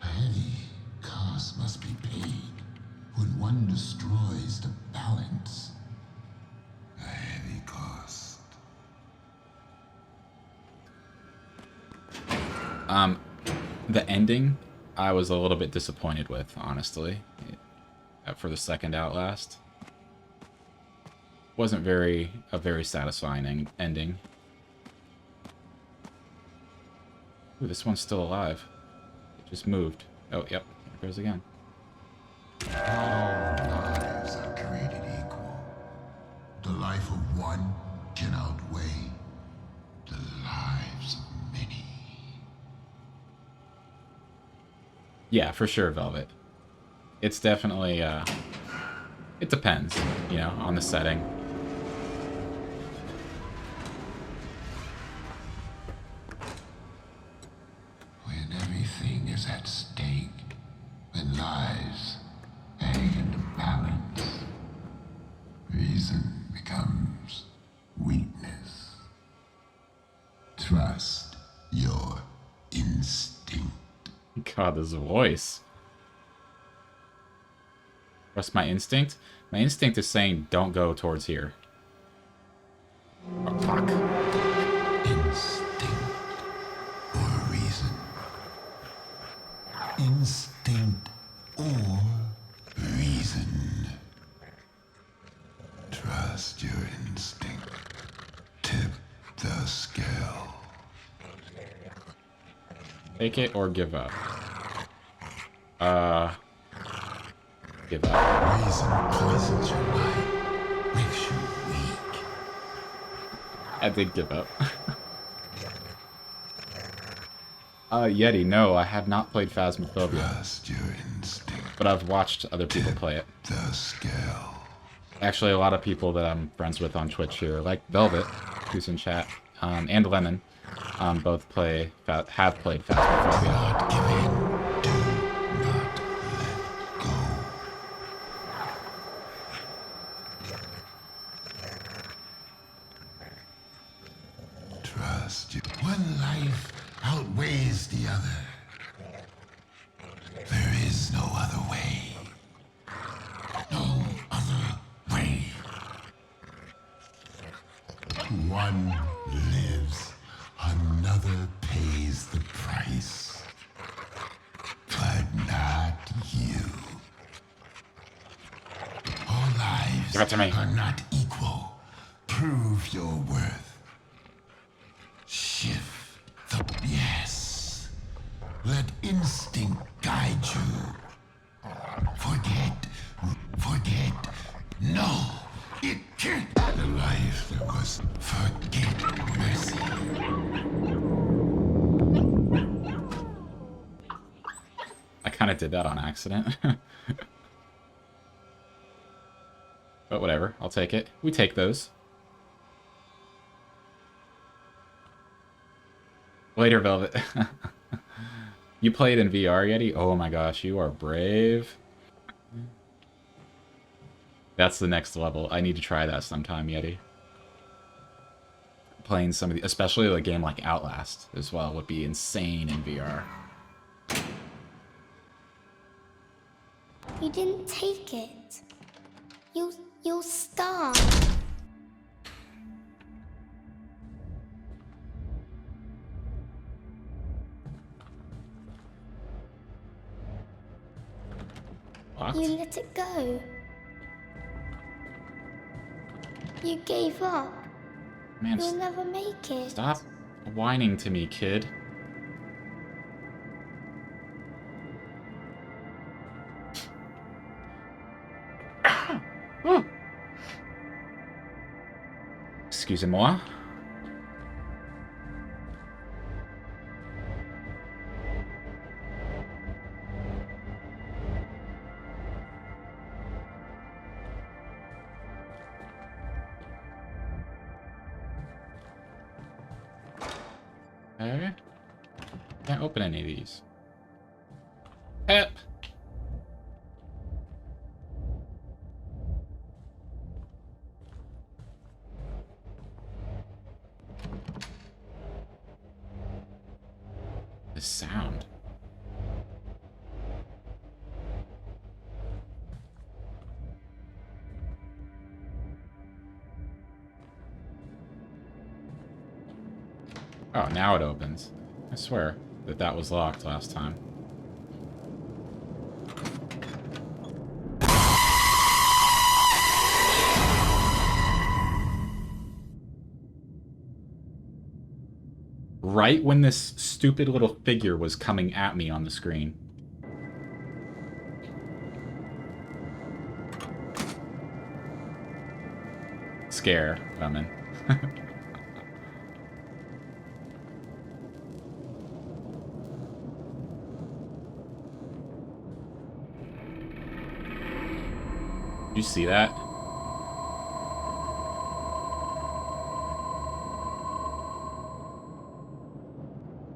Speaker 6: A heavy cost must be paid when one destroys the balance. A heavy cost.
Speaker 1: The ending, I was a little bit disappointed with, honestly, for the second Outlast. Wasn't a very satisfying ending. Ooh, this one's still alive. It just moved. Oh, yep, there it goes again.
Speaker 6: All lives are created equal. The life of one can outweigh the lives of many.
Speaker 1: Yeah, for sure, Velvet. It's definitely, it depends, you know, on the setting.
Speaker 6: When everything is at stake, when lives hang in the balance, reason becomes weakness. Trust your instinct.
Speaker 1: God, this voice. Trust my instinct? My instinct is saying don't go towards here. Oh, fuck.
Speaker 6: Instinct or reason. Instinct or reason. Trust your instinct. Tip the scale.
Speaker 1: Take it or give up. Give up.
Speaker 6: Reason poisons your mind, makes you weak.
Speaker 1: I did give up. Yeti, no, I have not played Phasmophobia.
Speaker 6: Trust your instinct.
Speaker 1: But I've watched other people play it.
Speaker 6: The scale.
Speaker 1: Actually, a lot of people that I'm friends with on Twitch here, like Velvet, who's in chat, and Lemon, both have played Phasmophobia.
Speaker 6: Not give in. Do not let go. Trust you. One life outweighs the other. There is no other way. No other way. One lives, another pays the price. But not you. All lives
Speaker 1: Give it to me.
Speaker 6: are not equal. Prove your worth. Shift the... Yes. Let instinct guide you. Forget. No, it can't. The life that was forget mercy.
Speaker 1: I kind of did that on accident. But whatever, I'll take it. We take those. Later, Velvet. You played in VR, Yeti? Oh my gosh, you are brave. That's the next level. I need to try that sometime, Yeti. Playing some of the, especially a game like Outlast as well, would be insane in VR.
Speaker 9: You didn't take it. You'll starve.
Speaker 1: Locked?
Speaker 9: You let it go. You gave up.
Speaker 1: Man,
Speaker 9: You'll never make it.
Speaker 1: stop whining to me, kid. Oh. Excusez-moi. Okay. Can't open any of these. Pep. The sound. Oh, now it opens. I swear that was locked last time. Right when this stupid little figure was coming at me on the screen. Scare, women. Did you see that?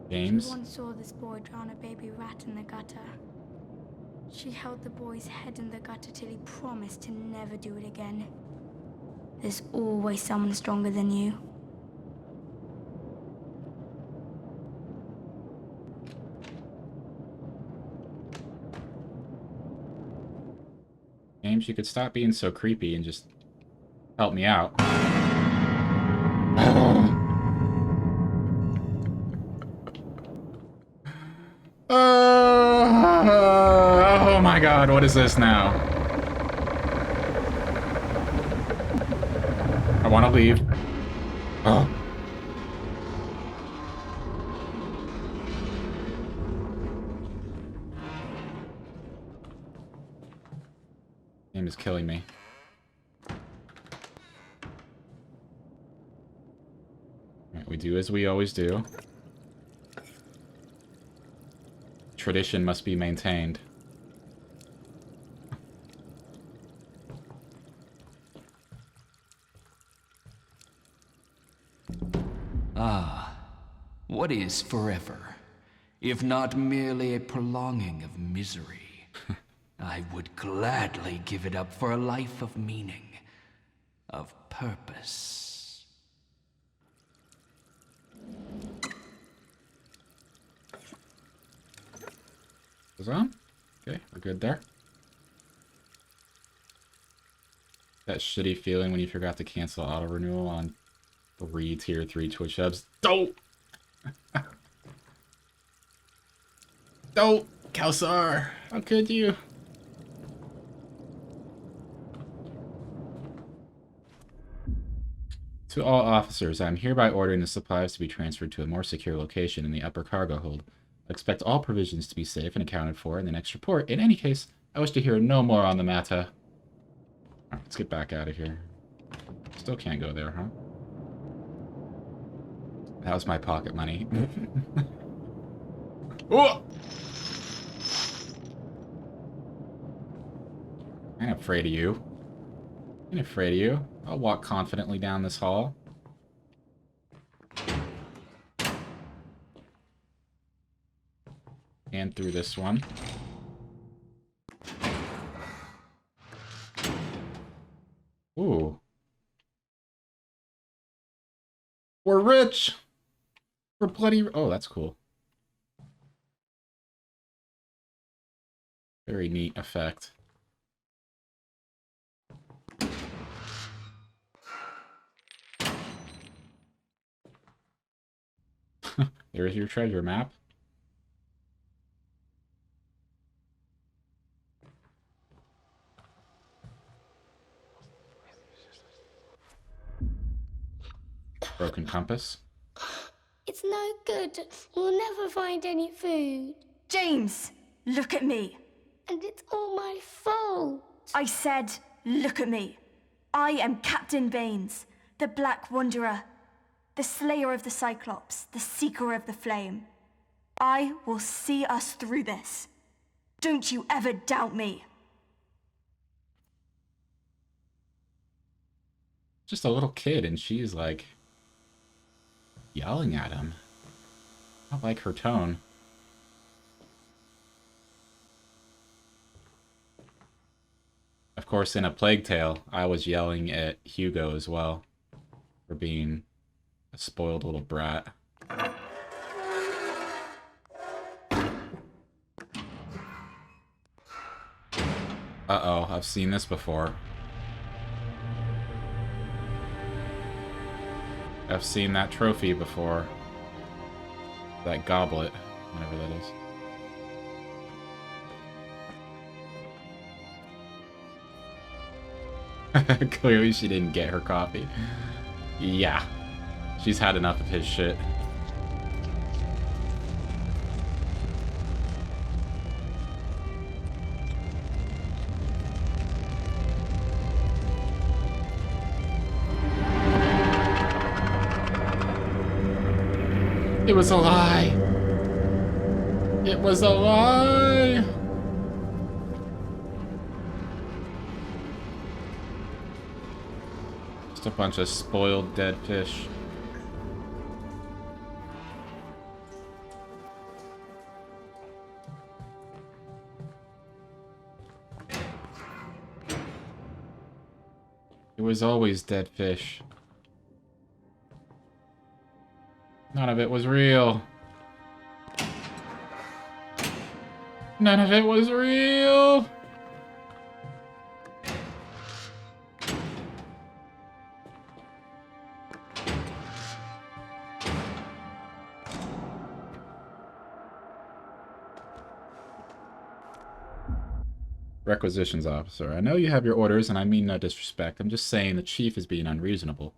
Speaker 1: James?
Speaker 9: She once saw this boy drown a baby rat in the gutter. She held the boy's head in the gutter till he promised to never do it again. There's always someone stronger than you.
Speaker 1: James, you could stop being so creepy and just help me out. Oh my god, what is this now? I want to leave. Oh. Game is killing me. Right, we do as we always do. Tradition must be maintained.
Speaker 7: Ah, what is forever, if not merely a prolonging of misery? I would gladly give it up for a life of meaning, of purpose.
Speaker 1: Goes on? Okay, we're good there. That shitty feeling when you forgot to cancel auto renewal on 3 tier 3 Twitch subs. Don't! Don't! Kelsar! How could you? To all officers, I am hereby ordering the supplies to be transferred to a more secure location in the upper cargo hold. I expect all provisions to be safe and accounted for in the next report. In any case, I wish to hear no more on the matter. Alright, let's get back out of here. Still can't go there, huh? That was my pocket money. Oh! I ain't afraid of you. I ain't afraid of you. I'll walk confidently down this hall. And through this one. Ooh. We're rich! We're bloody... Oh, that's cool. Very neat effect. There's your treasure map. Broken compass.
Speaker 9: It's no good. We'll never find any food.
Speaker 3: James, look at me.
Speaker 9: And it's all my fault.
Speaker 3: I said, look at me. I am Captain Baines, the Black Wanderer, the Slayer of the Cyclops, the Seeker of the Flame. I will see us through this. Don't you ever doubt me.
Speaker 1: Just a little kid, and she's like yelling at him. I don't like her tone. Of course, in A Plague Tale, I was yelling at Hugo as well for being a spoiled little brat. Uh-oh, I've seen this before. I've seen that trophy before. That goblet, whatever that is. Clearly she didn't get her coffee. Yeah. She's had enough of his shit. It was a lie. It was a lie. Just a bunch of spoiled dead fish. It was always dead fish. None of it was real. None of it was real. Requisitions officer. I know you have your orders, and I mean no disrespect. I'm just saying the chief is being unreasonable.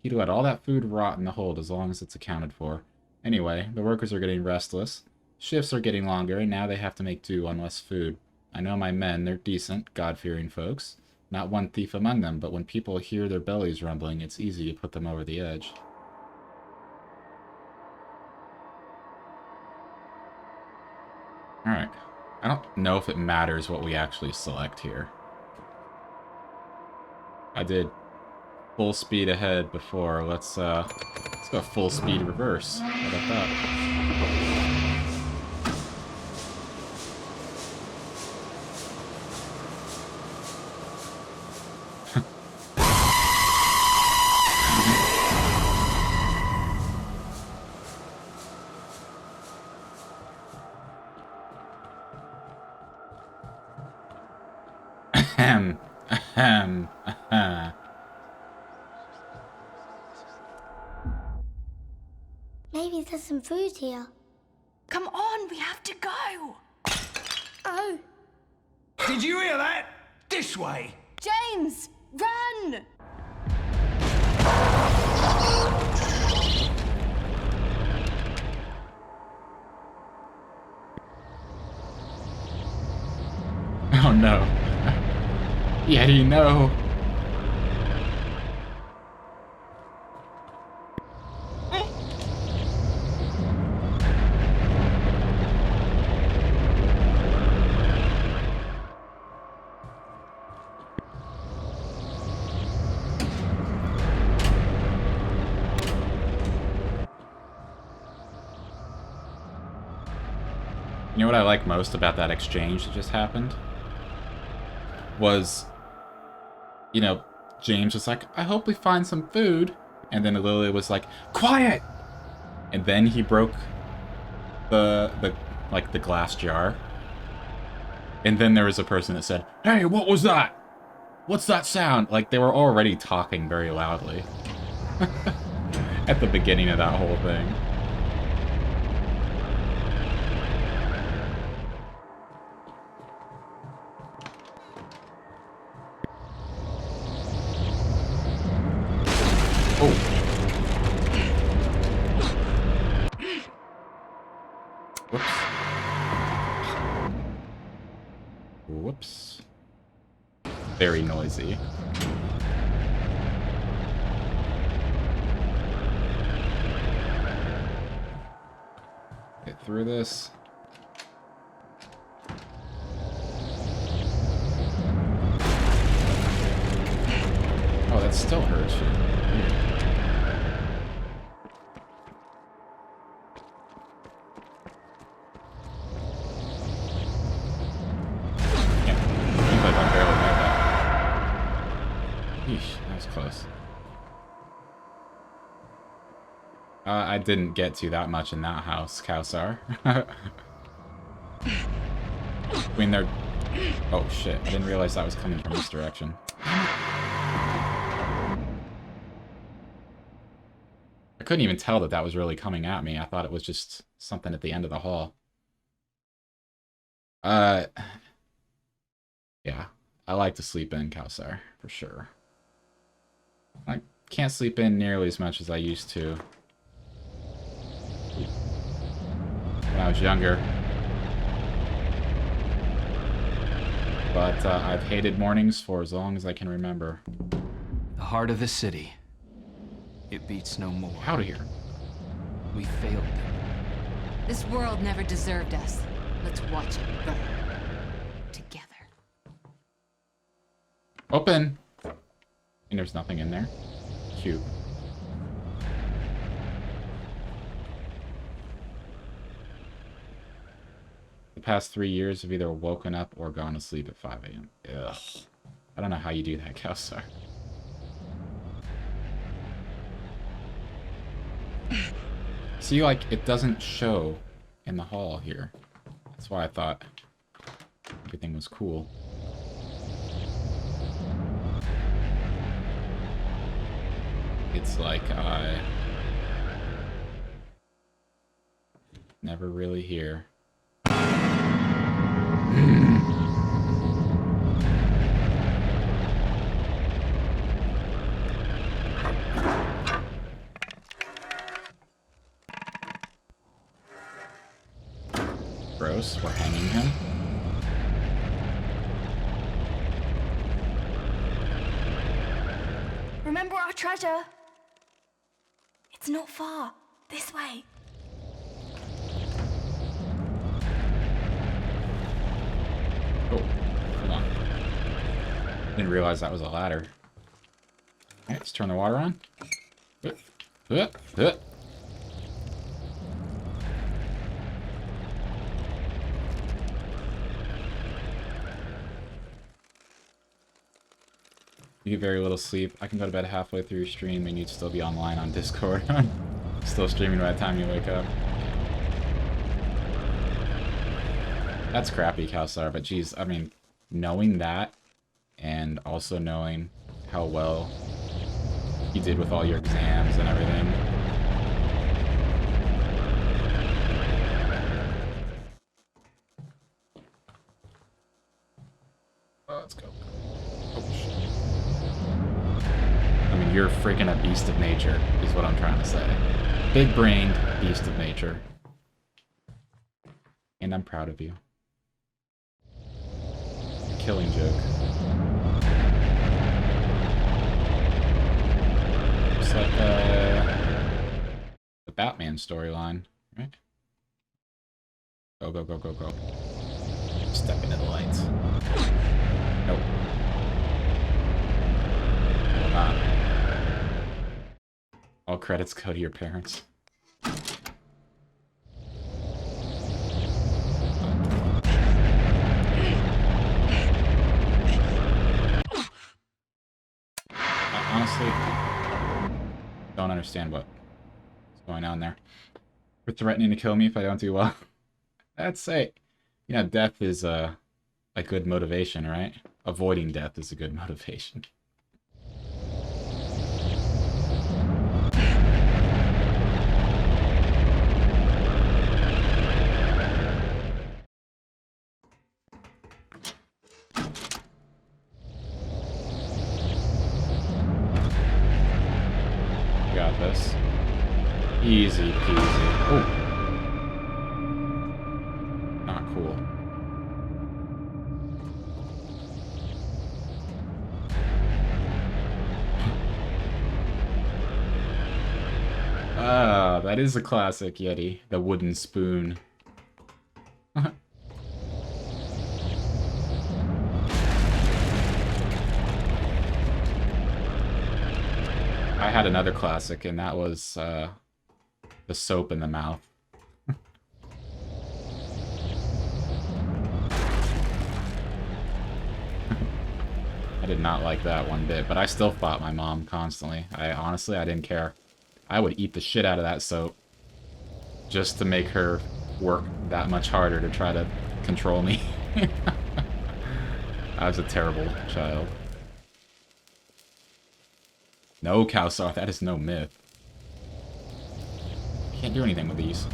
Speaker 1: He'd let all that food rot in the hold as long as it's accounted for. Anyway, the workers are getting restless. Shifts are getting longer, and now they have to make do on less food. I know my men, they're decent, God-fearing folks. Not one thief among them, but when people hear their bellies rumbling, it's easy to put them over the edge. Alright. I don't know if it matters what we actually select here. I did full speed ahead before. Let's go full speed reverse. How about that? Ahem. Ahem. Ahem.
Speaker 9: Maybe there's some food here.
Speaker 3: Come on, we have to go.
Speaker 9: Oh.
Speaker 5: Did you hear that? This way!
Speaker 3: James, run!
Speaker 1: Oh no. Yeti, no. You know what I like most about that exchange that just happened? Was, you know, James was like, I hope we find some food. And then Lily was like, quiet! And then he broke the glass jar. And then there was a person that said, hey, what was that? What's that sound? Like, they were already talking very loudly. At the beginning of that whole thing. Oh. Whoops. Whoops. Very noisy. Get through this. Oh, that still hurts you. Weird. Yeah, seems like I barely made that. Yeesh, that was close. I didn't get to that much in that house, Kowsar. I mean, they're... Oh, shit. I didn't realize that was coming from this direction. I couldn't even tell that that was really coming at me. I thought it was just something at the end of the hall. Yeah. I like to sleep in, Kowsar, for sure. I can't sleep in nearly as much as I used to when I was younger. But I've hated mornings for as long as I can remember.
Speaker 7: The heart of the city. It beats no more.
Speaker 1: Out of here.
Speaker 7: We failed them.
Speaker 8: This world never deserved us. Let's watch it burn. Together.
Speaker 1: Open! And there's nothing in there. Cute. The past 3 years have either woken up or gone to sleep at 5 a.m. Ugh. I don't know how you do that, Kowsar. See, like, it doesn't show in the hall here. That's why I thought everything was cool. It's like I never really here. Gross, we're hanging him.
Speaker 3: Remember our treasure? It's not far. This way.
Speaker 1: Oh, hold on. Didn't realize that was a ladder. Alright, let's turn the water on. You get very little sleep. I can go to bed halfway through your stream and you'd still be online on Discord. Still streaming by the time you wake up. That's crappy, Kowsar, but geez, I mean, knowing that and also knowing how well you did with all your exams and everything. Oh, let's go. Oh, shit. I mean, you're freaking a beast of nature, is what I'm trying to say. Big-brained beast of nature. And I'm proud of you. Killing joke. It's like the Batman storyline, right? Go, go, go, go, go. Step into the lights. Nope. Will not. All credits go to your parents. Honestly, don't understand what's going on there. You're threatening to kill me if I don't do well. That's it. You know, death is a good motivation, right? Avoiding death is a good motivation. Got this. Easy peasy. Oh. Not cool. Ah, that is a classic Yeti. The wooden spoon. I had another classic, and that was the soap in the mouth. I did not like that one bit, but I still fought my mom constantly. Honestly, I didn't care. I would eat the shit out of that soap just to make her work that much harder to try to control me. I was a terrible child. No, Kowsar, that is no myth. Can't do anything with these.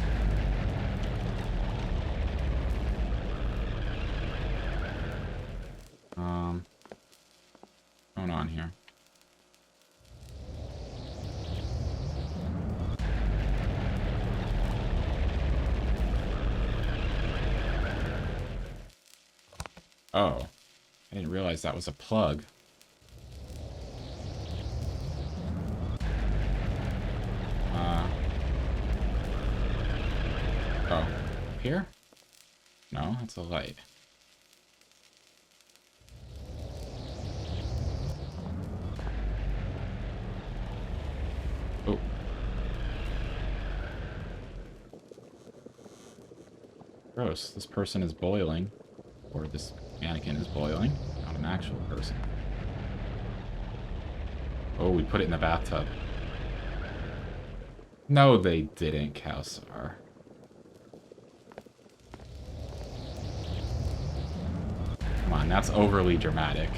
Speaker 1: What's going on here? Oh, I didn't realize that was a plug. Oh, here? No, that's a light. Oh. Gross, this person is boiling. Or this mannequin is boiling, not an actual person. Oh, we put it in the bathtub. No, they didn't, Kowsar. Come on, that's overly dramatic.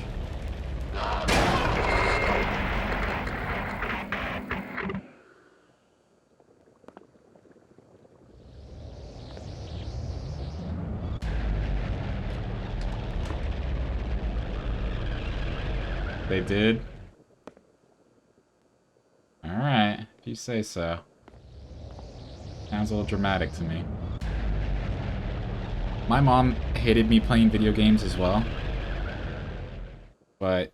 Speaker 1: They did? Alright, if you say so. Sounds a little dramatic to me. My mom hated me playing video games as well. But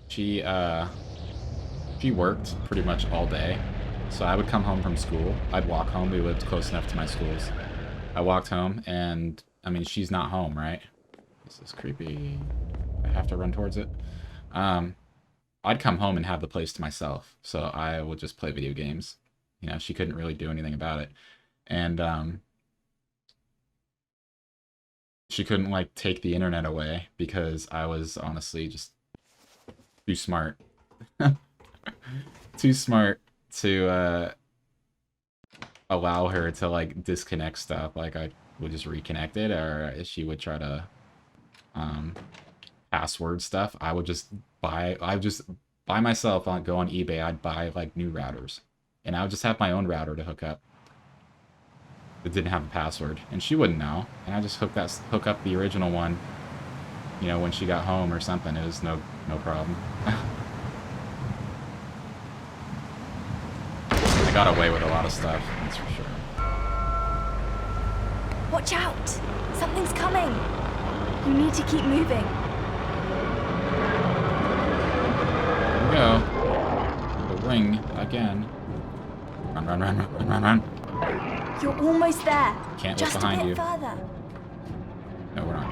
Speaker 1: she worked pretty much all day. So I would come home from school. I'd walk home. We lived close enough to my schools. I walked home and, I mean, she's not home, right? This is creepy. I have to run towards it. I'd come home and have the place to myself. So I would just play video games. You know, she couldn't really do anything about it. And, she couldn't, like, take the internet away because I was honestly just too smart. Too smart to, allow her to, like, disconnect stuff. Like, I would just reconnect it, or she would try to, password stuff. I would just buy myself, go on eBay, I'd buy, like, new routers. And I would just have my own router to hook up. It didn't have a password, and she wouldn't know. And I just hook up the original one, you know, when she got home or something. It was no problem. I got away with a lot of stuff, that's for sure.
Speaker 3: Watch out! Something's coming! You need to keep moving.
Speaker 1: Here we go. The ring again. Run.
Speaker 3: You're almost there.
Speaker 1: Can't
Speaker 3: Just
Speaker 1: look behind
Speaker 3: a bit
Speaker 1: you.
Speaker 3: further.
Speaker 1: No, we're not.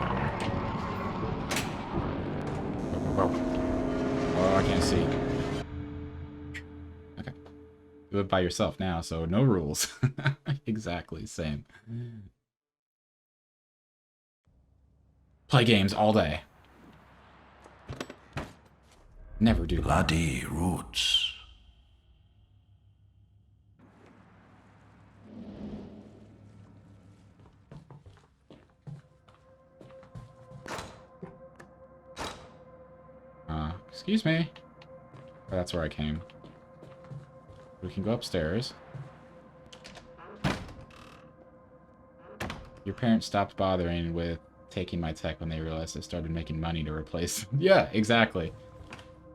Speaker 1: Whoa. Oh, I can't see. Okay. Do it by yourself now, so no rules. Exactly, same. Play games all day. Never do.
Speaker 5: Bloody roots.
Speaker 1: Excuse me. Oh, that's where I came. We can go upstairs. Your parents stopped bothering with taking my tech when they realized I started making money to replace. Yeah, exactly.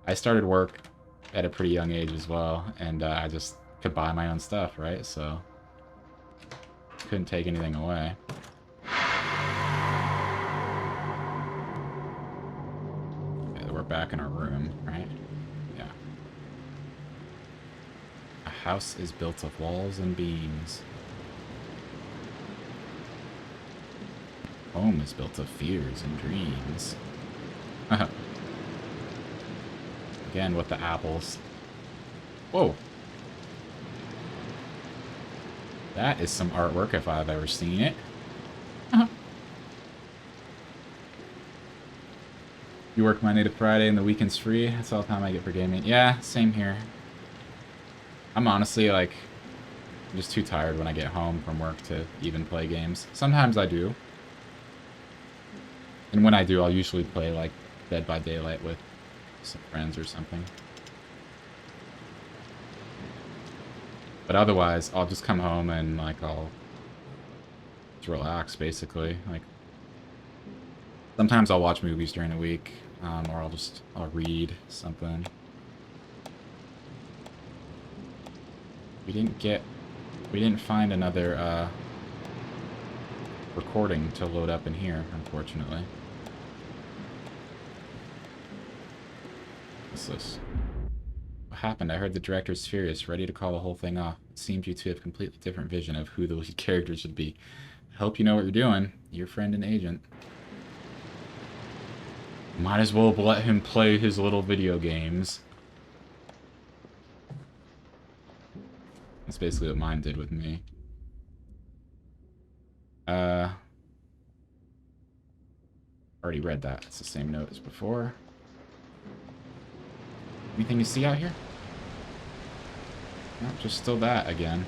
Speaker 1: I started work at a pretty young age as well, and I just could buy my own stuff, right? So couldn't take anything away. Okay, we're back in our room, right? Yeah. house is built of walls and beams. Home is built of fears and dreams. Again with the apples. Whoa. That is some artwork if I've ever seen it. You work Monday to Friday and the weekend's free. That's all the time I get for gaming. Yeah, same here. I'm honestly like, I'm just too tired when I get home from work to even play games. Sometimes I do. And when I do, I'll usually play like Dead by Daylight with some friends or something. But otherwise, I'll just come home and like I'll just relax basically. Like sometimes I'll watch movies during the week, or I'll read something. We didn't find another recording to load up in here, unfortunately. What's this? What happened? I heard the director's furious, ready to call the whole thing off. It seems you two have a completely different vision of who the lead character should be. I hope you know what you're doing. Your friend and agent. Might as well let him play his little video games. That's basically what mine did with me. Already read that. It's the same note as before. Anything you see out here? No, just still that again.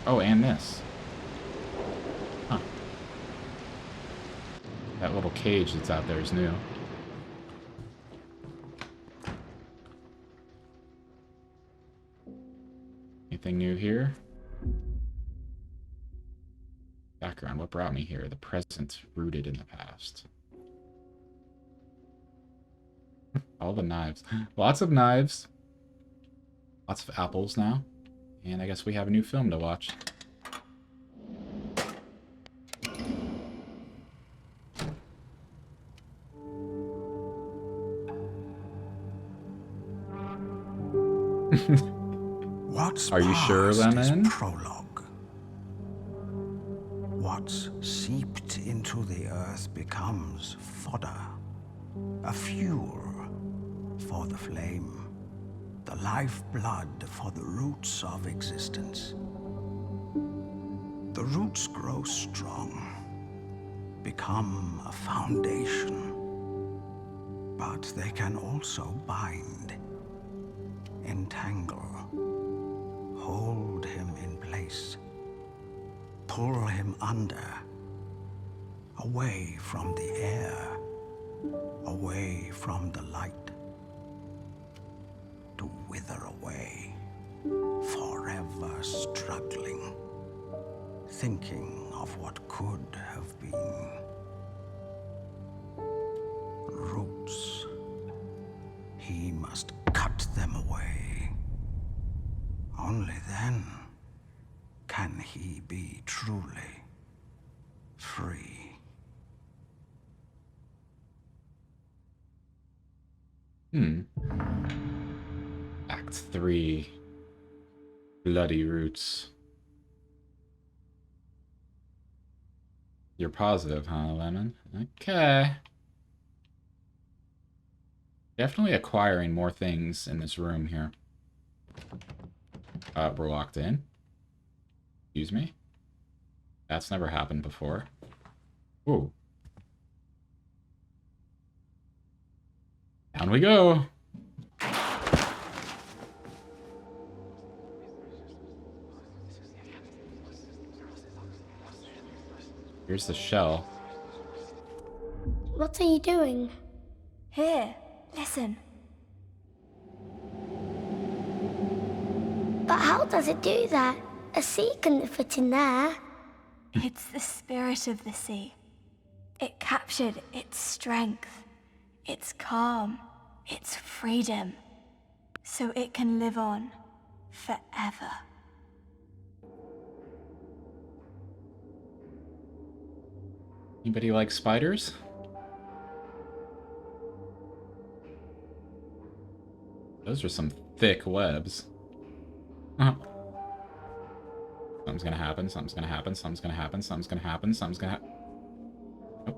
Speaker 1: Oh, and this. Huh. That little cage that's out there is new. Anything new here? Background, what brought me here? The present rooted in the past. All the knives. Lots of knives. Lots of apples now. And I guess we have a new film to watch.
Speaker 5: What's
Speaker 1: Are you sure, Lemon?
Speaker 5: Prologue. What's seeped into the earth becomes fodder, a fuel for the flame, the lifeblood for the roots of existence. The roots grow strong, become a foundation, but they can also bind, entangle, hold him in place, pull him under, away from the air, away from the light, to wither away, forever struggling, thinking of what could have been. Roots. He must cut them away. Only then can he be truly free.
Speaker 1: Act 3. Bloody Roots. You're positive, huh, Lemon? Okay. Definitely acquiring more things in this room here. We're locked in. Excuse me? That's never happened before. Ooh. Down we go! Here's the shell.
Speaker 9: What are you doing?
Speaker 3: Here, listen.
Speaker 9: But how does it do that? A sea couldn't fit in there.
Speaker 3: It's the spirit of the sea. It captured its strength, its calm, its freedom, so it can live on forever.
Speaker 1: Anybody like spiders? Those are some thick webs. Something's gonna happen, something's gonna happen, something's gonna happen, something's gonna happen, something's gonna happen. Oh.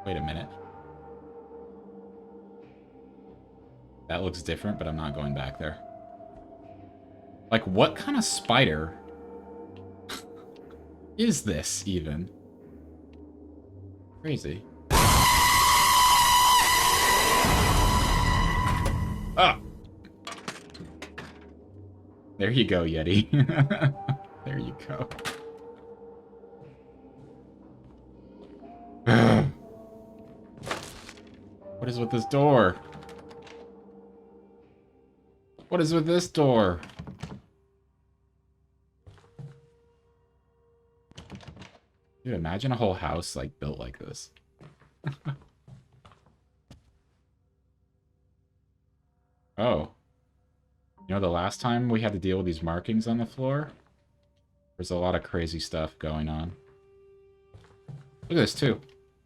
Speaker 1: Wait a minute. That looks different, but I'm not going back there. Like, what kind of spider is this, even? Crazy. Ah! There you go, Yeti. There you go. What is with this door? What is with this door? Dude, imagine a whole house, like, built like this. Oh. You know, the last time we had to deal with these markings on the floor, there's a lot of crazy stuff going on. Look at this, too.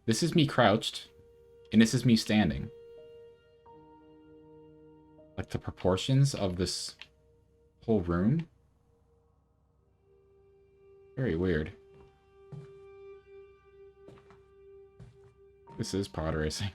Speaker 1: This is me crouched, and this is me standing. Like, the proportions of this whole room. Very weird. This is pod racing.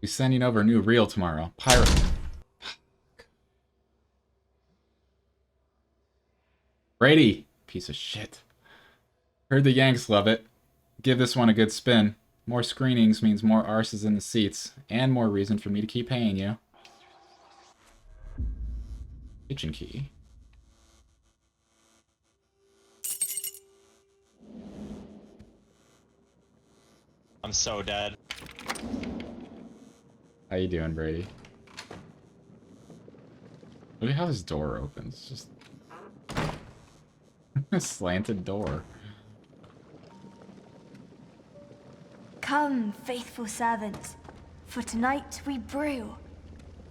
Speaker 1: Be sending over a new reel tomorrow. Pirate. Brady. Piece of shit. Heard the Yanks love it. Give this one a good spin. More screenings means more arses in the seats. And more reason for me to keep paying you. Kitchen key.
Speaker 11: I'm so dead.
Speaker 1: How you doing, Brady? Look at how this door opens. It's just a slanted door.
Speaker 3: Come, faithful servants, for tonight we brew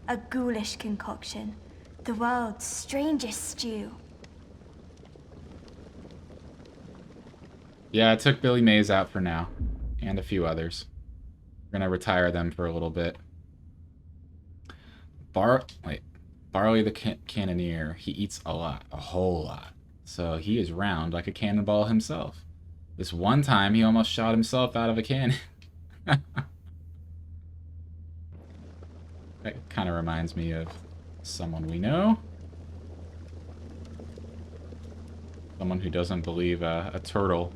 Speaker 3: a ghoulish concoction, the world's strangest stew.
Speaker 1: Yeah, I took Billy Mays out for now, and a few others. We're gonna retire them for a little bit. Barley the Cannoneer, he eats a lot, a whole lot. So he is round like a cannonball himself. This one time, he almost shot himself out of a cannon. That kind of reminds me of someone we know. Someone who doesn't believe a turtle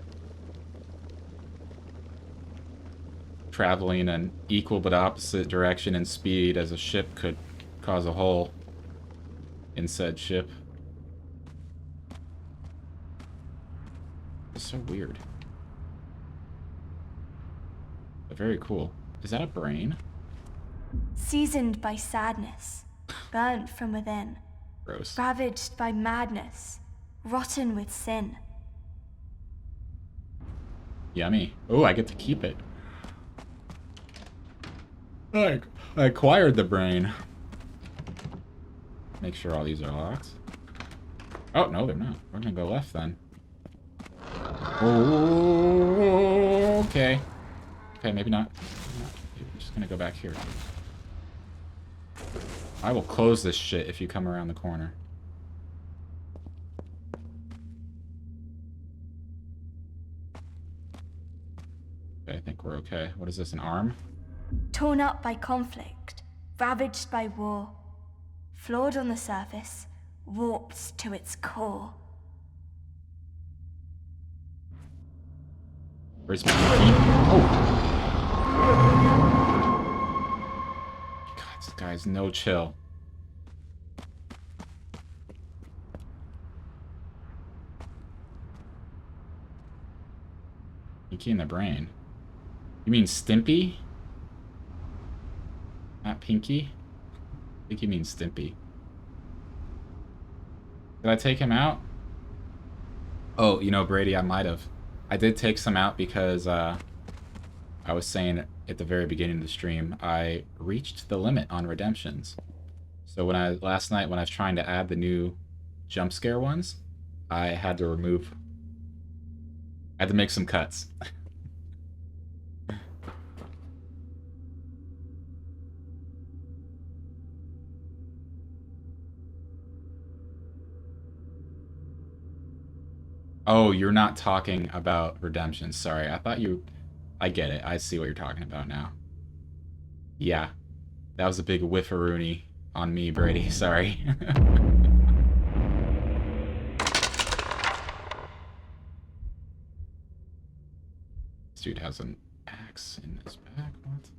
Speaker 1: traveling an equal but opposite direction in speed as a ship could cause a hole in said ship. It's so weird. But very cool. Is that a brain?
Speaker 3: Seasoned by sadness, burnt from within.
Speaker 1: Gross.
Speaker 3: Ravaged by madness, rotten with sin.
Speaker 1: Yummy. Oh, I get to keep it. I acquired the brain. Make sure all these are locked. Oh, no, they're not. We're gonna go left then. Oh, okay. Okay, maybe not. We're just gonna go back here. I will close this shit if you come around the corner. Okay, I think we're okay. What is this, an arm?
Speaker 3: Torn up by conflict, ravaged by war. Flawed on the surface, warped to its core.
Speaker 1: Where's my key? Oh! God, this guy's no chill. Pinky in the brain. You mean Stimpy? Not Pinky? I think you mean Stimpy. Did I take him out? Oh, you know, Brady, I might have. I did take some out because I was saying at the very beginning of the stream, I reached the limit on redemptions. So last night when I was trying to add the new jump scare ones, I had to make some cuts. Oh, you're not talking about redemption. Sorry, I thought you... I get it. I see what you're talking about now. Yeah. That was a big whiffaroony on me, Brady. Sorry. This dude has an axe in his back. What?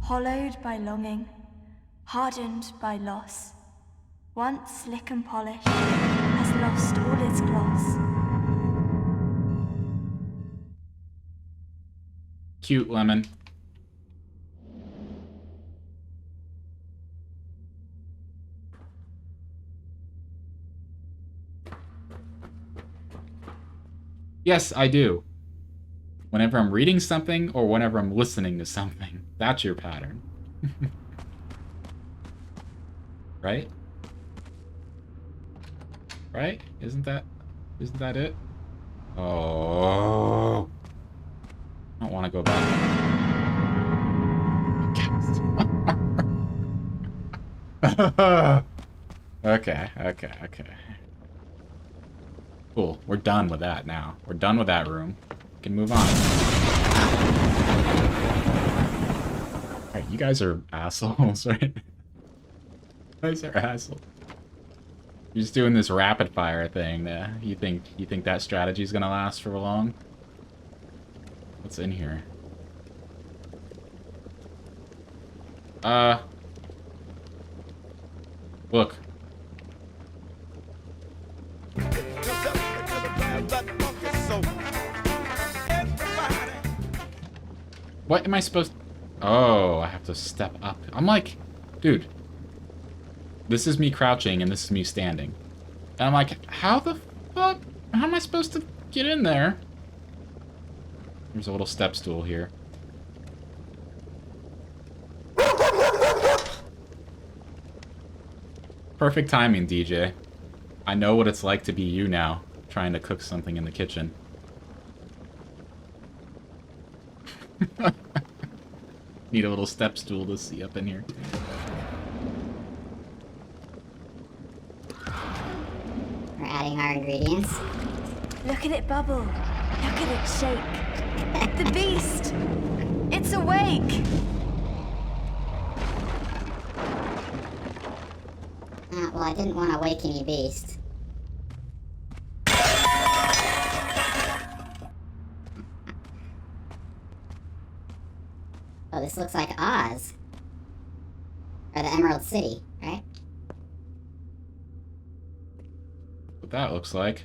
Speaker 3: Hollowed by longing, hardened by loss, once slick and polished, has lost all its gloss.
Speaker 1: Cute lemon. Yes, I do. Whenever I'm reading something or whenever I'm listening to something. That's your pattern. Right? Right? Isn't that it? Oh. I don't want to go back. Okay. Cool. We're done with that now. We're done with that room. We can move on. Alright, you guys are assholes, right? You guys are assholes. You're just doing this rapid fire thing. You think that strategy's gonna last for long? What's in here? Look. What am I supposed to... Oh, I have to step up. I'm like, dude. This is me crouching and this is me standing. And I'm like, how the fuck? How am I supposed to get in there? There's a little step stool here. Perfect timing, DJ. I know what it's like to be you now, trying to cook something in the kitchen. Need a little step stool to see up in here.
Speaker 2: We're adding our ingredients.
Speaker 3: Look at it bubble. Look at it shake. The beast! It's awake!
Speaker 2: Well, I didn't want to wake any beast. Oh, this looks like Oz. Or the Emerald City, right?
Speaker 1: What that looks like.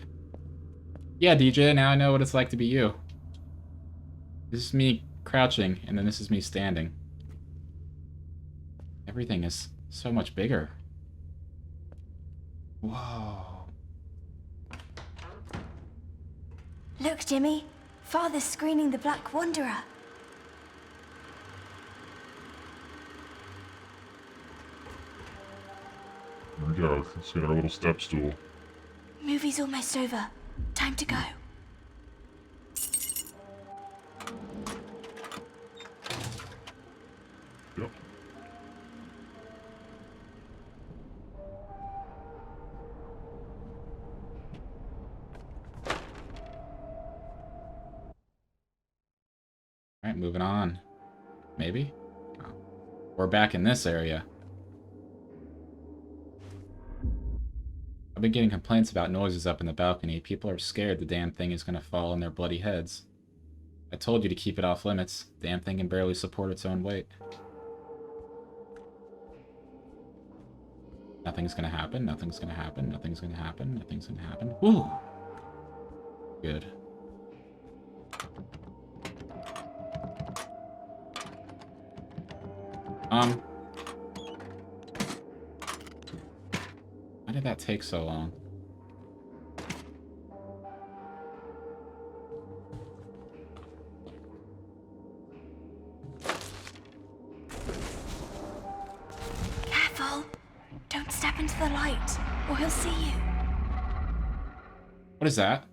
Speaker 1: Yeah, DJ, now I know what it's like to be you. This is me crouching, and then this is me standing. Everything is so much bigger. Whoa.
Speaker 3: Look, Jimmy. Father's screening the Black Wanderer.
Speaker 12: There we go. Let's get our little step stool.
Speaker 3: Movie's almost over. Time to go.
Speaker 12: Yep.
Speaker 1: Alright, moving on. Maybe? Oh. We're back in this area. I've been getting complaints about noises up in the balcony. People are scared the damn thing is gonna fall on their bloody heads. I told you to keep it off limits. Damn thing can barely support its own weight. Nothing's gonna happen, nothing's gonna happen, nothing's gonna happen, nothing's gonna happen. Woo! Good. did that take so long?
Speaker 3: Careful! Don't step into the light, or he'll see you.
Speaker 1: What is that?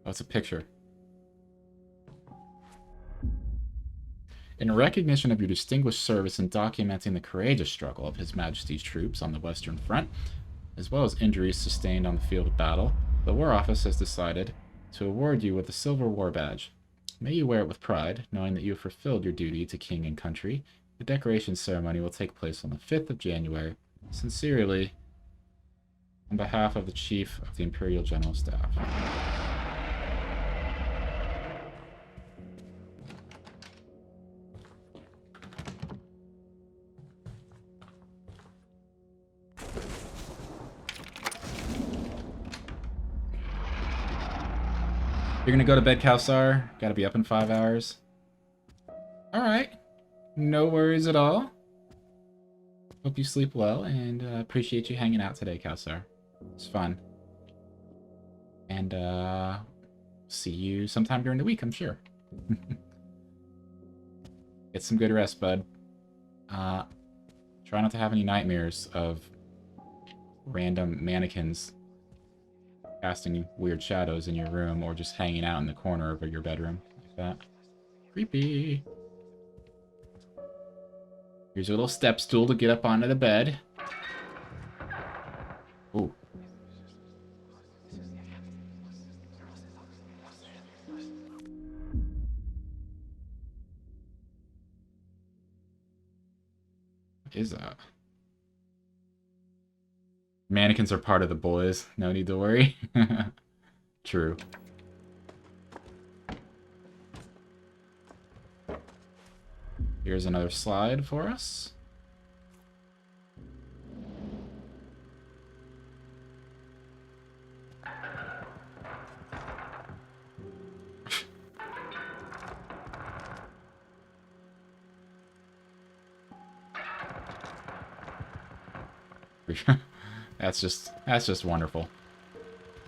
Speaker 1: Oh, it's a picture. In recognition of your distinguished service in documenting the courageous struggle of His Majesty's troops on the Western Front, as well as injuries sustained on the field of battle, the War Office has decided to award you with the Silver War Badge. May you wear it with pride, knowing that you have fulfilled your duty to King and country. The decoration ceremony will take place on the 5th of January. Sincerely, on behalf of the Chief of the Imperial General Staff. You're gonna go to bed, Kawsar? Gotta be up in 5 hours. Alright. No worries at all. Hope you sleep well, and appreciate you hanging out today, Kawsar. It's fun. And see you sometime during the week, I'm sure. Get some good rest, bud. Try not to have any nightmares of random mannequins casting weird shadows in your room, or just hanging out in the corner of your bedroom like that. Creepy. Here's a little step stool to get up onto the bed. Ooh. What is that? Mannequins are part of the boys. No need to worry. True. Here's another slide for us. That's just wonderful.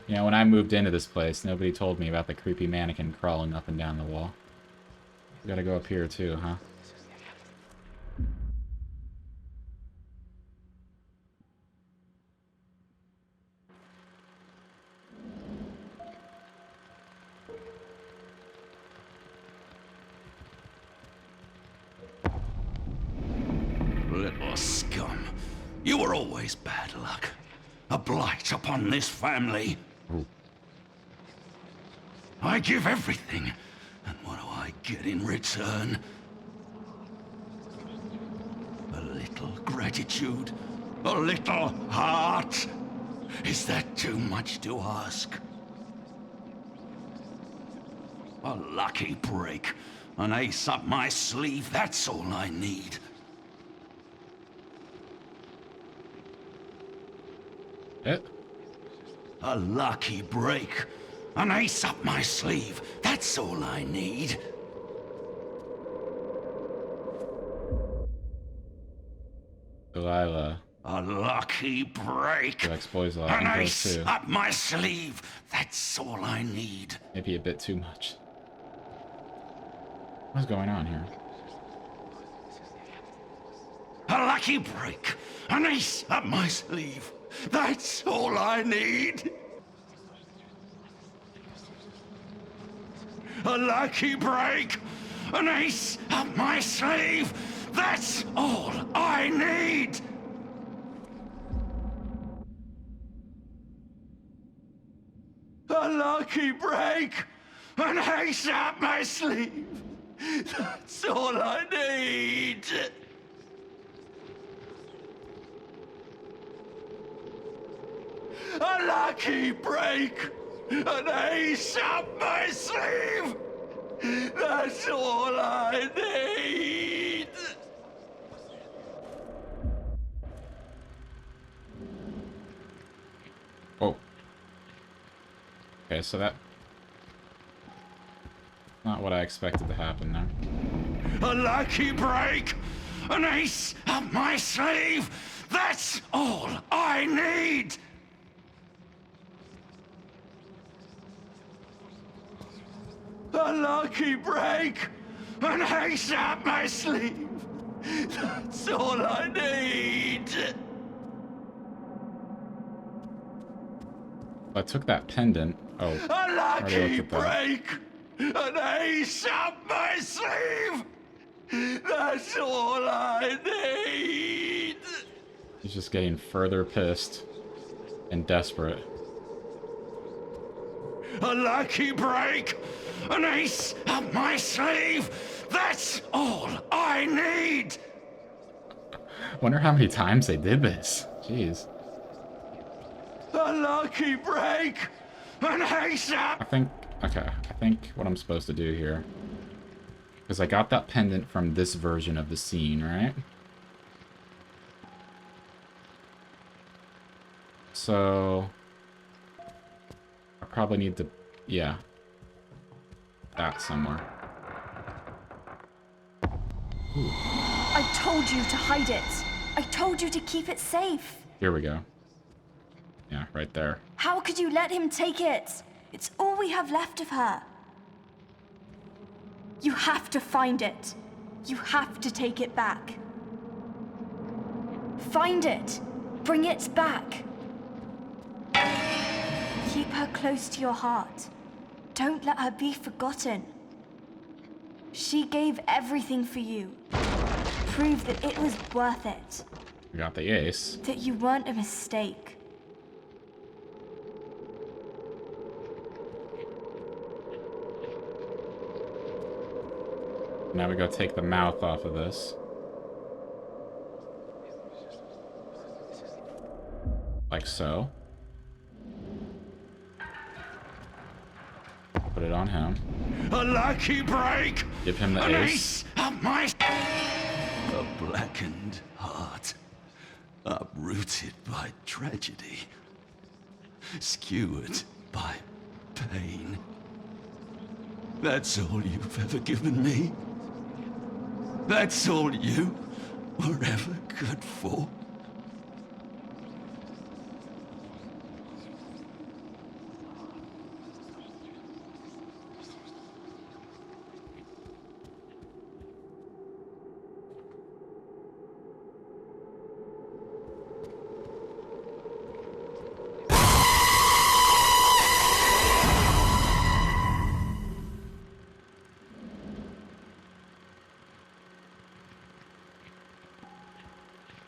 Speaker 1: You know, when I moved into this place, nobody told me about the creepy mannequin crawling up and down the wall. We gotta go up here too, huh?
Speaker 5: Little scum. You were always bad luck. A blight upon this family.
Speaker 1: Ooh.
Speaker 5: I give everything. And what do I get in return? A little gratitude? A little heart? Is that too much to ask? A lucky break. An ace up my sleeve, that's all I need. A lucky break. An ace up my sleeve. That's all I need.
Speaker 1: Delilah.
Speaker 5: A lucky break.
Speaker 1: Boys
Speaker 5: An ace
Speaker 1: too.
Speaker 5: up my sleeve. That's all I need.
Speaker 1: Maybe a bit too much. What's going on here?
Speaker 5: A lucky break. An ace up my sleeve. That's all I need. A lucky break. An ace up my sleeve. That's all I need. A lucky break. An ace up my sleeve. That's all I need. A lucky break! An ace up my sleeve! That's all I need!
Speaker 1: Oh. Okay, so that... not what I expected to happen there.
Speaker 5: A lucky break! An ace up my sleeve! That's all I need! A lucky break! An ace up my sleeve! That's all I need!
Speaker 1: I took that pendant. Oh,
Speaker 5: A lucky
Speaker 1: looked at that.
Speaker 5: break! An ace up my sleeve! That's all I need!
Speaker 1: He's just getting further pissed and desperate.
Speaker 5: A lucky break! An ace up my sleeve! That's all I need!
Speaker 1: Wonder how many times they did this. Jeez.
Speaker 5: A lucky break! An ace up!
Speaker 1: I think what I'm supposed to do here, because I got that pendant from this version of the scene, right? So I probably need to, yeah, that somewhere. Ooh.
Speaker 3: I told you to hide it. I told you to keep it safe.
Speaker 1: Here we go. Yeah, right there.
Speaker 3: How could you let him take it? It's all we have left of her. You have to find it. You have to take it back. Find it. Bring it back. Keep her close to your heart. Don't let her be forgotten. She gave everything for you. Prove that it was worth it.
Speaker 1: We got the ace.
Speaker 3: That you weren't a mistake.
Speaker 1: Now we gotta take the mouth off of this. Like so. Put it on him.
Speaker 5: A lucky break!
Speaker 1: Give him the
Speaker 5: An
Speaker 1: ace.
Speaker 5: up my... A blackened heart, uprooted by tragedy, skewered by pain. That's all you've ever given me. That's all you were ever good for.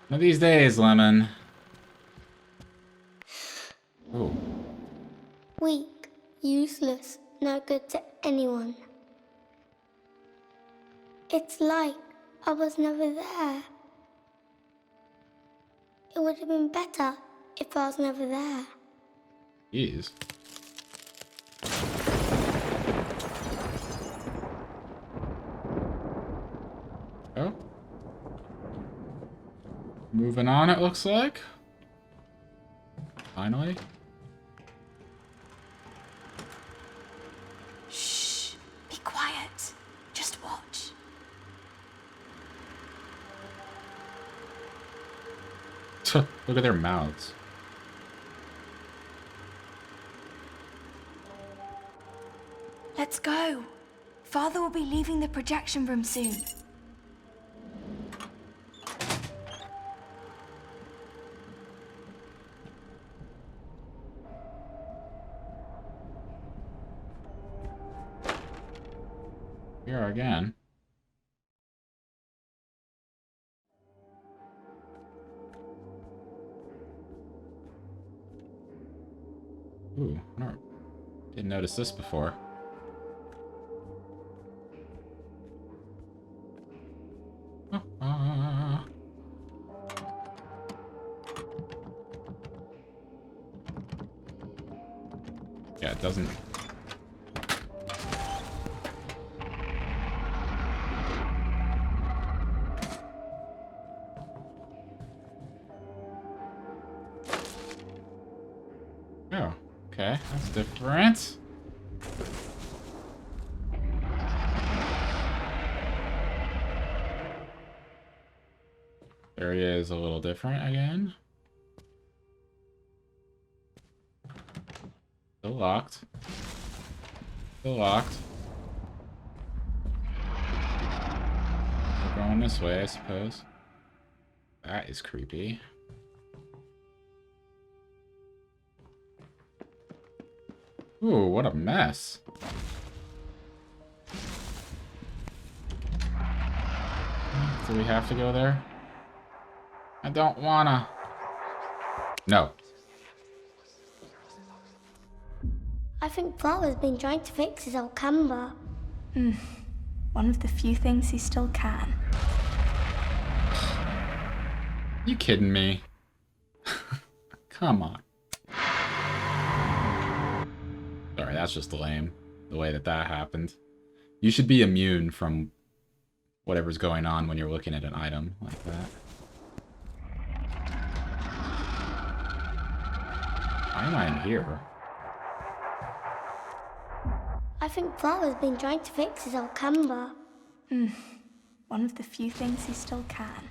Speaker 1: One of these days, Lemon. Ooh.
Speaker 9: Weak, useless, no good to anyone. It's like I was never there. It would have been better if I was never there.
Speaker 1: Jeez. Oh. Moving on, it looks like. Finally.
Speaker 3: Shh. Be quiet. Just watch.
Speaker 1: Look at their mouths.
Speaker 3: Let's go. Father will be leaving the projection room soon.
Speaker 1: Here again. Ooh, no, didn't notice this before. Yeah, it doesn't. Oh, okay, that's different. There he is, a little different again. Still locked. Still locked. We're going this way, I suppose. That is creepy. Ooh, what a mess. Do we have to go there? I don't wanna. No.
Speaker 9: I think Father's been trying to fix his old camera.
Speaker 3: One of the few things he still can.
Speaker 1: You kidding me? Come on. Sorry, that's just lame. The way that happened. You should be immune from whatever's going on when you're looking at an item like that. Why am I in here?
Speaker 9: I think Father's been trying to fix his old camera.
Speaker 3: One of the few things he still can.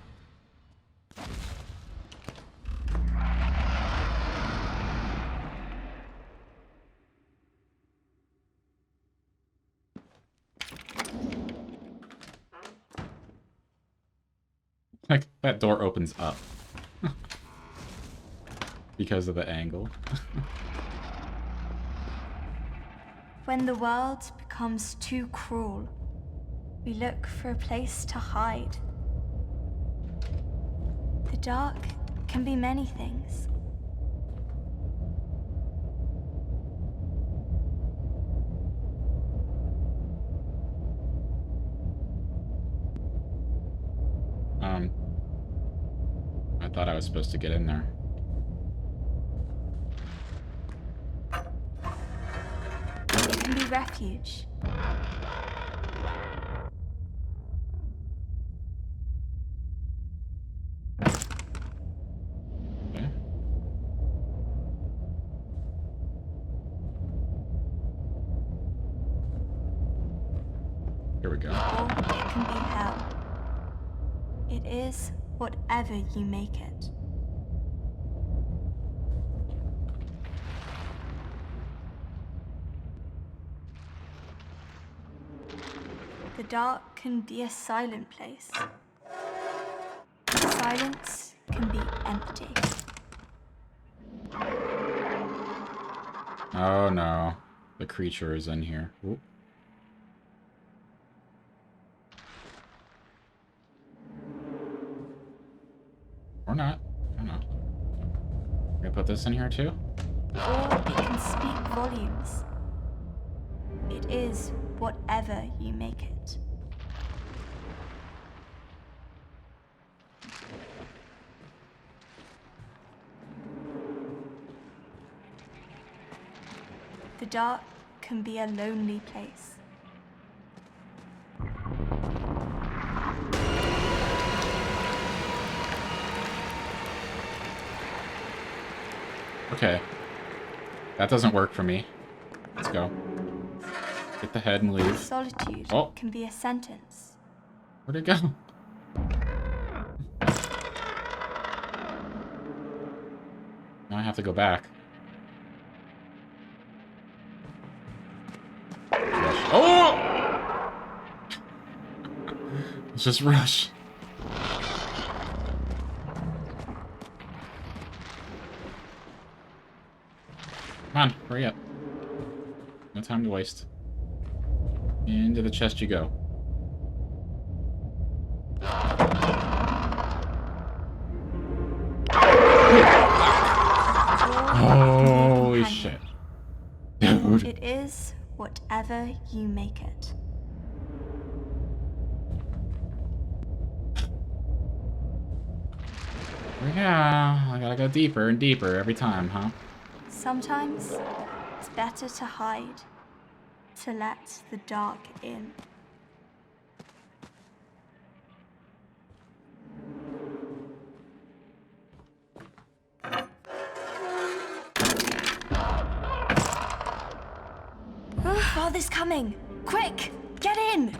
Speaker 1: Like, that door opens up. Because of the angle.
Speaker 3: When the world becomes too cruel, we look for a place to hide. The dark can be many things.
Speaker 1: I thought I was supposed to get in there.
Speaker 3: It can be refuge.
Speaker 1: Okay. Here we go.
Speaker 3: Or it can be hell. It is whatever you make it. The dark can be a silent place. Silence can be empty.
Speaker 1: Oh no. The creature is in here. Ooh. Or not. I don't know. Gonna put this in here too?
Speaker 3: Or it can speak volumes. It is whatever you make it. The dark can be a lonely place.
Speaker 1: Okay. That doesn't work for me. Let's go. Get the head and leave.
Speaker 3: Solitude
Speaker 1: Oh.
Speaker 3: can be a sentence.
Speaker 1: Where'd it go? Now I have to go back. Rush. Oh! Let's just rush. Come on, hurry up. No time to waste. Into the chest you go. Holy shit. Dude.
Speaker 3: It is whatever you make it.
Speaker 1: Yeah, I gotta go deeper and deeper every time, huh?
Speaker 3: Sometimes it's better to hide, to let the dark in. Father's coming! Quick! Get in!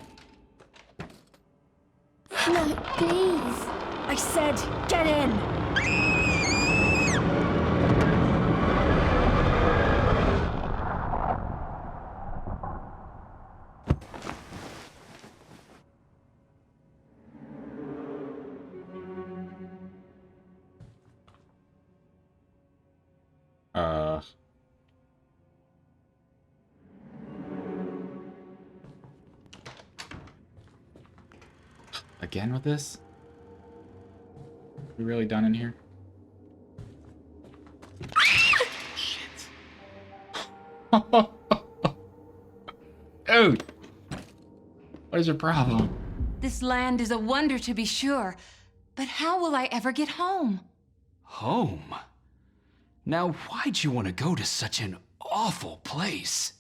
Speaker 9: No, please.
Speaker 3: I said, get in!
Speaker 1: Again with this? We really done in here? Shit. Dude! What is your problem?
Speaker 8: This land is a wonder to be sure, but how will I ever get home?
Speaker 7: Home? Now, why'd you want to go to such an awful place?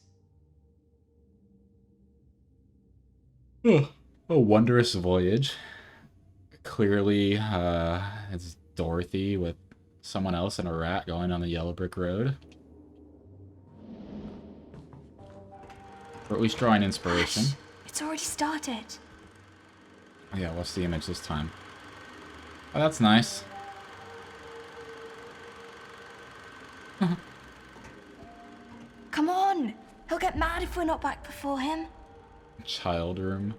Speaker 1: A wondrous voyage. Clearly, it's Dorothy with someone else and a rat going on the yellow brick road. Or at least drawing inspiration.
Speaker 3: Ash, it's already started.
Speaker 1: Oh yeah, what's the image this time? Oh, that's nice.
Speaker 3: Come on! He'll get mad if we're not back before him.
Speaker 1: Child room.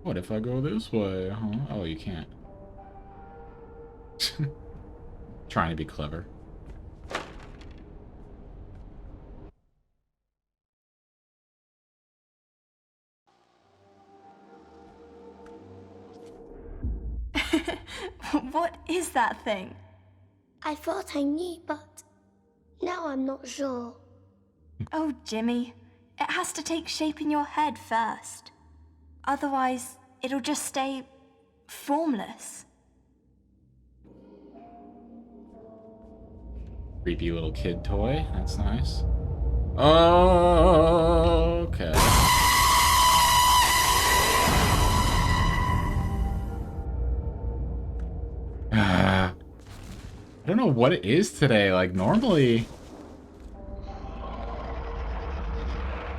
Speaker 1: What if I go this way, huh? Oh, you can't. Trying to be clever.
Speaker 3: What is that thing?
Speaker 9: I thought I knew, but now I'm not sure.
Speaker 3: Oh, Jimmy. It has to take shape in your head first. Otherwise, it'll just stay formless.
Speaker 1: Creepy little kid toy. That's nice. Oh, okay. I don't know what it is today. Like, normally...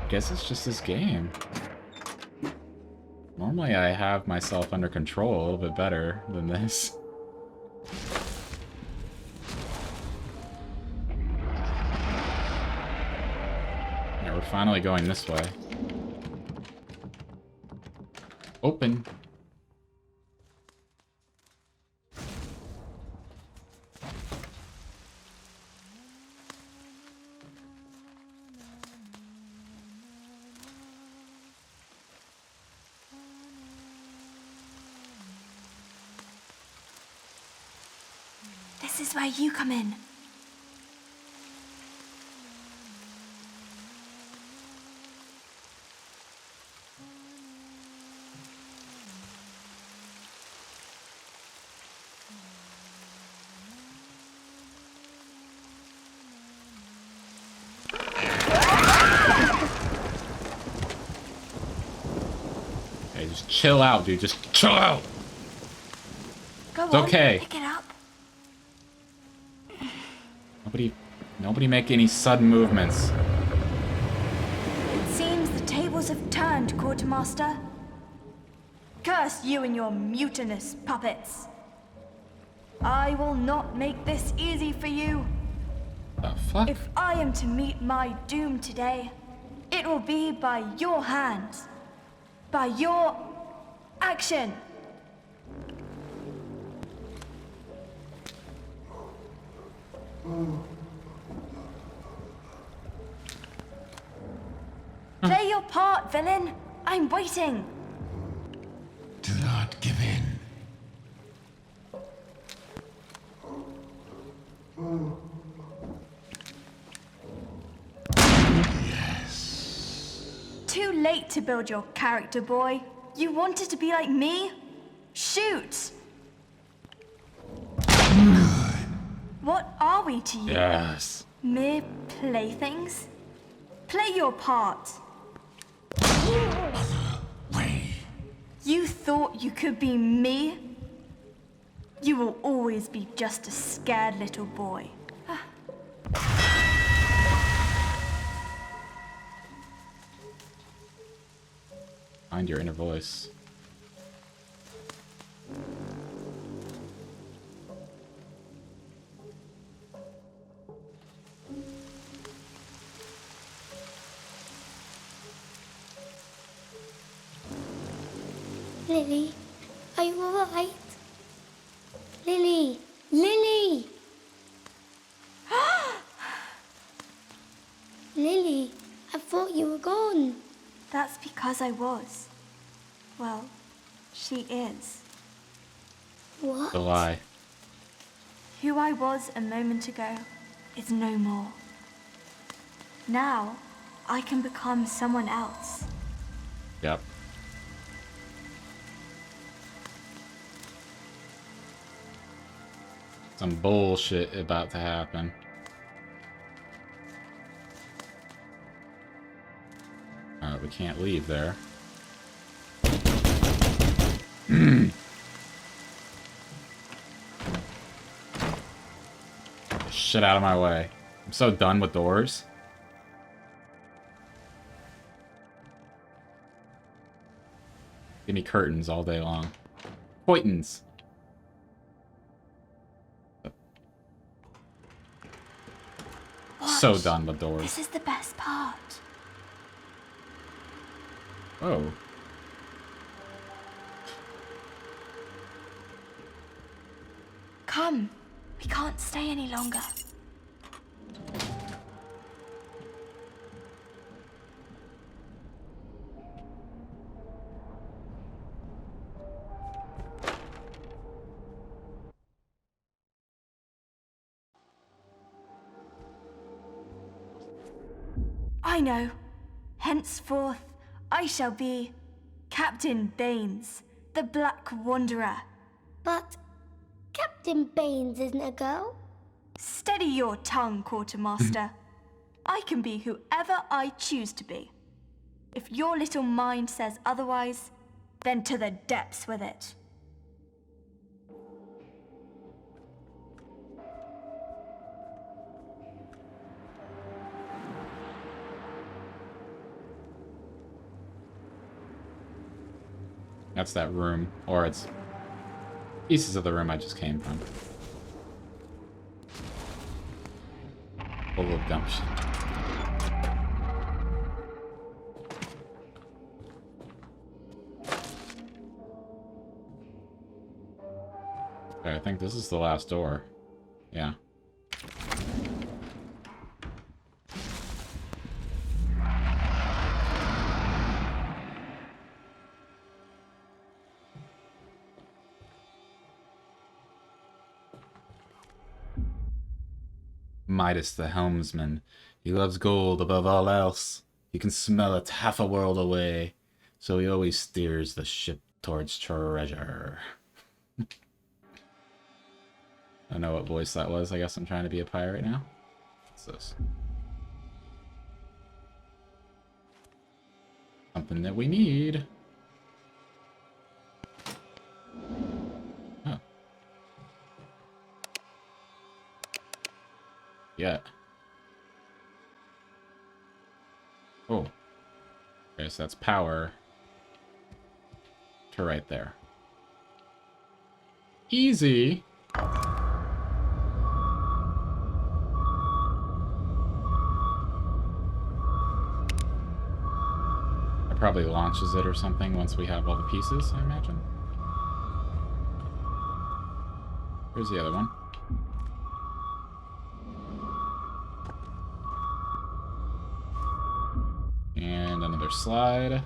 Speaker 1: I guess it's just this game. Normally I have myself under control a little bit better than this. Yeah, we're finally going this way. Open.
Speaker 3: This is where you come in.
Speaker 1: Hey, just chill out, dude. Just chill out.
Speaker 3: Go
Speaker 1: It's
Speaker 3: on,
Speaker 1: okay.
Speaker 3: pick it up.
Speaker 1: Nobody make any sudden movements.
Speaker 3: It seems the tables have turned, Quartermaster. Curse you and your mutinous puppets. I will not make this easy for you.
Speaker 1: The fuck?
Speaker 3: If I am to meet my doom today, it will be by your hands. By your action. Play your part, villain. I'm waiting.
Speaker 6: Do not give in.
Speaker 3: Too late to build your character, boy. You wanted to be like me? Shoot! What are we to you?
Speaker 1: Yes.
Speaker 3: Mere playthings? Play your part.
Speaker 6: Way.
Speaker 3: You thought you could be me? You will always be just a scared little boy.
Speaker 1: Find your inner voice.
Speaker 9: Lily, are you alright? Lily! Lily!
Speaker 3: that's because I was. Well, she is.
Speaker 9: What?
Speaker 1: The lie.
Speaker 3: Who I was a moment ago is no more. Now, I can become someone else.
Speaker 1: Yep. Some bullshit about to happen. Alright, we can't leave there. Get shit out of my way. I'm so done with doors. Give me curtains all day long. Curtains. So done with doors.
Speaker 3: This is the best part.
Speaker 1: Oh.
Speaker 3: Come. We can't stay any longer. I know. Henceforth, I shall be Captain Baines, the Black Wanderer.
Speaker 9: But Captain Baines isn't a girl.
Speaker 3: Steady your tongue, Quartermaster. I can be whoever I choose to be. If your little mind says otherwise, then to the depths with it.
Speaker 1: That's that room. Or it's pieces of the room I just came from. Full of dumb shit. Okay, I think this is the last door. Yeah. Midas the helmsman. He loves gold above all else. He can smell it half a world away, so he always steers the ship towards treasure. I don't know what voice that was. I guess I'm trying to be a pirate now. What's this? Something that we need. Oh. Yeah. Oh. Okay, so that's power to right there. Easy. It probably launches it or something once we have all the pieces, I imagine. Where's the other one? And another slide. A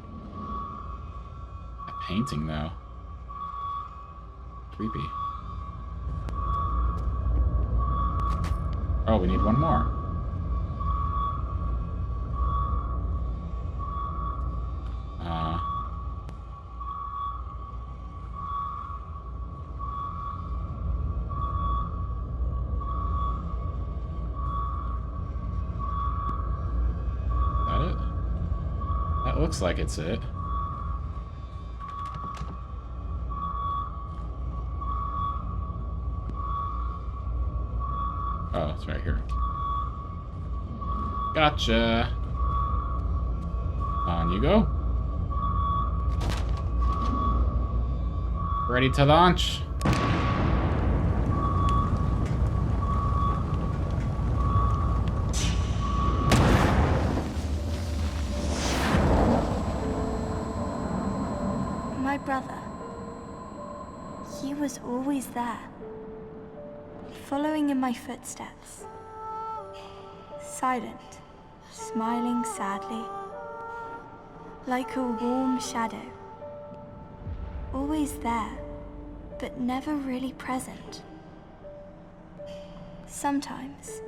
Speaker 1: painting, though. Creepy. Oh, we need one more. Is that it? That looks like it's it. Oh, it's right here. Gotcha. On you go. Ready to launch.
Speaker 3: My brother. He was always there. Following in my footsteps. Silent, smiling sadly. like a warm shadow. Always there, but never really present. Sometimes,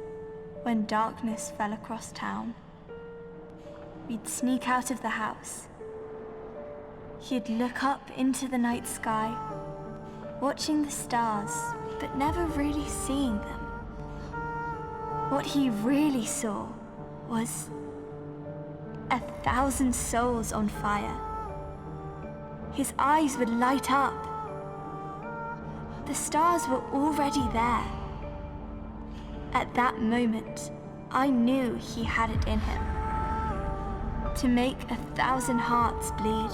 Speaker 3: when darkness fell across town, we'd sneak out of the house. He'd look up into the night sky, watching the stars, but never really seeing them. What he really saw was 1,000 souls on fire. His eyes would light up. The stars were already there. At that moment, I knew he had it in him. To make 1,000 hearts bleed,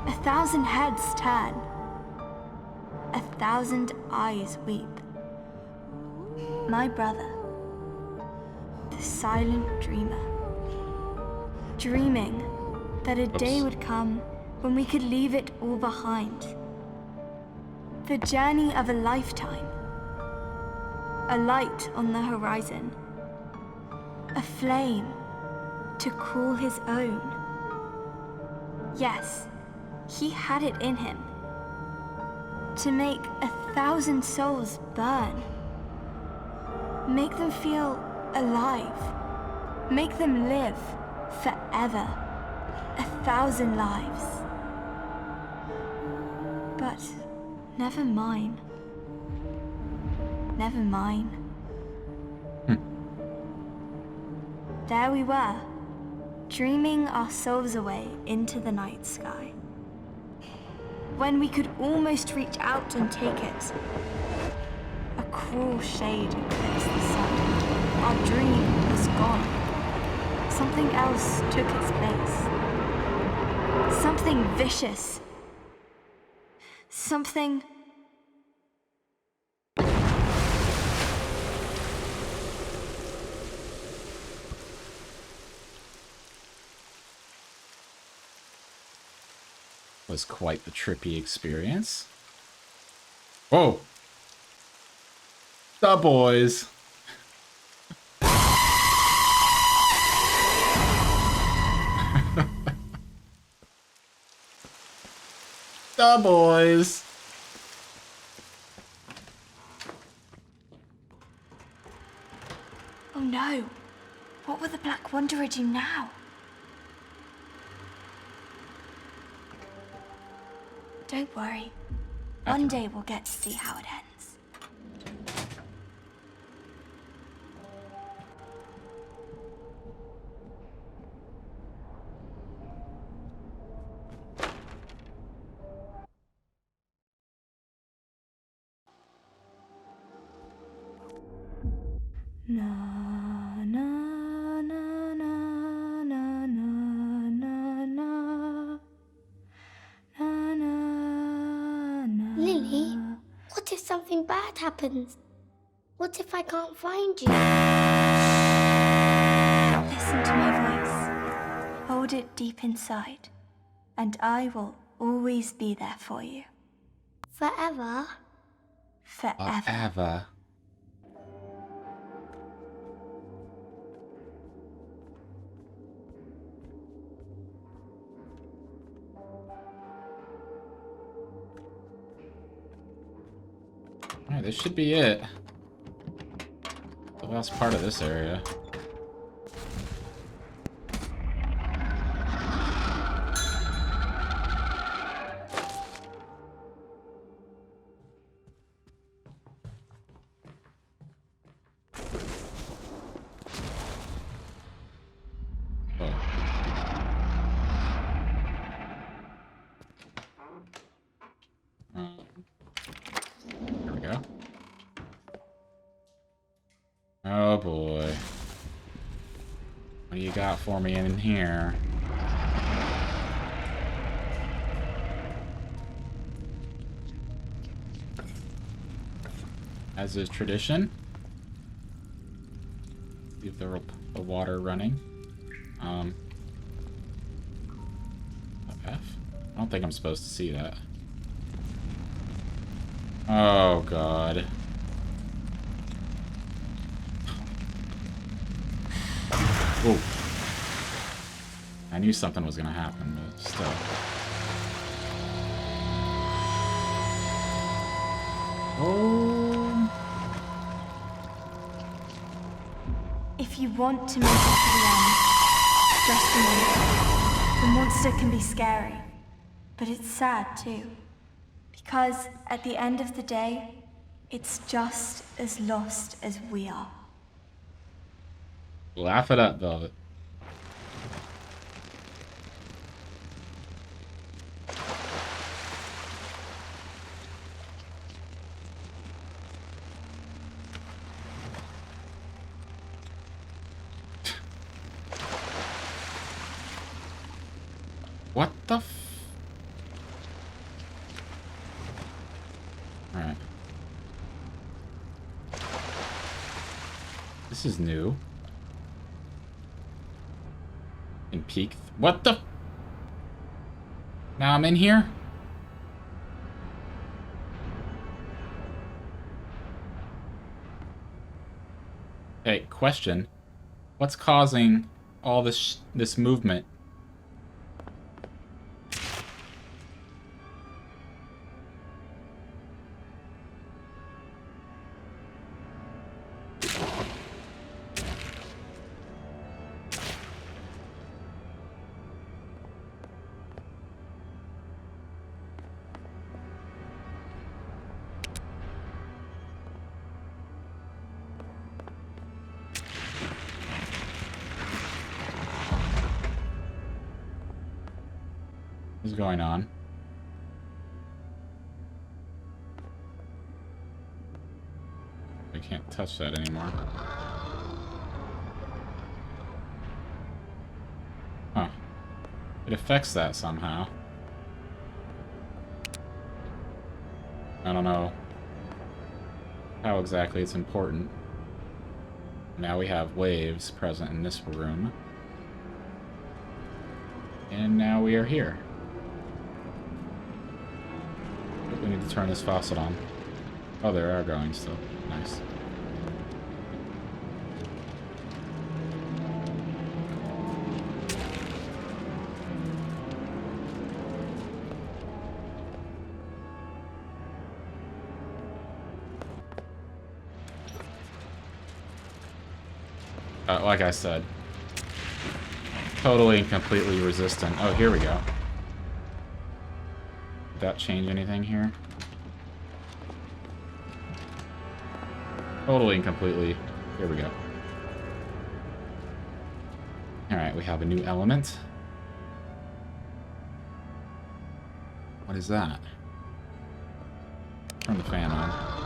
Speaker 3: 1,000 heads turn, 1,000 eyes weep. My brother, the silent dreamer, dreaming that a day would come when we could leave it all behind. The journey of a lifetime. A light on the horizon. A flame to call his own. Yes, he had it in him. To make 1,000 souls burn. Make them feel alive. Make them live forever. 1,000 lives. But never mine. Never mine. There we were, dreaming our souls away into the night sky. When we could almost reach out and take it, a cruel shade eclipsed the sun. Our dream was gone. Something else took its place. Something vicious. Something...
Speaker 1: Was quite the trippy experience. Oh! The boys! The boys!
Speaker 3: Oh no! What will the Black Wanderer do now? Don't worry. One day we'll get to see how it ends. Na na na na na na na na.
Speaker 9: Lily, what if something bad happens? What if I can't find you?
Speaker 3: Listen to my voice. Hold it deep inside, and I will always be there for you.
Speaker 9: Forever?
Speaker 3: Forever.
Speaker 1: Forever. Alright, this should be it. The last part of this area. There we go. Oh boy. What do you got for me in here? As is tradition. Leave the water running. F? I don't think I'm supposed to see that. Oh god. Oh. I knew something was gonna happen, but still. Oh.
Speaker 3: If you want to make it to the end, just remember, the monster can be scary, but it's sad too. Because at the end of the day, it's just as lost as we are.
Speaker 1: Laugh it up, Velvet. What the Alright. This is new. In peak. What the? Now I'm in here? Hey, question. What's causing all this movement? What's going on? I can't touch that anymore. Huh. It affects that somehow. I don't know how exactly it's important. Now we have waves present in this room. And now we are here. We need to turn this faucet on. Oh, they are going still. Nice. Like I said, totally and completely resistant. Oh, here we go. Did that change anything here? Totally and completely. Here we go. Alright, we have a new element. What is that? Turn the fan on.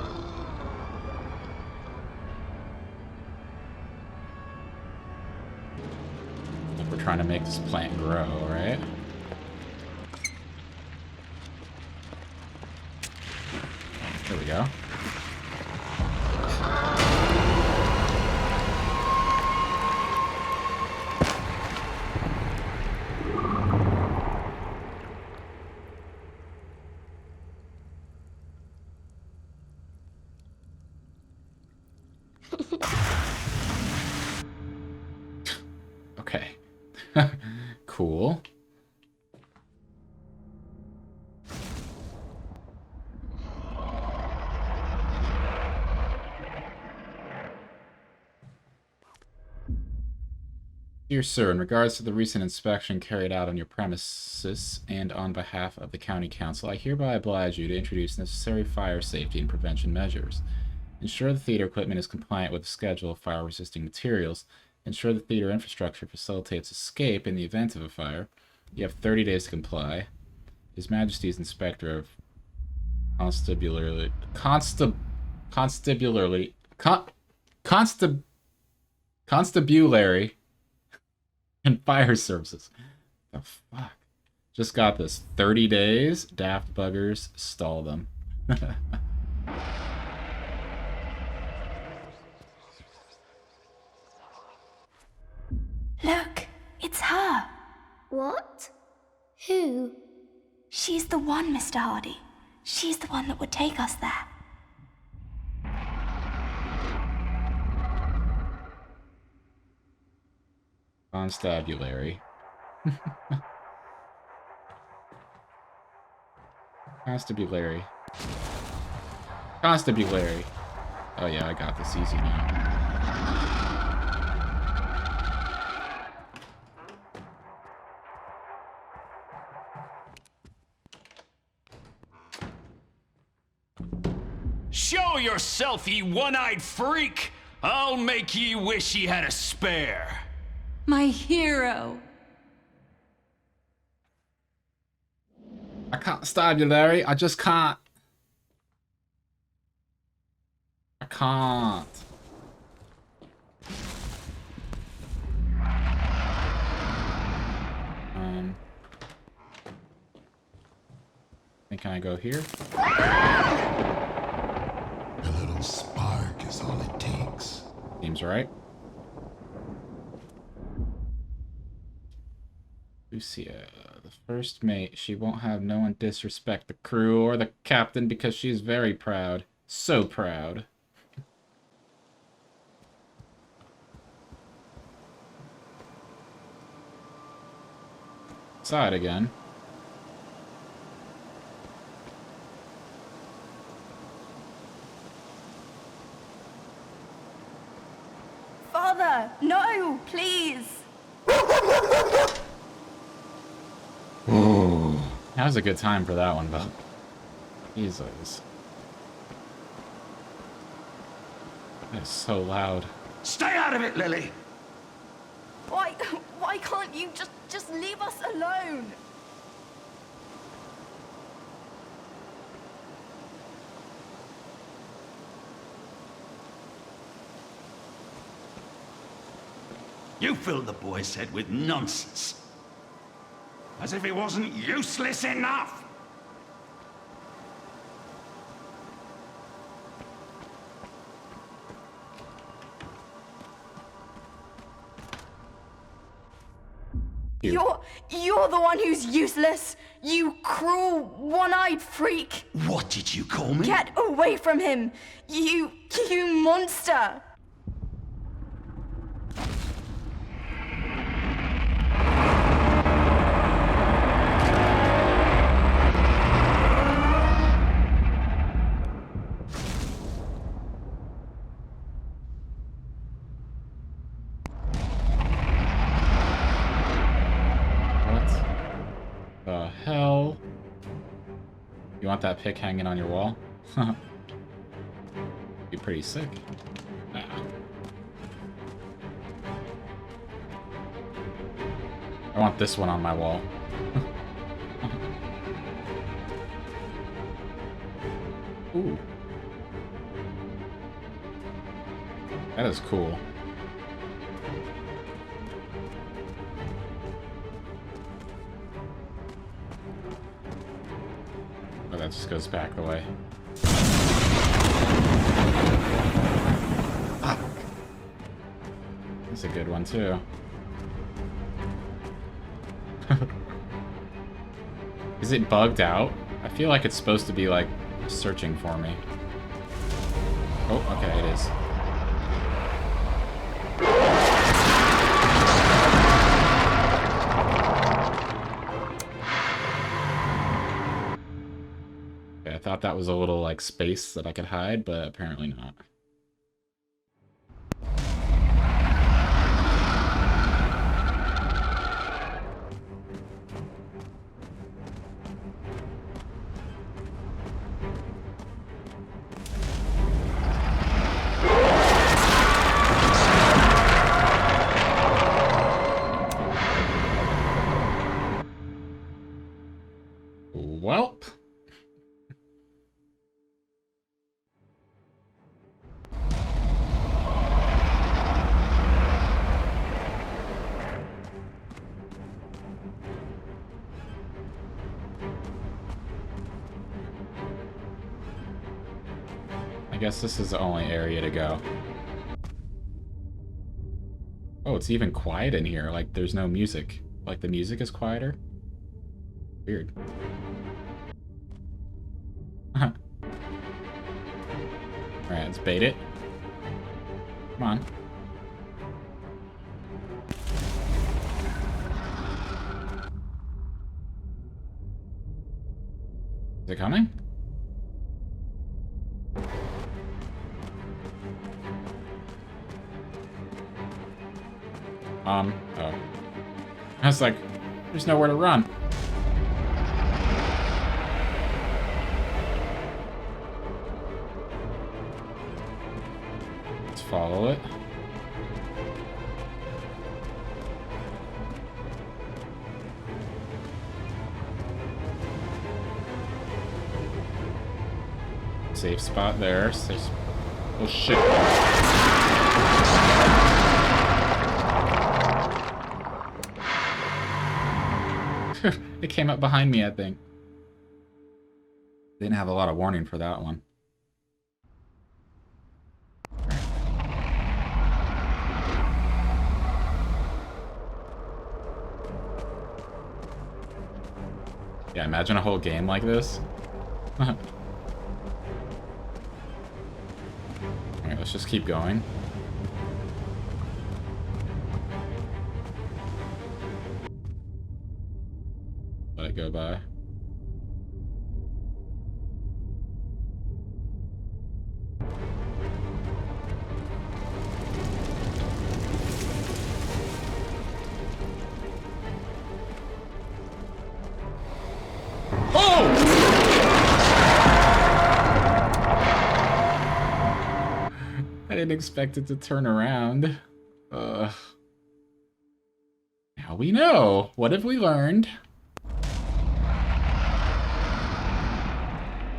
Speaker 1: We're trying to make this plant grow, right? There we go. Okay. Cool. Dear Sir, in regards to the recent inspection carried out on your premises and on behalf of the County Council, I hereby oblige you to introduce necessary fire safety and prevention measures. Ensure the theater equipment is compliant with the schedule of fire-resisting materials. Ensure the theater infrastructure facilitates escape in the event of a fire. You have 30 days to comply. His Majesty's Inspector of Constabulary and Fire Services. The fuck? Just got this. 30 days. Daft buggers. Stall them.
Speaker 3: Look, it's her.
Speaker 9: What? Who?
Speaker 3: She's the one, Mr. Hardy. She's the one that would take us there.
Speaker 1: Constabulary. Constabulary. Constabulary. Oh yeah, I got this easy now.
Speaker 13: Show yourself, ye one-eyed freak! I'll make ye wish ye had a spare.
Speaker 8: My hero.
Speaker 1: I can't stab you, Larry. I just can't. I can't. Can I go here?
Speaker 6: A little spark is all it takes.
Speaker 1: Seems right. Lucia, the first mate. She won't have no one disrespect the crew or the captain because she's very proud. So proud. Saw it again.
Speaker 3: Father, no, please.
Speaker 1: That was a good time for that one, though. Jesus. That is so loud.
Speaker 5: Stay out of it, Lily!
Speaker 3: Why can't you just leave us alone?
Speaker 5: You filled the boy's head with nonsense. As if he wasn't useless enough!
Speaker 3: You're the one who's useless. You cruel, one-eyed freak.
Speaker 5: What did you call me?
Speaker 3: Get away from him. You monster.
Speaker 1: Want that pick hanging on your wall? Be pretty sick. Nah. I want this one on my wall. Ooh. That is cool. That just goes back the way. Ah. That's a good one, too. Is it bugged out? I feel like it's supposed to be, like, searching for me. Oh, okay, it is. I thought that was a little, like, space that I could hide, but apparently not. Welp. I guess this is the only area to go. Oh, it's even quiet in here. Like, there's no music. Like, the music is quieter? Weird. Alright, let's bait it. Come on. Is it coming? Oh. I was like, there's nowhere to run. Let's follow it. Safe spot there. Safe. Oh shit. It came up behind me, I think. Didn't have a lot of warning for that one. Yeah, imagine a whole game like this. Alright, let's just keep going. Let it go by. I didn't expect it to turn around. Now we know. What have we learned?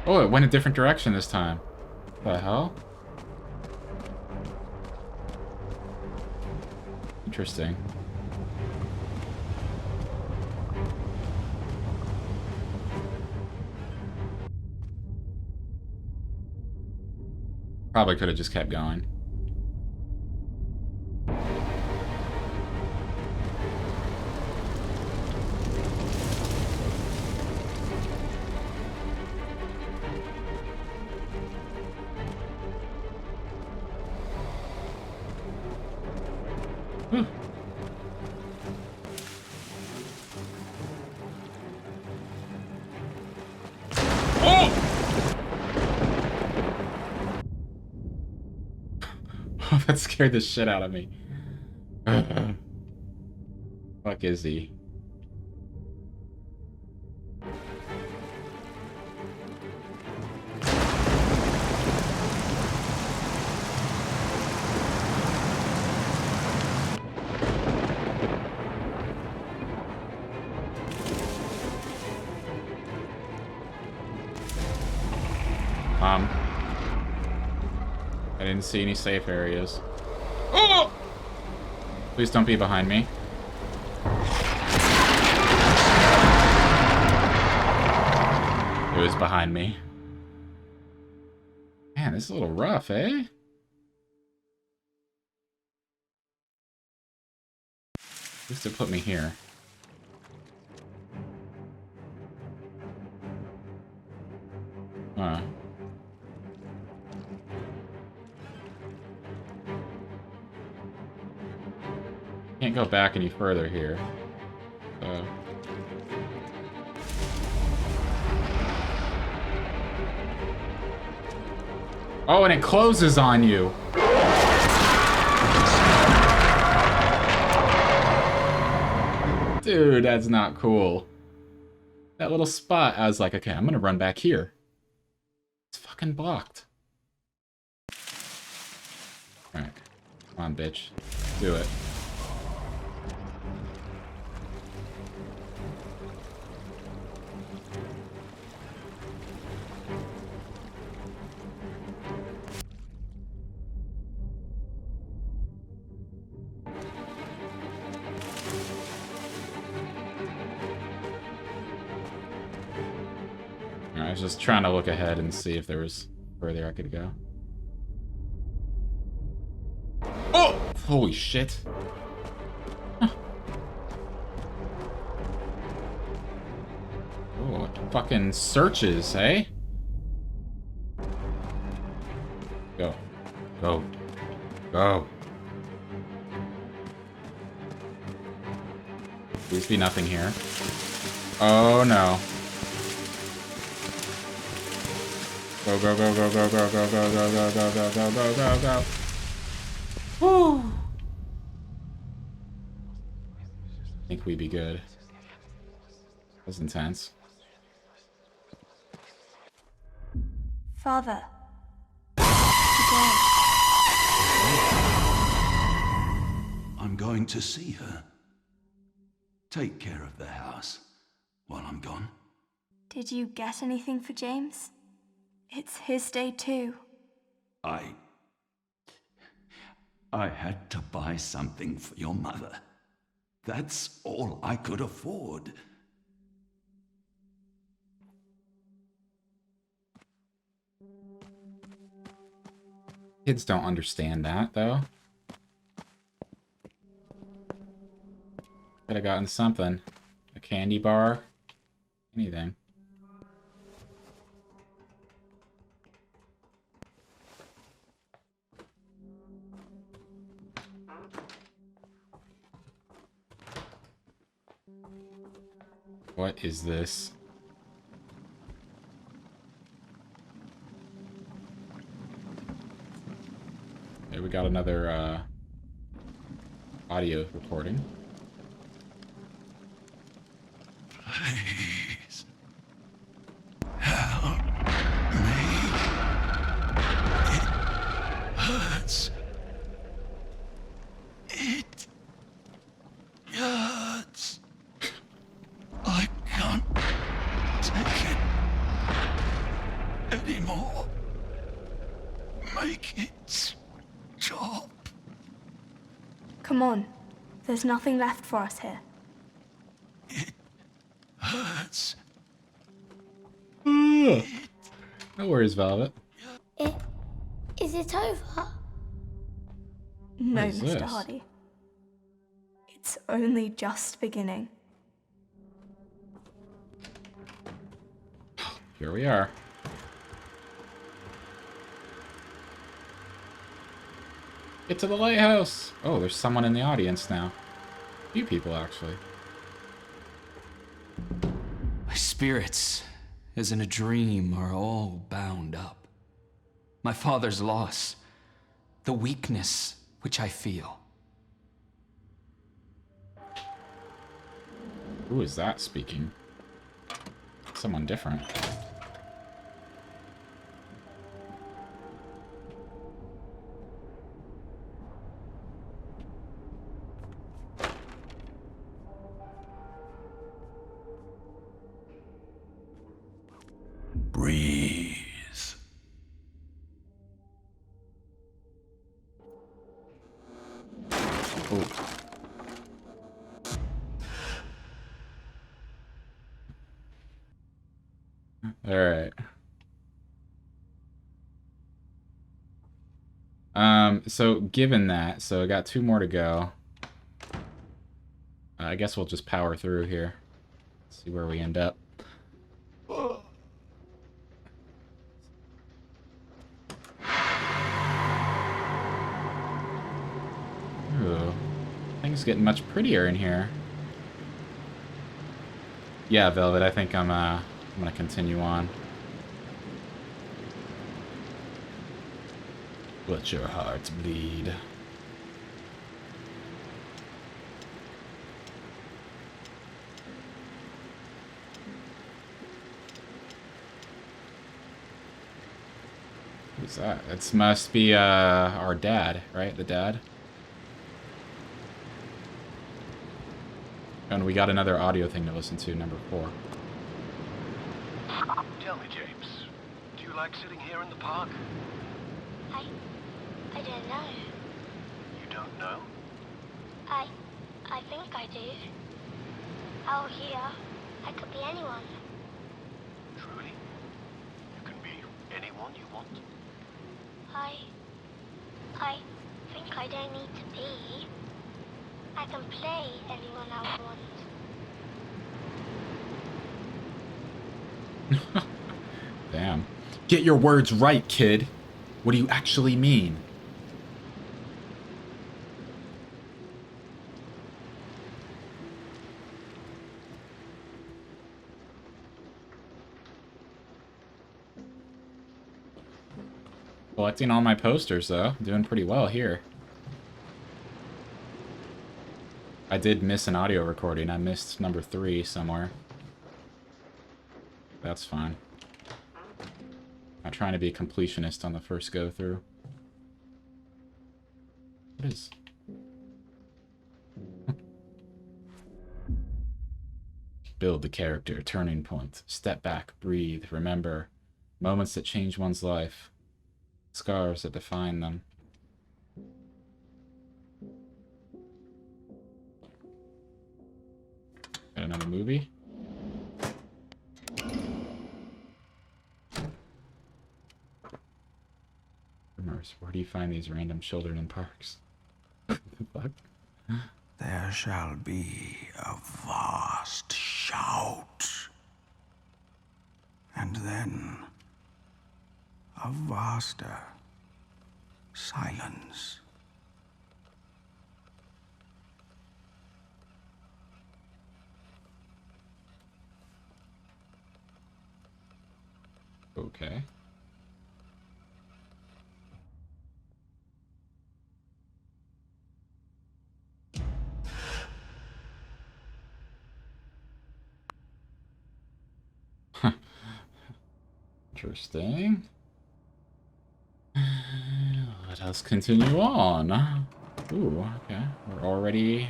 Speaker 1: Oh, it went a different direction this time. What the hell? Interesting. Probably could have just kept going. That scared the shit out of me. Fuck is he? I didn't see any safe areas. Oh! Please don't be behind me. It was behind me. Man, this is a little rough, eh? Just to put me here. Huh. Can't go back any further here. Oh, and it closes on you. Dude, that's not cool. That little spot, I was like, okay, I'm gonna run back here. It's fucking blocked. Alright. Come on, bitch. Do it. I was just trying to look ahead and see if there was further I could go. Oh! Holy shit. Huh. Oh, it fucking searches, eh? Go. Go. Go. Please be nothing here. Oh no. Go, go, go, go, go, go, go, go, go, go, go, go, go, go, go, go. Woo! I think we'd be good. That was intense.
Speaker 3: Father. Today.
Speaker 7: I'm going to see her. Take care of the house while I'm gone.
Speaker 3: Did you get anything for James? It's his day too.
Speaker 7: I had to buy something for your mother. That's all I could afford.
Speaker 1: Kids don't understand that, though. Could have gotten something. A candy bar. Anything. What is this? Okay, we got another audio recording.
Speaker 7: Please. Help me. It hurts. It hurts. I can't take it anymore. Make it stop.
Speaker 3: Come on. There's nothing left for us here.
Speaker 7: It hurts.
Speaker 1: No worries, Velvet.
Speaker 9: Is it over?
Speaker 3: No,
Speaker 1: What is
Speaker 3: Mr.
Speaker 1: this?
Speaker 3: Hardy. It's only just beginning.
Speaker 1: Here we are. Get to the lighthouse! Oh, there's someone in the audience now. A few people, actually.
Speaker 14: My spirits, as in a dream, are all bound up. My father's loss, the weakness which I feel.
Speaker 1: Who is that speaking? Someone different.
Speaker 7: Breathe.
Speaker 1: Oh. Alright. So given that, so I got 2 more to go. I guess we'll just power through here. See where we end up. Ooh. Things getting much prettier in here. Yeah, Velvet, I think I'm gonna continue on. Let your hearts bleed. Who's that? It must be our dad, right? The dad. And we got another audio thing to listen to, number 4.
Speaker 4: Tell me, James, do you like sitting here in the park?
Speaker 9: I don't know.
Speaker 4: You don't know?
Speaker 9: I think I do. Out here, I could be anyone.
Speaker 4: Truly? You can be anyone you want?
Speaker 9: I think I don't need to be. I can play anyone I want.
Speaker 1: Damn. Get your words right, kid. What do you actually mean? Collecting all my posters, though. Doing pretty well here. I did miss an audio recording. I missed number 3 somewhere. That's fine. Not trying to be a completionist on the first go-through. What is... Build the character, turning point, step back, breathe, remember, moments that change one's life, scars that define them. Got another movie? Rumors, where do you find these random children in parks? What the fuck?
Speaker 7: There shall be a vast shout, and then a vaster silence.
Speaker 1: Okay. Interesting. Let us continue on. Ooh, okay. We're already...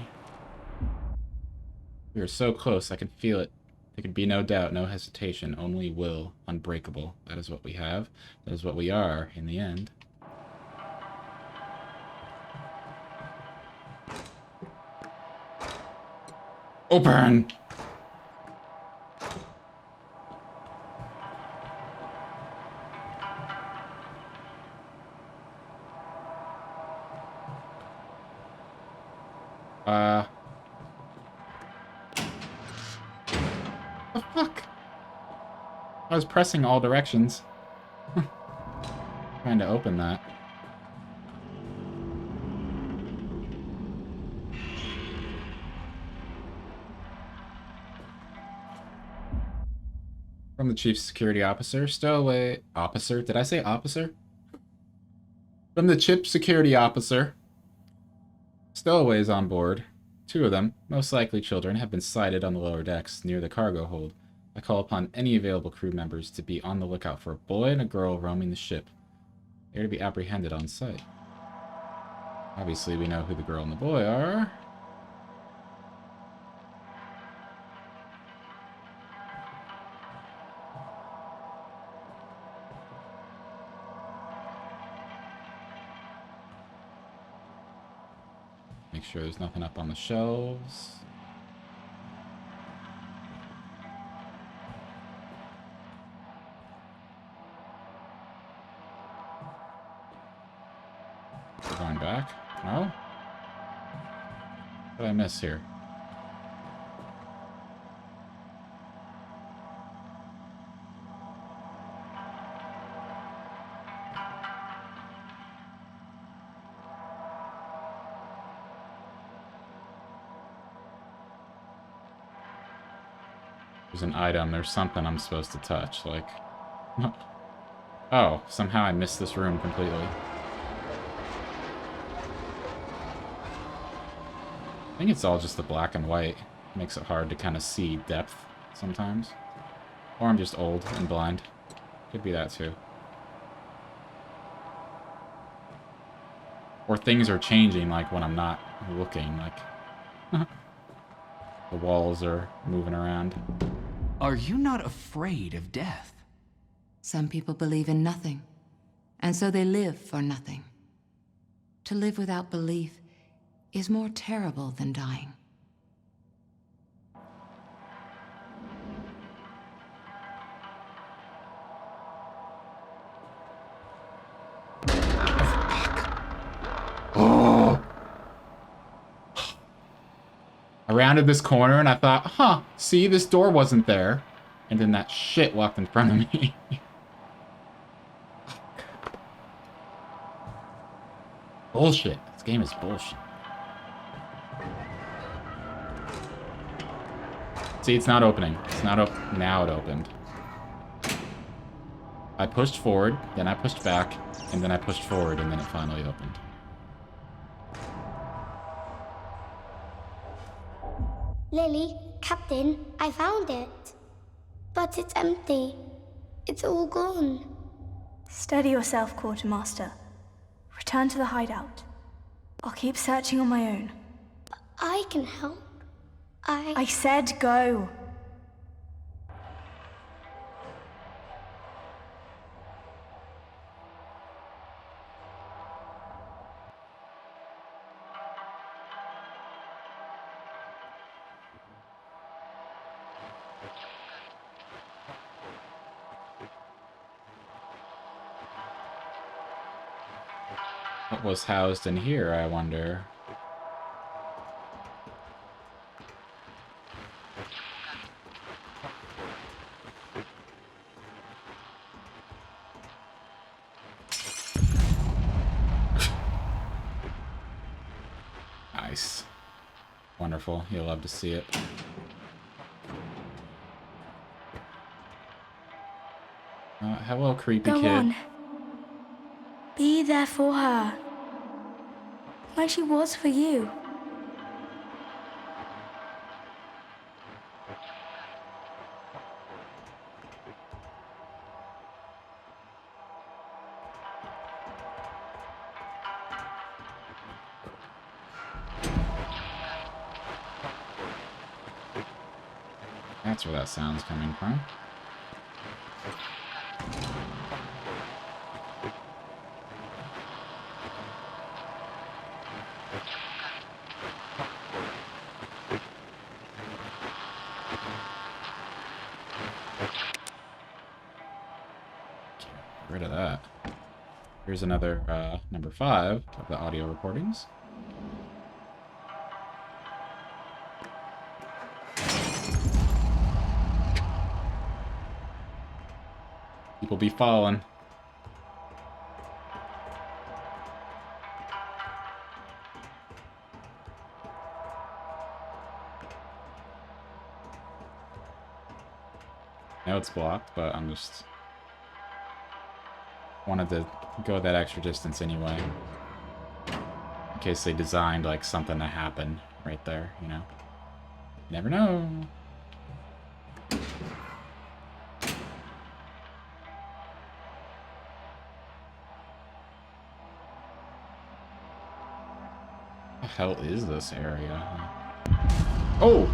Speaker 1: We are so close, I can feel it. There can be no doubt, no hesitation, only will, unbreakable. That is what we have. That is what we are, in the end. Open! The fuck? I was pressing all directions. Trying to open that. From the chief security officer, stowaway officer. Did I say officer? From the chief security officer. Stowaways on board. 2 of them, most likely children, have been sighted on the lower decks near the cargo hold. I call upon any available crew members to be on the lookout for a boy and a girl roaming the ship. They are to be apprehended on sight. Obviously, we know who the girl and the boy are. Make sure there's nothing up on the shelves. We're going back? No? What did I miss here? There's an item, there's something I'm supposed to touch, like... Oh, somehow I missed this room completely. I think it's all just the black and white. Makes it hard to kind of see depth sometimes. Or I'm just old and blind. Could be that too. Or things are changing, like when I'm not looking, like... The walls are moving around.
Speaker 14: Are you not afraid of death?
Speaker 8: Some people believe in nothing, and so they live for nothing. To live without belief is more terrible than dying.
Speaker 1: Oh! I rounded this corner and I thought, huh, see, this door wasn't there. And then that shit walked in front of me. Bullshit. This game is bullshit. See, it's not opening. It's not open. Now it opened. I pushed forward, then I pushed back, and then I pushed forward, and then it finally opened.
Speaker 9: Lily, Captain, I found it. But it's empty. It's all gone.
Speaker 3: Steady yourself, Quartermaster. Return to the hideout. I'll keep searching on my own.
Speaker 9: I can help.
Speaker 3: I said go.
Speaker 1: What was housed in here, I wonder? Nice. Wonderful. You'll love to see it. Hello, creepy
Speaker 9: Go
Speaker 1: kid.
Speaker 9: on. Be there for her. Like she was for you.
Speaker 1: That's where that sound's coming from. Get rid of that. Here's another number 5 of the audio recordings. People be falling. Now it's blocked, but I'm just wanted to go that extra distance anyway. In case they designed like something to happen right there, you know. Never know. What the hell is this area? Oh!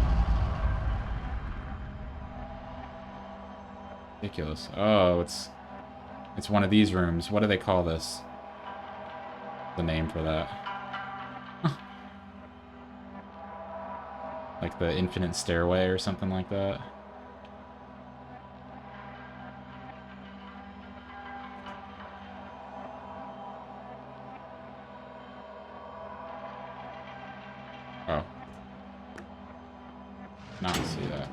Speaker 1: Ridiculous. Oh, it's one of these rooms. What do they call this? The name for that. Like the infinite stairway or something like that. Oh. Not see that.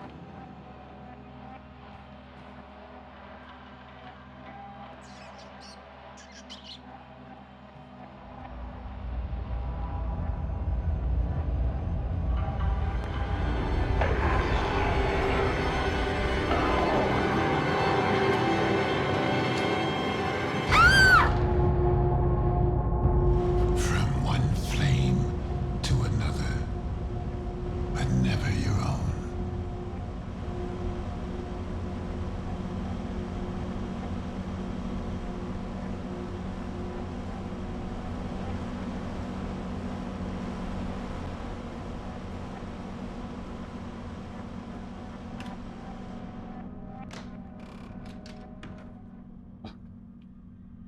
Speaker 6: From one flame to another, but never your own.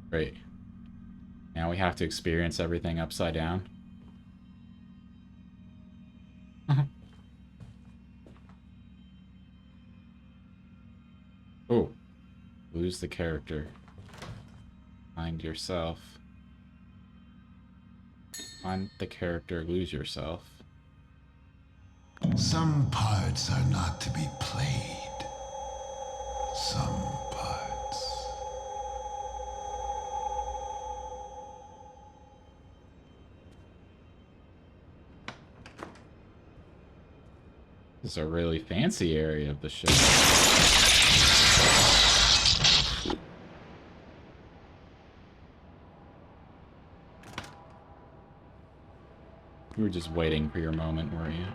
Speaker 1: Great. Now we have to experience everything upside down. Oh. Lose the character. Find yourself. Find the character, lose yourself.
Speaker 6: Some parts are not to be played. Some parts.
Speaker 1: This is a really fancy area of the ship. You were just waiting for your moment, weren't you?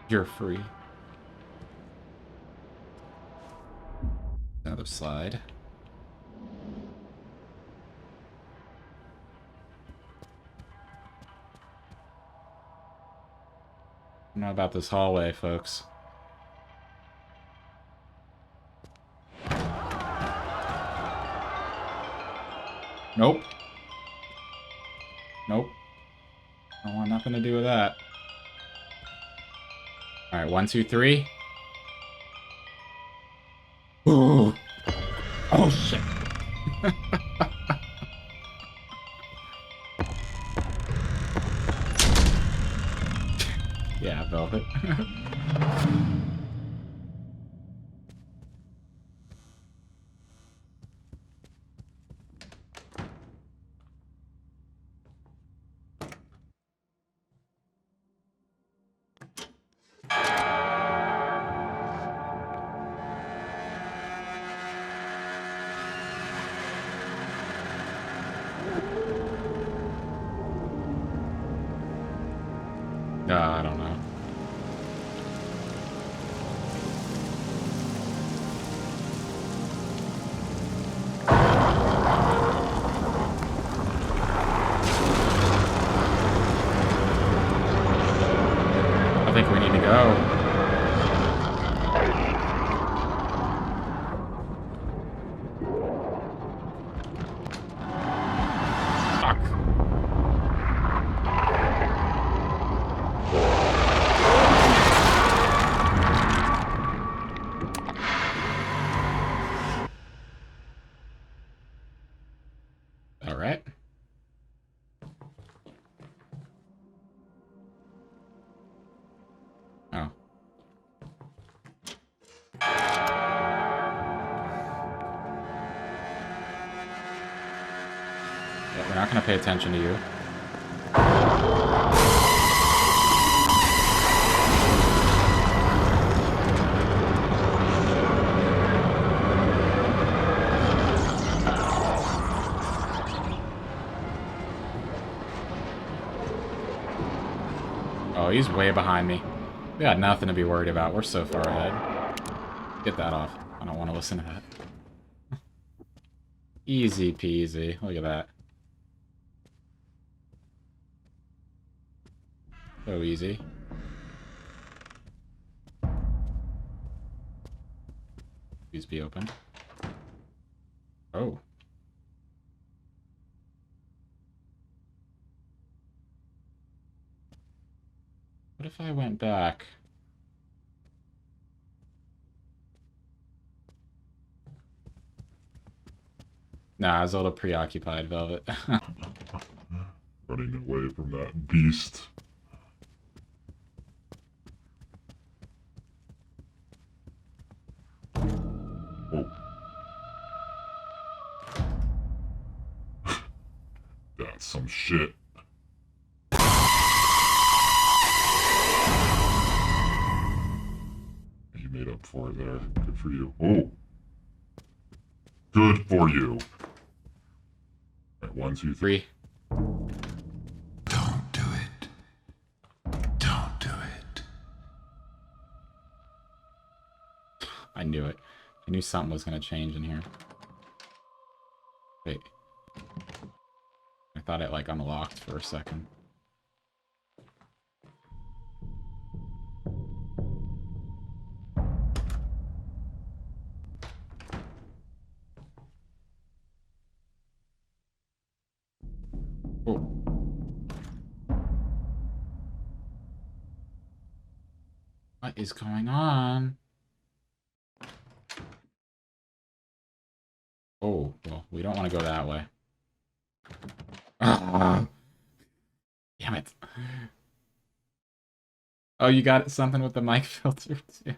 Speaker 1: You're free. Another slide. I don't know about this hallway, folks. Nope. Nope. I want nothing to do with that. Alright, 1, 2, 3. Ooh. Oh, shit. Yeah, Velvet. I don't know. I think we need to go. Alright. Oh. Yeah, we're not gonna pay attention to you. Oh, he's way behind me. We got nothing to be worried about. We're so far ahead. Get that off. I don't want to listen to that. Easy peasy. Look at that. So easy. Please be open. Oh. What if I went back? Nah, I was a little preoccupied, Velvet.
Speaker 12: Running away from that beast. Oh. That's some shit. You made up for it there. Good for you. Oh. Good for you. Alright, 1, 2, 3.
Speaker 6: Don't do it. Don't do it.
Speaker 1: I knew it. I knew something was going to change in here. Wait. I thought it, like, unlocked for a second. Oh. What is going on? Oh, well, we don't want to go that way. Ah. Damn it. Oh, you got something with the mic filter, too.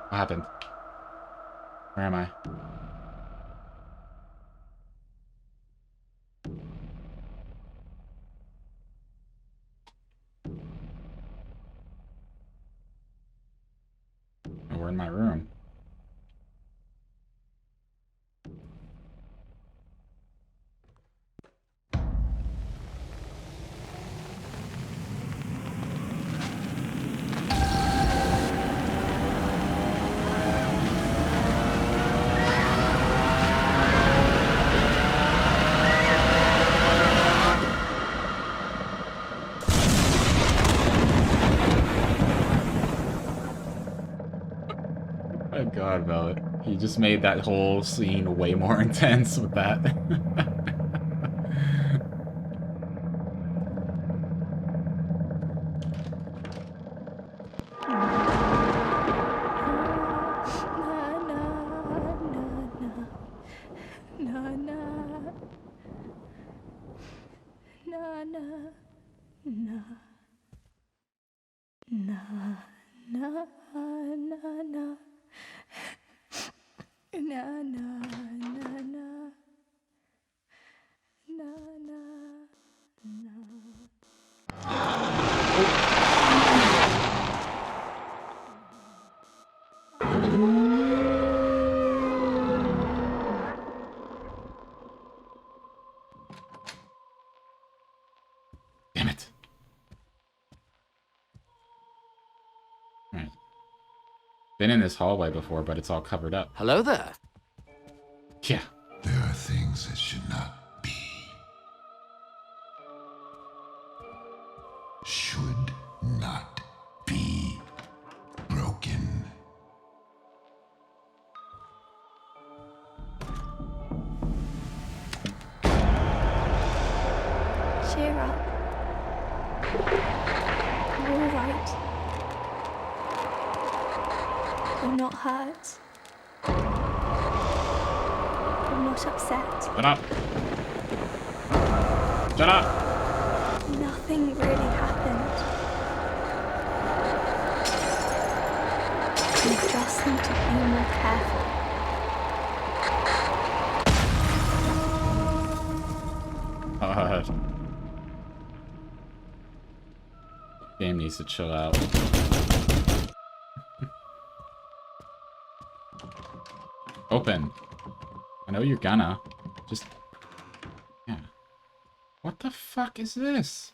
Speaker 1: What happened? Where am I? Oh, we're in my room. My God, Velvet. He just made that whole scene way more intense with that. Damn it. Alright. Been in this hallway before, but it's all covered up.
Speaker 15: Hello there.
Speaker 1: Yeah.
Speaker 6: There are things that should not be. Should not be broken.
Speaker 3: Cheer up. You're all right. You're not hurt. You're not upset.
Speaker 1: Shut up. Shut up.
Speaker 3: Nothing really happened. You just need to be more careful.
Speaker 1: Game needs to chill out. Open. I know you're gonna. Just... yeah. What the fuck is this?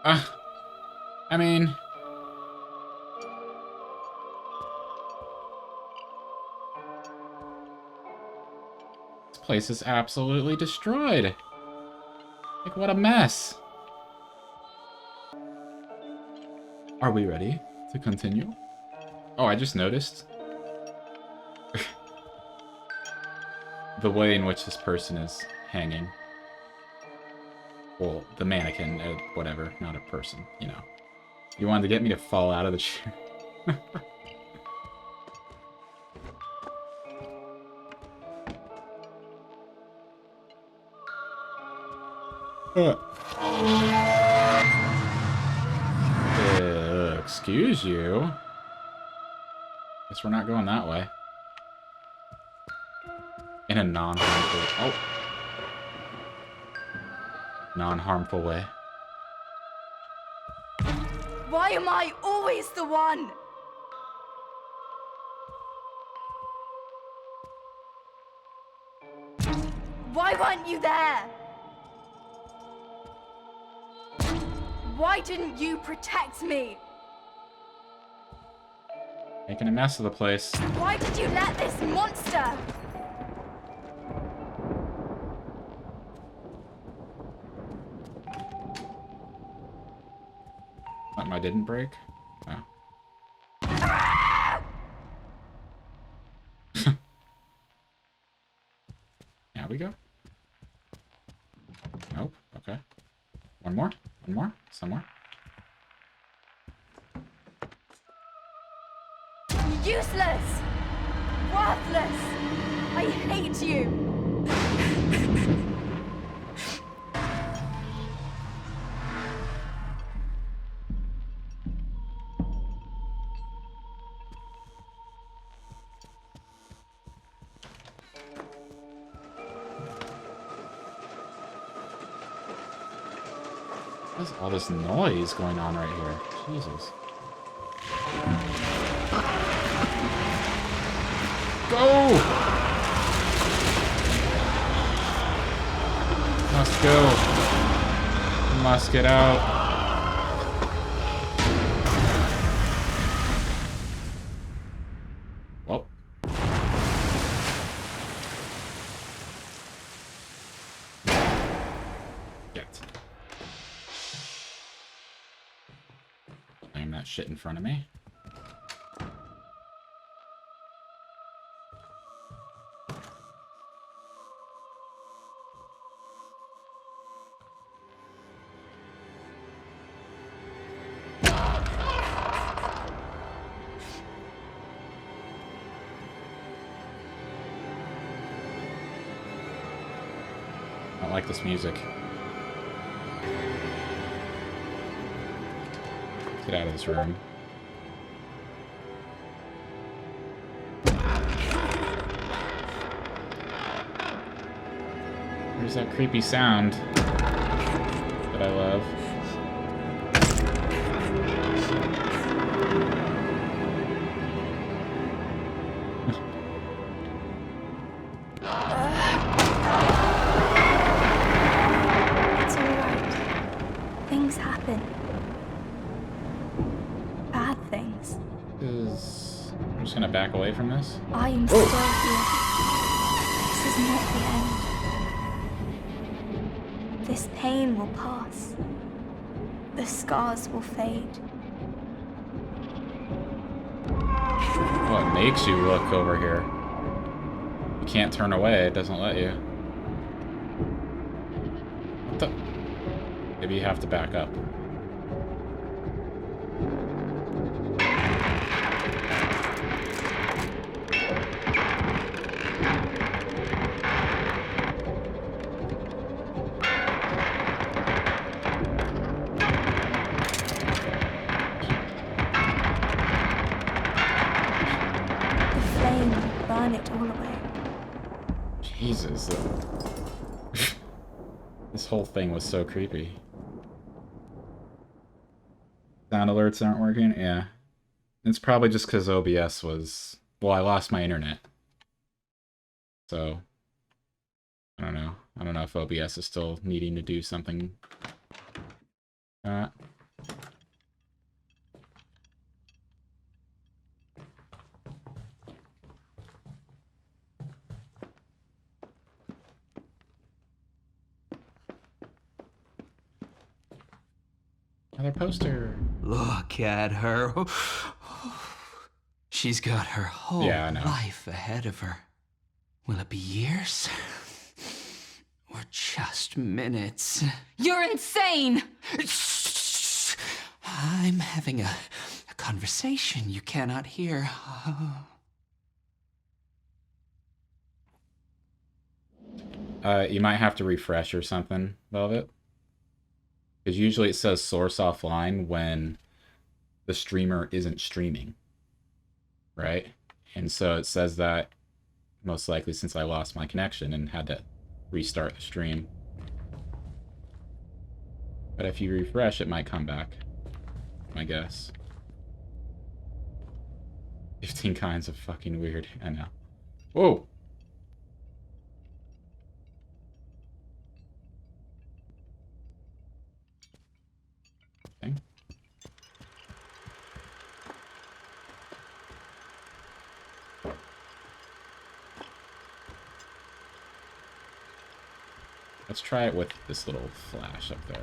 Speaker 1: I mean... this place is absolutely destroyed. Like, what a mess. Are we ready to continue? Oh, I just noticed the way in which this person is hanging. Well, the mannequin, whatever, not a person, you know. You wanted to get me to fall out of the chair. Excuse you? Guess we're not going that way. In a non-harmful... oh! Non-harmful way.
Speaker 9: Why am I always the one? Why weren't you there? Why didn't you protect me?
Speaker 1: Making a mess of the place.
Speaker 9: Why did you let this monster?
Speaker 1: Something I didn't break? Oh. There we go. Nope. Okay. One more. One more. Somewhere.
Speaker 9: Useless! Worthless! I hate you!
Speaker 1: What is all this noise going on right here? Jesus. Go! Must go. Must get out. Well. Get. Aim that shit in front of me. I don't like this music. Get out of this room. There's that creepy sound that I love.
Speaker 3: It's alright. Things happen. Bad things.
Speaker 1: I'm just gonna back away from this.
Speaker 3: I am still here. This is not the end. This pain will pass. The scars will fade.
Speaker 1: What makes you look over here? You can't turn away, it doesn't let you. What the? Maybe you have to back up.
Speaker 3: Burn it all away.
Speaker 1: Jesus. This whole thing was so creepy. Sound alerts aren't working? Yeah. It's probably just because OBS was... Well, I lost my internet. So... I don't know. I don't know if OBS is still needing to do something. Another poster.
Speaker 14: Look at her. She's got her whole life ahead of her. Will it be years? Or just minutes?
Speaker 8: You're insane!
Speaker 14: I'm having a conversation you cannot hear.
Speaker 1: You might have to refresh or something, Velvet. Because usually it says source offline when the streamer isn't streaming. Right? And so it says that most likely since I lost my connection and had to restart the stream. But if you refresh, it might come back. I guess. 15 kinds of fucking weird. I know. Whoa! Okay. Let's try it with this little flash up there.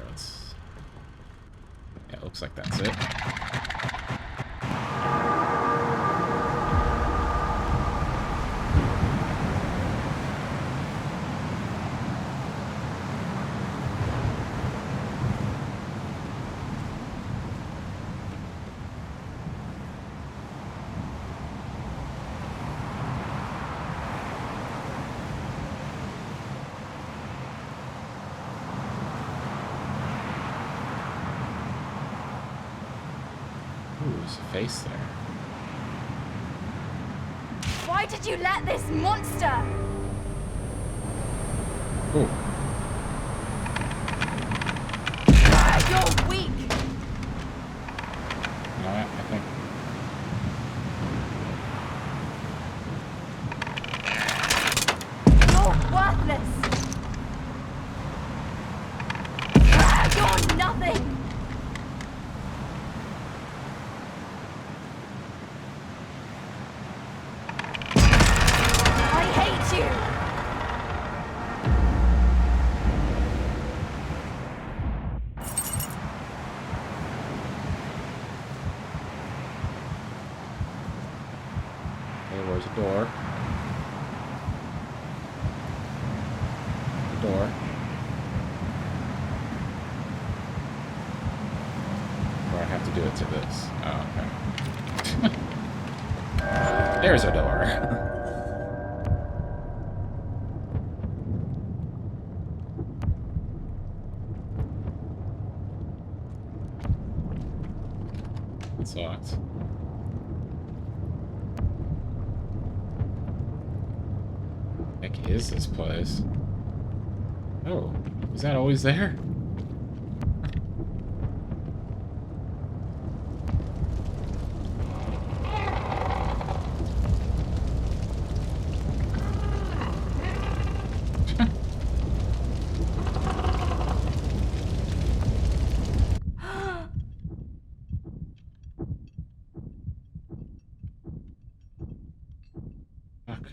Speaker 1: Yeah, it looks like that's it. There's a face there.
Speaker 3: Why did you let this monster?
Speaker 1: Ooh.
Speaker 3: You're hate you!
Speaker 1: Okay, where's the door? The door. Or I have to do it to this. Oh, okay. There's a door. It sucks. Heck is this place? Oh, is that always there? Fuck.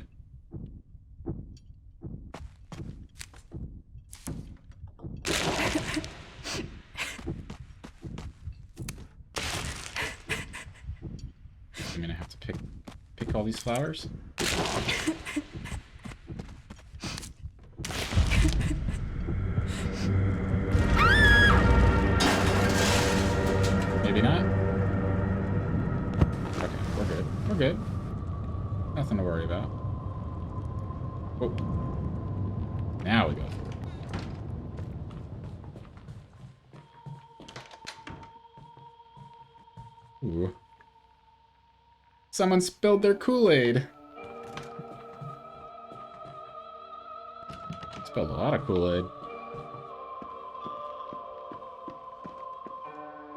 Speaker 1: I'm gonna have to pick all these flowers. Maybe not. Okay, we're good. We're good. Nothing to worry about. Oh. Now we go through. Ooh. Someone spilled their Kool-Aid. Spilled a lot of Kool-Aid.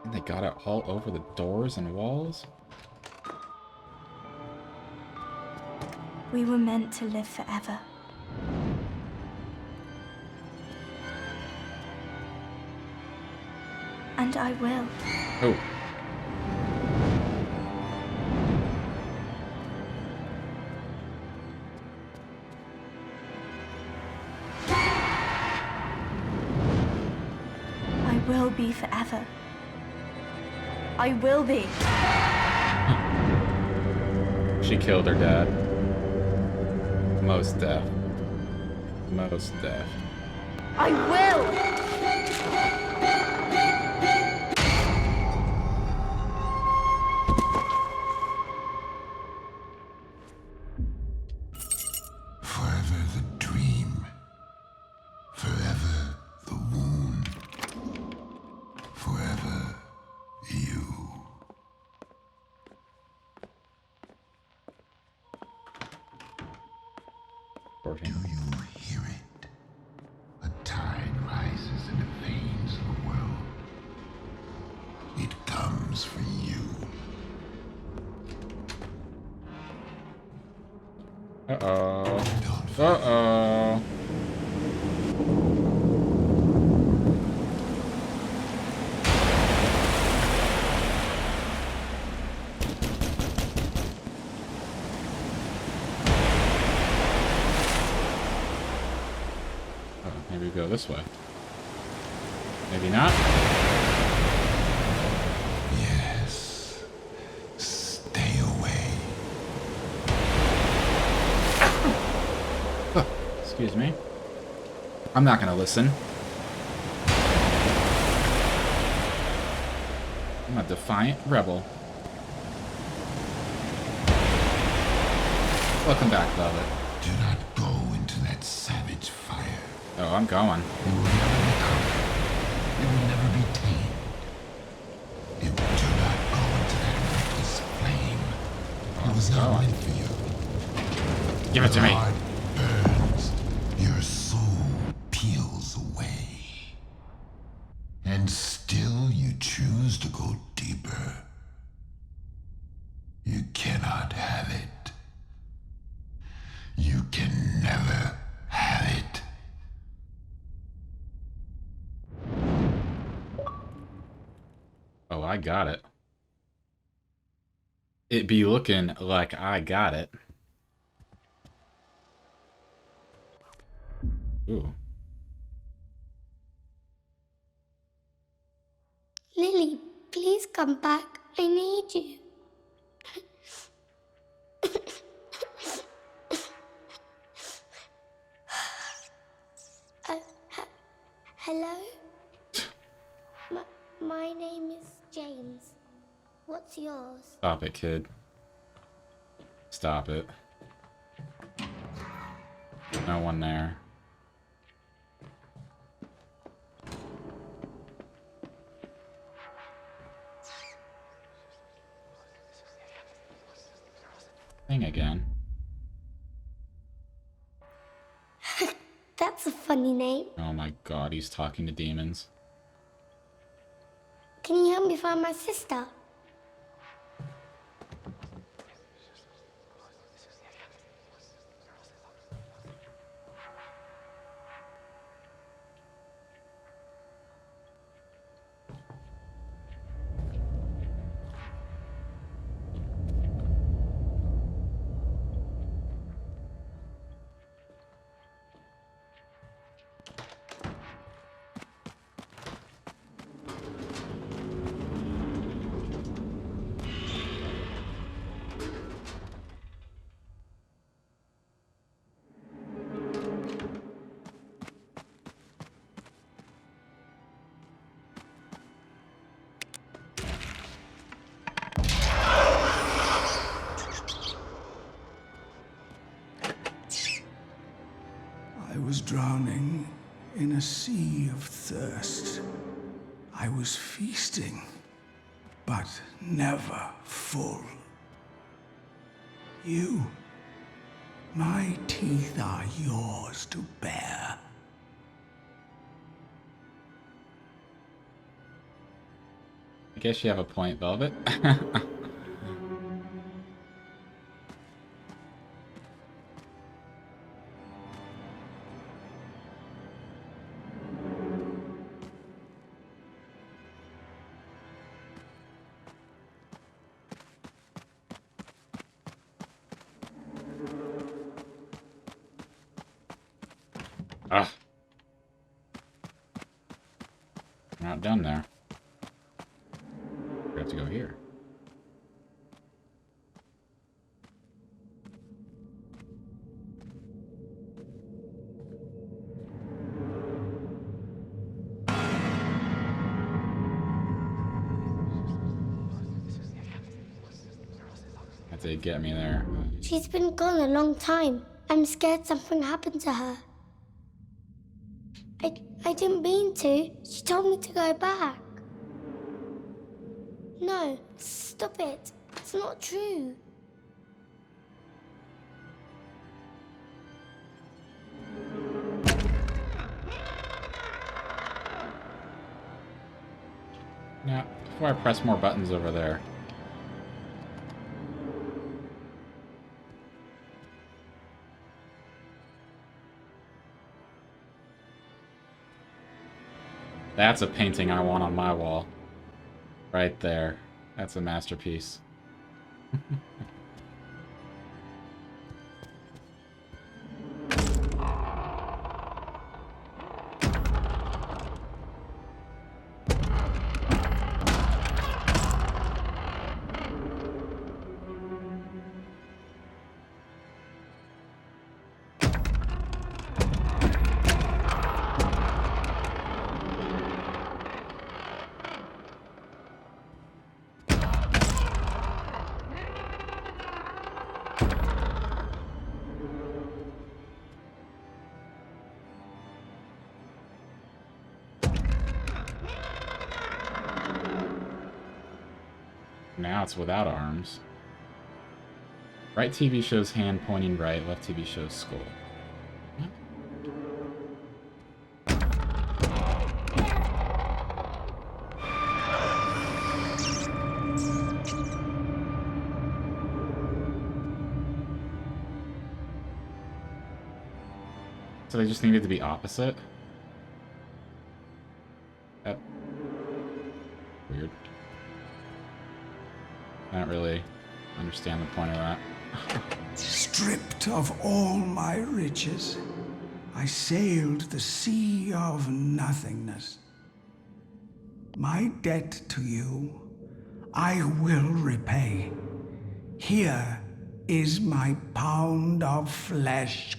Speaker 1: And they got it all over the doors and walls.
Speaker 3: We were meant to live forever. And I will.
Speaker 1: Oh.
Speaker 3: I will be forever. I will be.
Speaker 1: She killed her dad. Most deaf. Most deaf.
Speaker 3: I will!
Speaker 6: Forever the dream. Forever the wound. Forever you. Do you hear it? A tide rises in the veins of the world. It comes for you.
Speaker 1: Uh-oh. Uh-oh. Maybe we go this way. Maybe not.
Speaker 6: Yes. Stay away.
Speaker 1: Excuse me. I'm not gonna listen. I'm a defiant rebel. Welcome back, Velvet.
Speaker 6: Do not go into that savage fire.
Speaker 1: Oh, I'm going.
Speaker 6: It will never be conquered. It will never be tamed. It do not go into that reckless flame. It was not meant for you.
Speaker 1: Give it to me.
Speaker 6: Your heart burns. Your soul peels away. And still you choose to go deeper. You cannot have it. You can never have it.
Speaker 1: Oh, I got it. It be looking like I got it. Ooh.
Speaker 9: Lily, please come back. I need you. Hello? My name is James. What's yours?
Speaker 1: Stop it, kid. Stop it. No one there. Thing again.
Speaker 9: That's a funny name.
Speaker 1: Oh my god, he's talking to demons.
Speaker 9: Can you help me find my sister?
Speaker 5: I was drowning in a sea of thirst. I was feasting, but never full. You, my teeth are yours to bear.
Speaker 1: I guess you have a point, Velvet. Ah. We're not done there. We have to go here. That did get me there.
Speaker 9: She's been gone a long time. I'm scared something happened to her. I didn't mean to. She told me to go back. No, stop it. It's not true.
Speaker 1: Now, before I press more buttons over there. That's a painting I want on my wall. Right there. That's a masterpiece. Now it's without arms. Right TV shows hand pointing right, left TV shows skull. So they just needed to be opposite? That... Weird. I don't really understand the point of that.
Speaker 5: Stripped of all my riches, I sailed the sea of nothingness. My debt to you, I will repay. Here is my pound of flesh.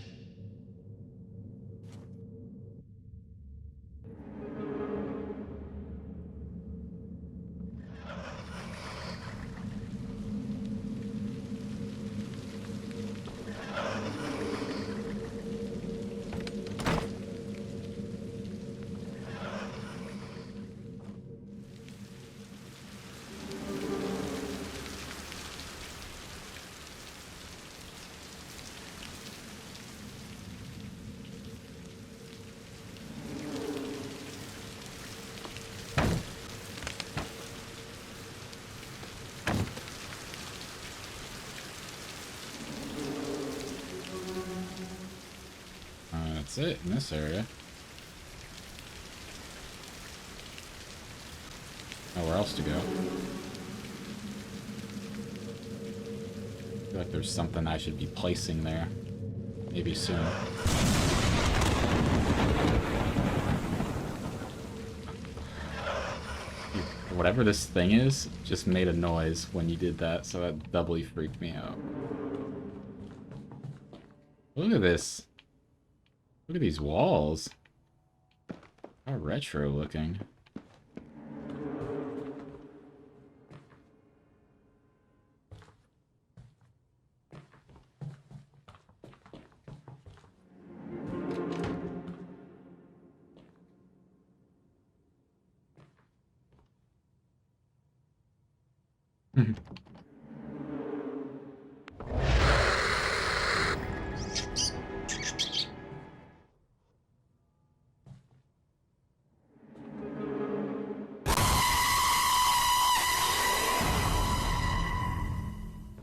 Speaker 1: That's it in this area. Nowhere else to go. I feel like there's something I should be placing there. Maybe soon. Whatever this thing is, just made a noise when you did that, so that doubly freaked me out. Look at this. Look at these walls. How retro looking.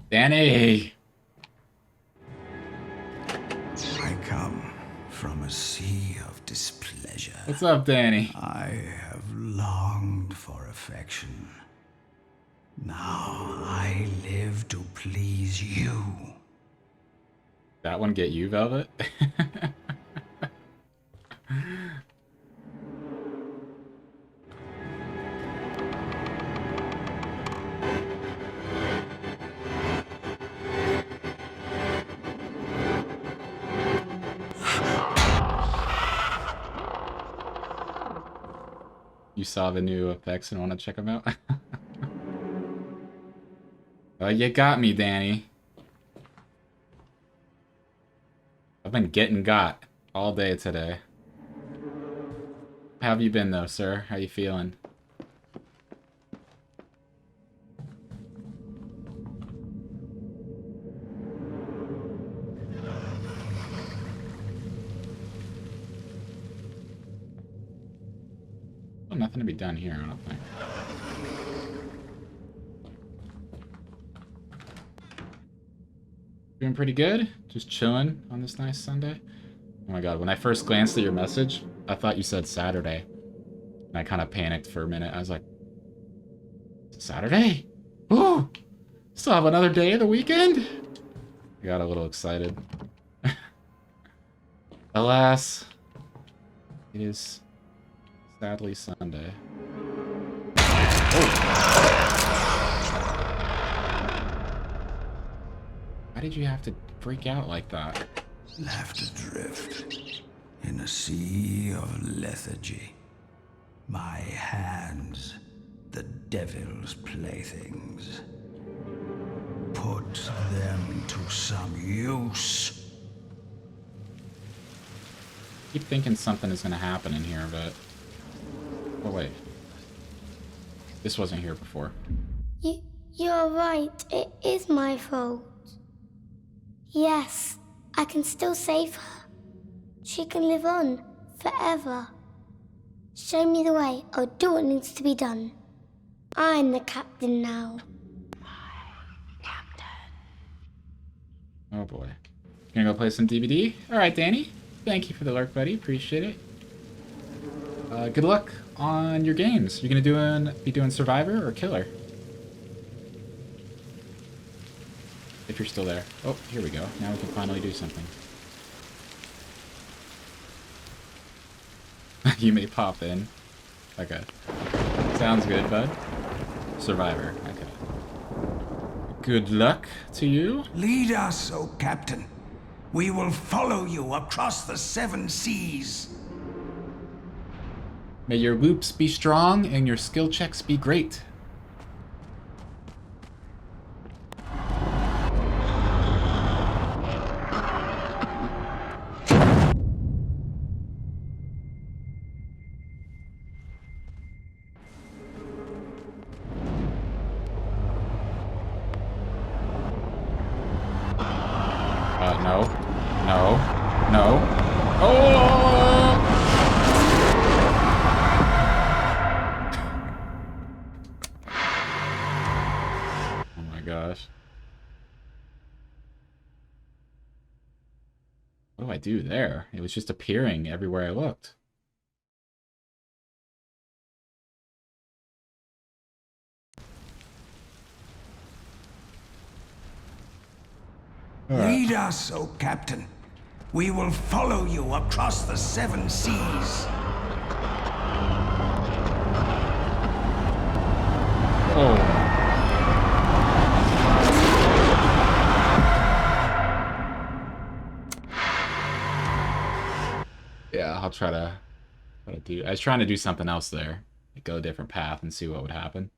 Speaker 1: Danny!
Speaker 5: I come from a sea of displeasure.
Speaker 1: What's up, Danny?
Speaker 5: I have longed for affection. Now I live to please you.
Speaker 1: That one get you, Velvet? You saw the new effects and want to check them out? Oh, you got me, Danny. I've been getting got all day today. How have you been, though, sir? How you feeling? Well, nothing to be done here, I don't think. Doing pretty good. Just chilling on this nice Sunday. Oh my god, when I first glanced at your message, I thought you said Saturday. And I kind of panicked for a minute. I was like, Saturday? Ooh! Still have another day of the weekend? I got a little excited. Alas, it is sadly Sunday. Oh. Why did you have to freak out like that?
Speaker 5: Left adrift in a sea of lethargy. My hands, the devil's playthings. Put them to some use.
Speaker 1: Keep thinking something is gonna happen in here, but... Oh, wait. This wasn't here before.
Speaker 9: You're right. It is my fault. Yes, I can still save her. She can live on forever. Show me the way. I'll do what needs to be done. I'm the captain now.
Speaker 1: Oh boy. Gonna go play some DVD? Alright, Danny. Thank you for the lurk, buddy. Appreciate it. Good luck on your games. You're gonna be doing Survivor or Killer? If you're still there. Oh, here we go. Now we can finally do something. You may pop in. Okay. Sounds good, bud. Survivor. Okay. Good luck to you.
Speaker 5: Lead us, O Captain. We will follow you across the 7 seas.
Speaker 1: May your loops be strong and your skill checks be great. No. No. No. Oh! Oh my gosh. What do I do there? It was just appearing everywhere I looked.
Speaker 5: Lead us, O Captain. We will follow you across the 7 seas.
Speaker 1: Oh. Yeah, I'll try to do. I was trying to do something else there. Go a different path and see what would happen.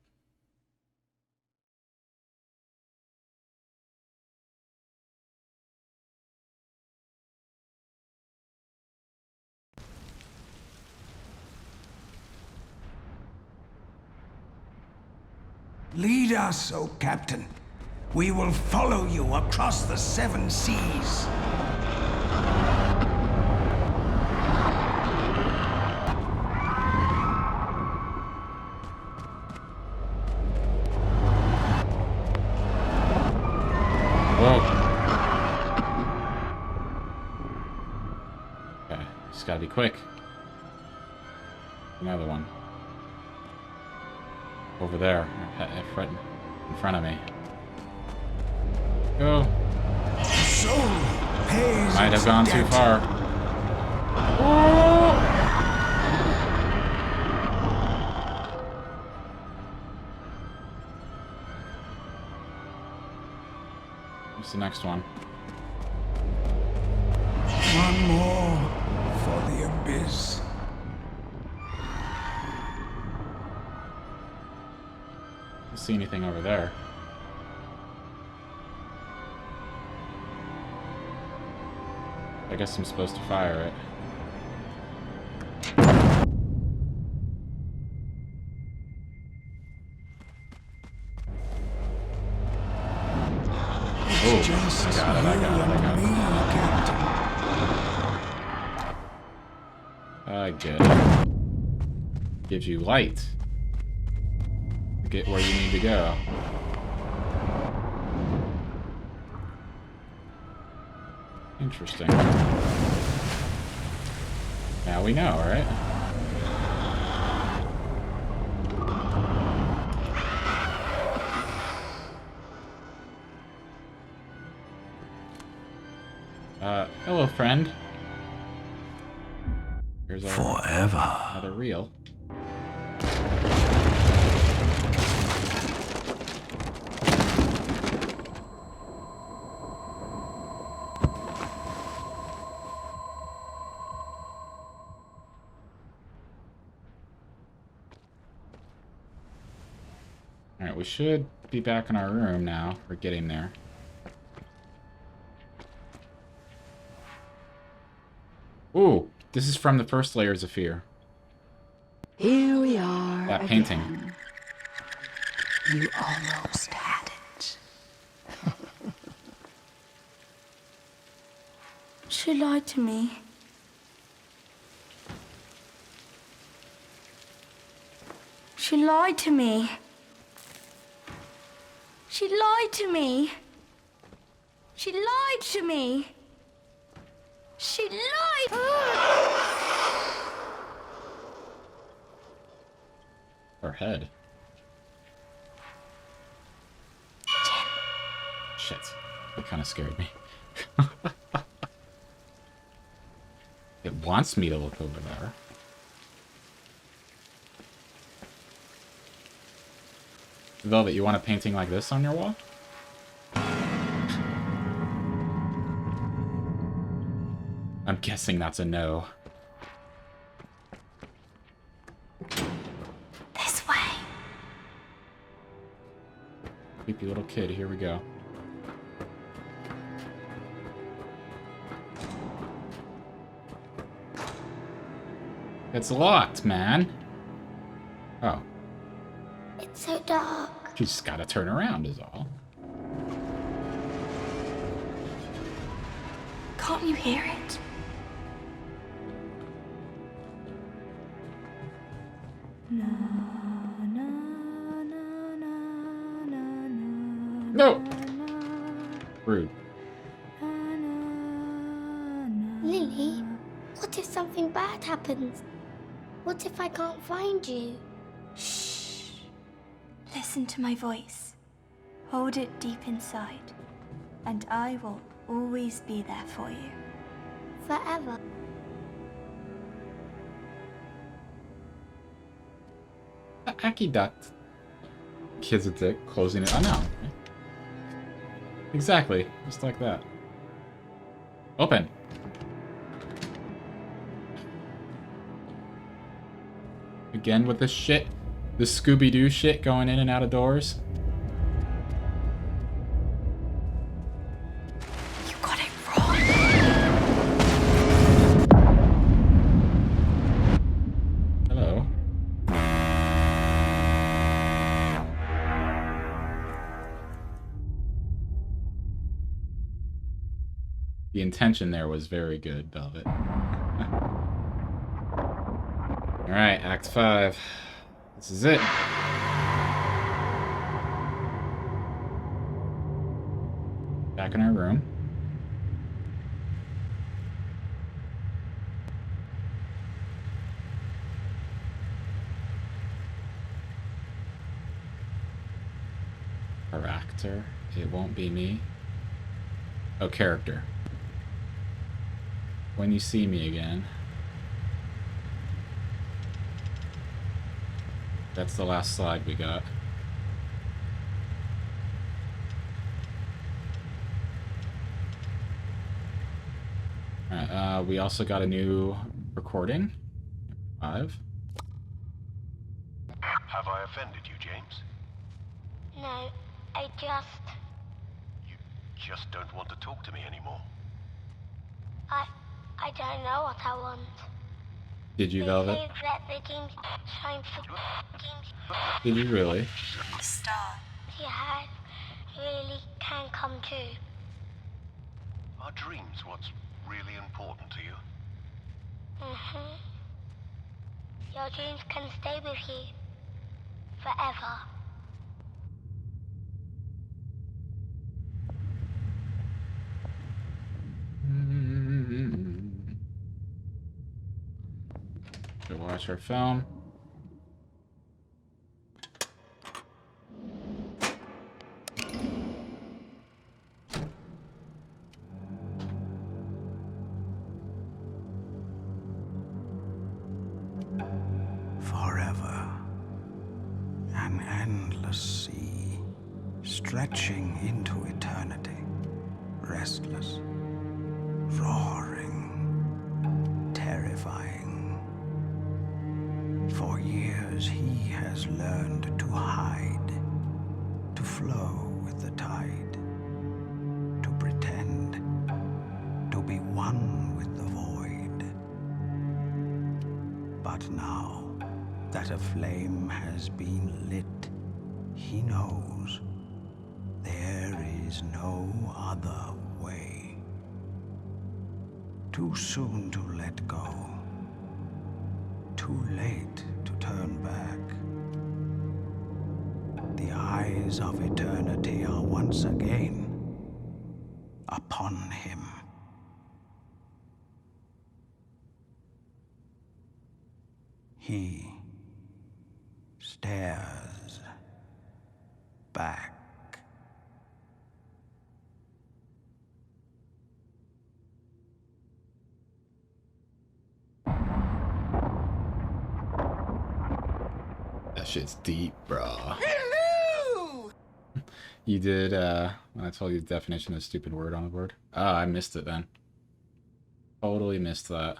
Speaker 5: Lead us, O Captain. We will follow you across the 7 seas.
Speaker 1: Whoa. Okay, just gotta be quick. Another one. Over there, in front of me. Go. Might have gone too far. Oh! What's the next one?
Speaker 5: One more for the abyss.
Speaker 1: Don't see anything over there. I guess I'm supposed to fire it. Oh, I got it. I get it. Gives you light. Get where you need to go. Interesting. Now we know, right? Hello, friend. Here's our another reel. Alright, we should be back in our room now. We're getting there. Ooh, this is from the first Layers of Fear.
Speaker 8: Here we are.
Speaker 1: That painting.
Speaker 8: Again. You almost had it.
Speaker 9: She lied to me. She lied to me. She lied to me. She lied to me. She lied.
Speaker 1: Her head. Shit. That kind of scared me. It wants me to look over there. Velvet, you want a painting like this on your wall? I'm guessing that's a no.
Speaker 3: This way.
Speaker 1: Creepy little kid, here we go. It's locked, man. Oh.
Speaker 9: It's so dark.
Speaker 1: You just gotta turn around is all.
Speaker 3: Can't you hear it?
Speaker 1: No! Rude.
Speaker 9: Lily, what if something bad happens? What if I can't find you?
Speaker 3: Shh. Listen to my voice. Hold it deep inside, and I will always be there for you.
Speaker 9: Forever.
Speaker 1: Aki ducked. Kid's a dick, closing it. Oh no. Exactly, just like that. Open. Again with this shit. This Scooby-Doo shit going in and out of doors.
Speaker 3: You got it wrong.
Speaker 1: Hello. The intention there was very good, Velvet. Alright, Act 5. This is it. Back in our room. Character. It won't be me. Oh, character. When you see me again. That's the last slide we got. Alright, we also got a new recording. 5.
Speaker 4: Have I offended you, James?
Speaker 9: No, I just...
Speaker 4: You just don't want to talk to me anymore.
Speaker 9: I don't know what I want.
Speaker 1: Did you, Velvet?
Speaker 9: They say that the game's trying to...
Speaker 1: Did you really?
Speaker 3: Star.
Speaker 9: Yeah, really can come true.
Speaker 4: Are dreams what's really important to you?
Speaker 9: Mm-hmm. Your dreams can stay with you forever.
Speaker 1: To watch our film.
Speaker 5: Forever. An endless sea, stretching into eternity. Restless, roaring, terrifying. For years he has learned to hide, to flow with the tide, to pretend, to be one with the void. But now that a flame has been lit, he knows there is no other way. Too soon to let go. Too late to turn back. The eyes of eternity are once again upon him. He stares back.
Speaker 1: That shit's deep, bro.
Speaker 15: Hello!
Speaker 1: You did, when I told you the definition of stupid word on the board? Oh, I missed it then. Totally missed that.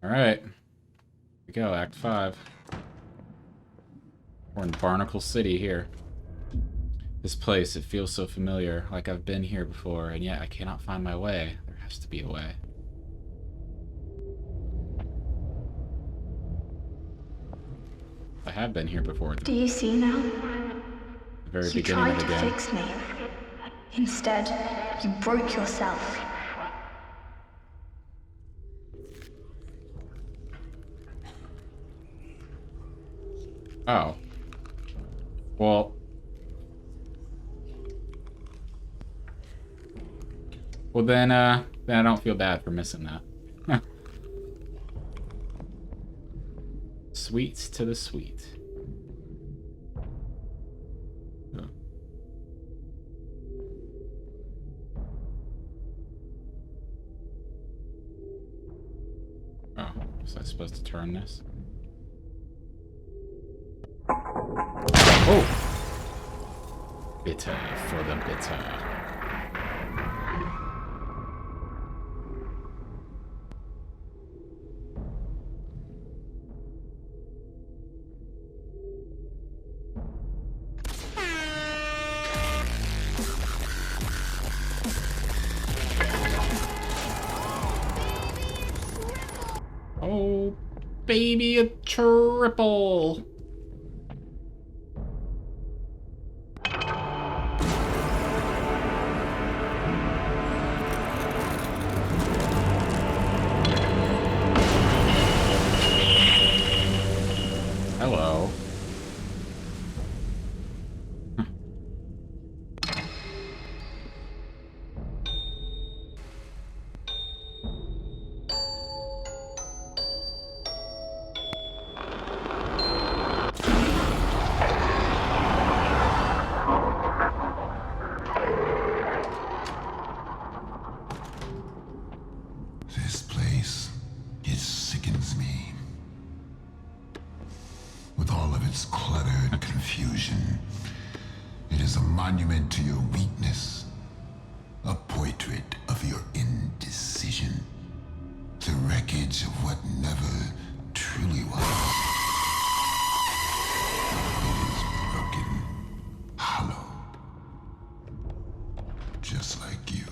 Speaker 1: Alright. Here we go, Act 5. We're in Barnacle City here. This place, it feels so familiar, like I've been here before, and yet I cannot find my way. There has to be a way. I have been here before.
Speaker 3: Do you see now?
Speaker 1: The very
Speaker 3: You
Speaker 1: beginning
Speaker 3: tried
Speaker 1: of the
Speaker 3: to
Speaker 1: game.
Speaker 3: fix me. Instead, you broke yourself.
Speaker 1: Oh. Well. Well then I don't feel bad for missing that. Sweets to the sweet. Oh. Oh, was I supposed to turn this? Oh! Bitter for the bitter. Oh, baby, a triple. Hello.
Speaker 6: This place, it sickens me. With all of its clutter and confusion, it is a monument to your weakness, a portrait of your indecision, the wreckage of what never truly was. It is broken, hollow, just like you.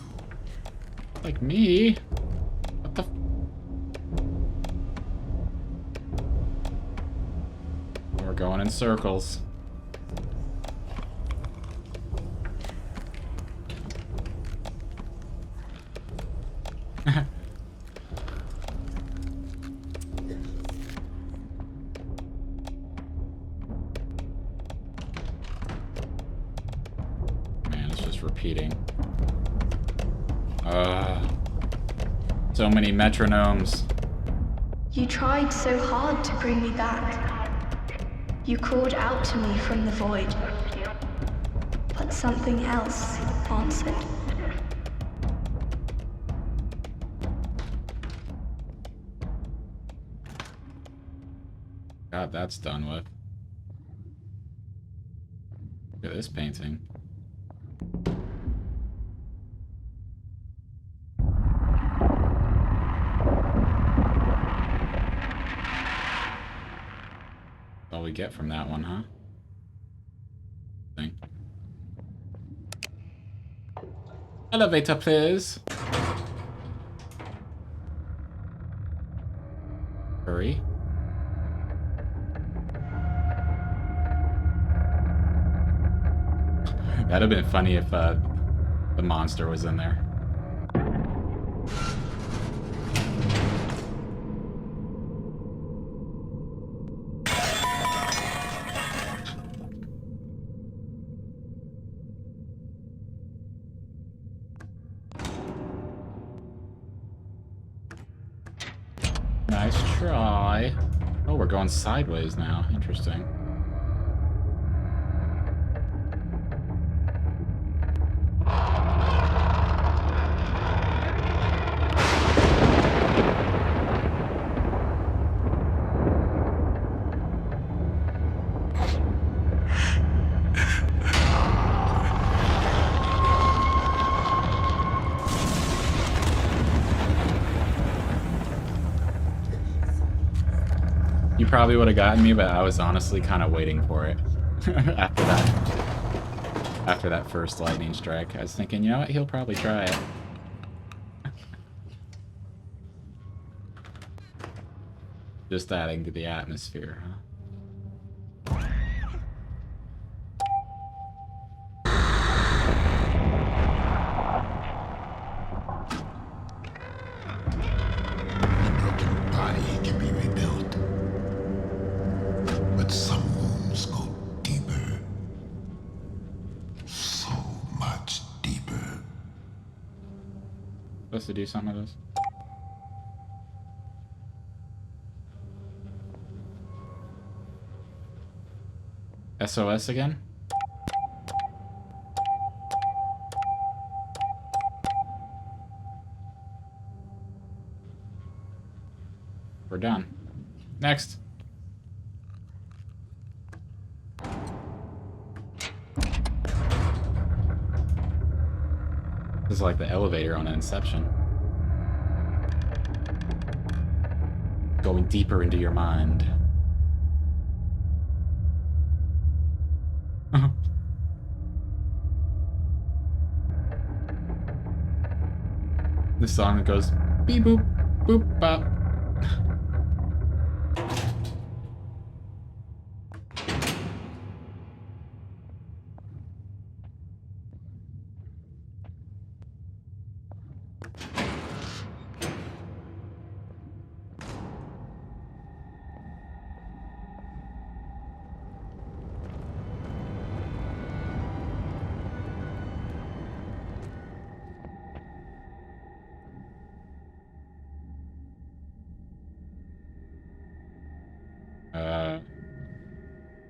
Speaker 1: Like me? What the? We're going in circles. Man, it's just repeating. So many metronomes.
Speaker 3: You tried so hard to bring me back. You called out to me from the void. But something else answered.
Speaker 1: God, that's done with. Look at this painting. All we get from that one, huh? Thing. Elevator, please. Hurry. That'd have been funny if the monster was in there. Nice try. Oh, we're going sideways now. Interesting. probably would have gotten me, but I was honestly kind of waiting for it after that. After that first lightning strike, I was thinking, you know what, he'll probably try it. Just adding to the atmosphere, huh?
Speaker 6: The broken body can be rebuilt, but some wounds go deeper. So much deeper.
Speaker 1: Supposed to do some of this? SOS again? We're done. Next. This is like the elevator on Inception. Going deeper into your mind. The song that goes beep boop boop bop.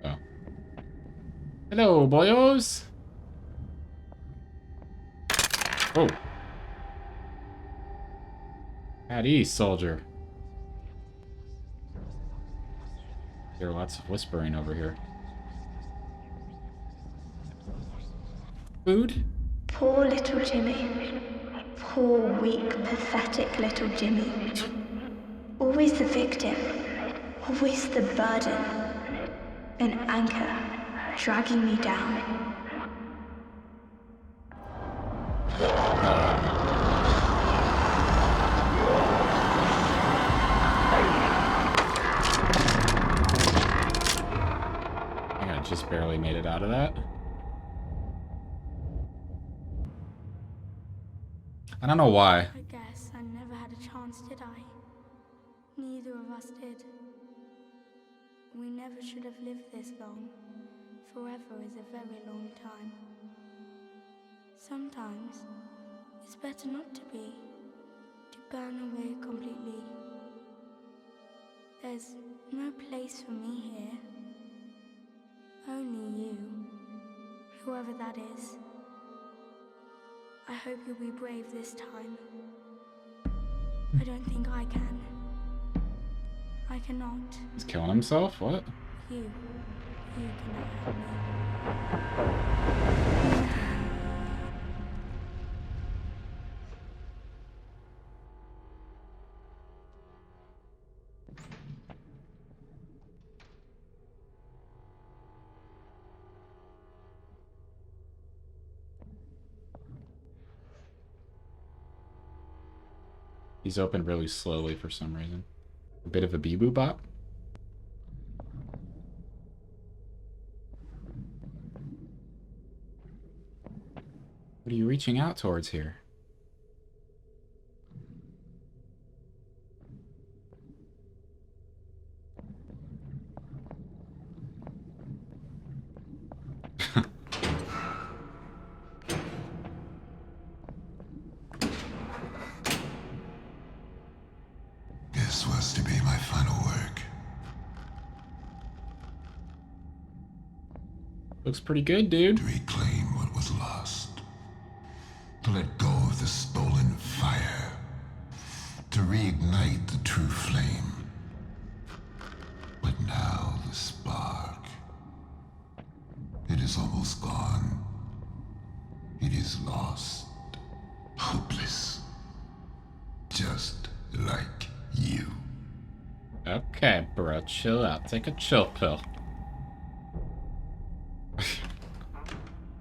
Speaker 1: Oh. Hello, boyos. Oh. At ease, soldier. There are lots of whispering over here. Food?
Speaker 3: Poor little Jimmy. Poor, weak, pathetic little Jimmy. Always the victim. Always the burden. An anchor dragging me down.
Speaker 1: I think I just barely made it out of that. I don't know why.
Speaker 9: I guess I never had a chance, did I? Neither of us did. We never should have lived this long. Forever is a very long time. Sometimes it's better not to be, to burn away completely. There's no place for me here. Only you, whoever that is. I hope you'll be brave this time. I don't think I can. I cannot.
Speaker 1: He's killing himself? What?
Speaker 9: You cannot help me.
Speaker 1: He's opened really slowly for some reason. A bit of a bee-boo bop. What are you reaching out towards here?
Speaker 6: This was to be my final work.
Speaker 1: Looks pretty good, dude.
Speaker 6: To reclaim what was lost. To let go of the stolen fire. To reignite the true flame. But now the spark. It is almost gone. It is lost. Hopeless. Just like you.
Speaker 1: Okay, bro, chill out. Take a chill pill.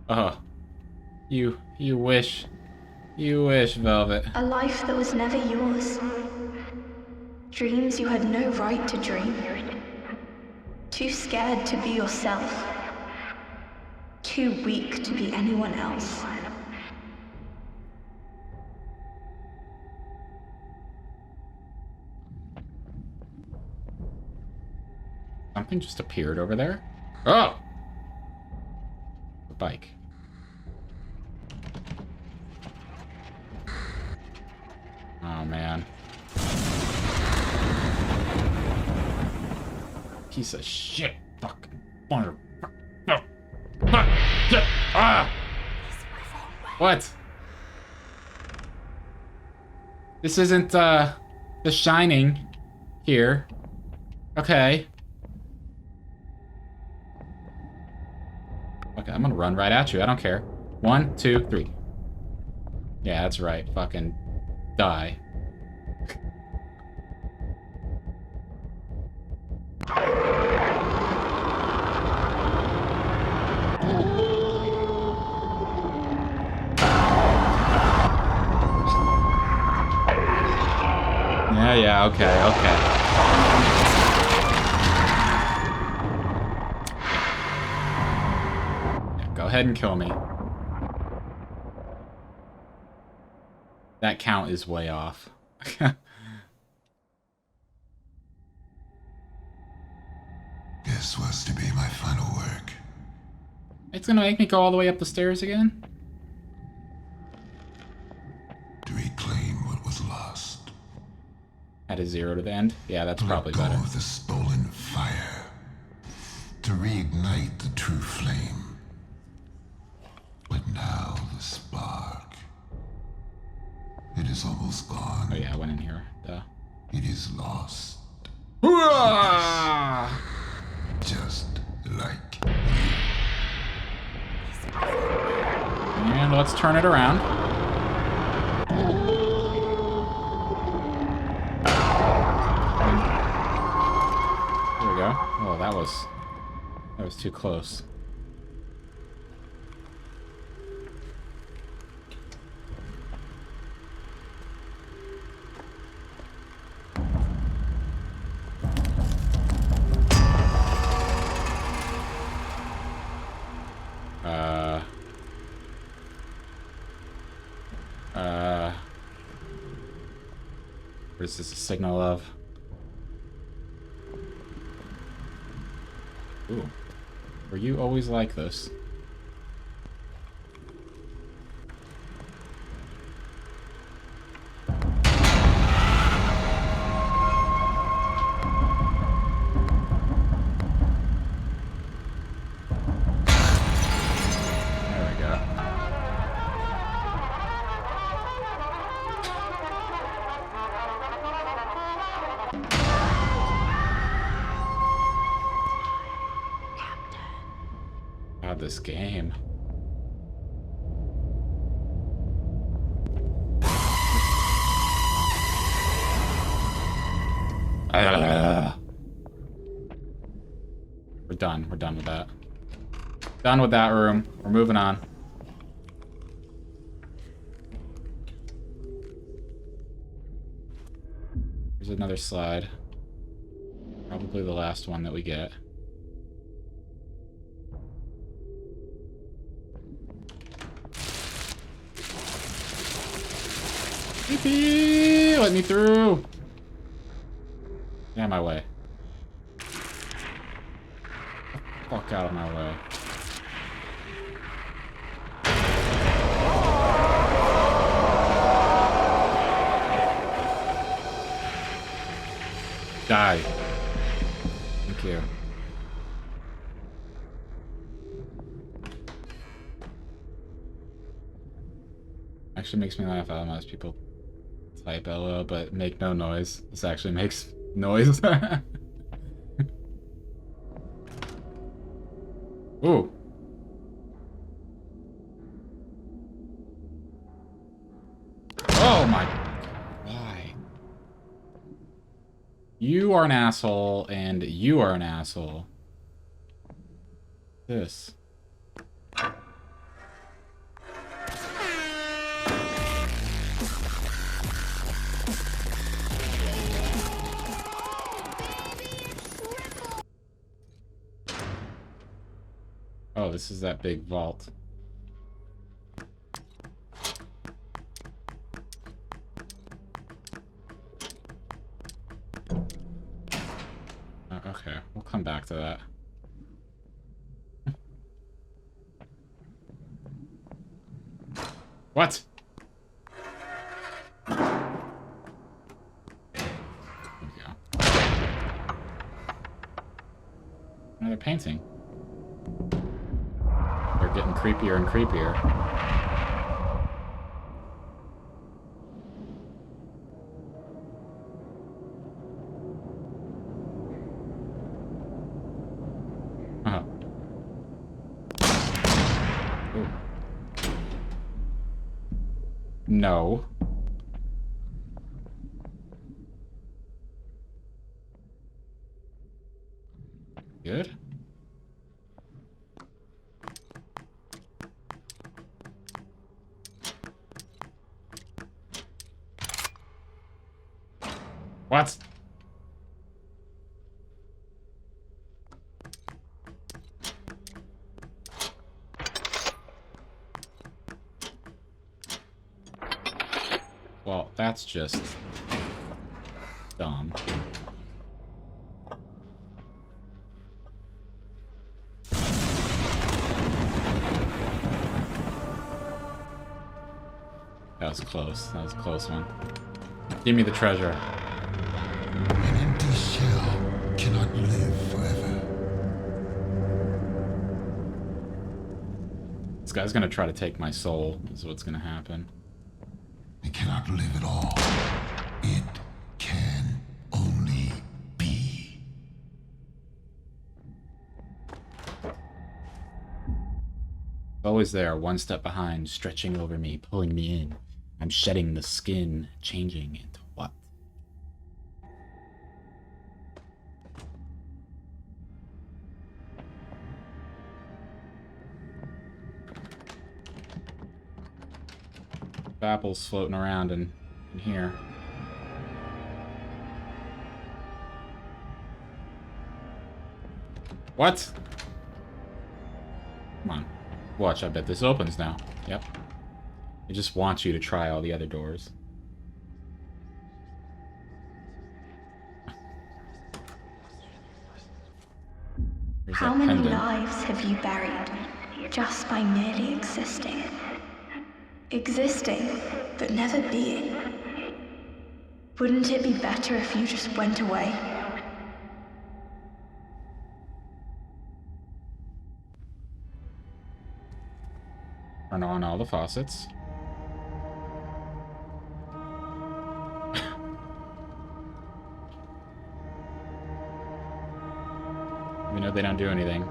Speaker 1: Oh, you wish, Velvet.
Speaker 3: A life that was never yours. Dreams you had no right to dream. Too scared to be yourself. Too weak to be anyone else.
Speaker 1: Something just appeared over there. Oh! A bike. Oh, man. Piece of shit. Fucking mother. No. Ah! What? This isn't, The Shining here. Okay. Okay, I'm gonna run right at you. I don't care. 1, 2, 3. Yeah, that's right. Fucking die. Yeah, okay. Go ahead and kill me. That count is way off.
Speaker 6: This was to be my final work.
Speaker 1: It's gonna make me go all the way up the stairs again?
Speaker 6: To reclaim what was lost.
Speaker 1: Add a 0 to the end? Yeah, that's probably
Speaker 6: Let go
Speaker 1: better.
Speaker 6: of the stolen fire. To reignite the true flame. But now the spark. It is almost gone.
Speaker 1: Oh yeah, I went in here. Duh.
Speaker 6: It is lost.
Speaker 1: Hooah!
Speaker 6: Just like
Speaker 1: And let's turn it around. There we go. Oh, that was too close. What is this a signal of? Ooh. Were you always like this? There we go. God, this game. We're done. We're done with that. Done with that room. We're moving on. Here's another slide. Probably the last one that we get. Beep, let me through. Get out of my way. Fuck out of my way. Die. Thank you. Actually makes me laugh how most people type LOL but make no noise. This actually makes noise. Ooh. Oh my. Why? You are an asshole, and you are an asshole. This. Oh, this is that big vault. Okay, we'll come back to that. What? There we go. Another painting. They're getting creepier and creepier. Uh-huh. Ooh. No. Good. What? Well, that's just dumb. That was close. That was a close one. Give me the treasure.
Speaker 6: An empty shell cannot live forever.
Speaker 1: This guy's gonna try to take my soul, is what's gonna happen.
Speaker 6: It cannot live at all. It can only be.
Speaker 1: Always there, one step behind, stretching over me, pulling me in. I'm shedding the skin, changing into what? Apples floating around in here. What? Come on. Watch, I bet this opens now. Yep. It just wants you to try all the other doors. There's
Speaker 3: How
Speaker 1: that
Speaker 3: many
Speaker 1: pendant.
Speaker 3: lives have you buried just by merely existing? Existing, but never being. Wouldn't it be better if you just went away?
Speaker 1: Turn on all the faucets. We know they don't do anything.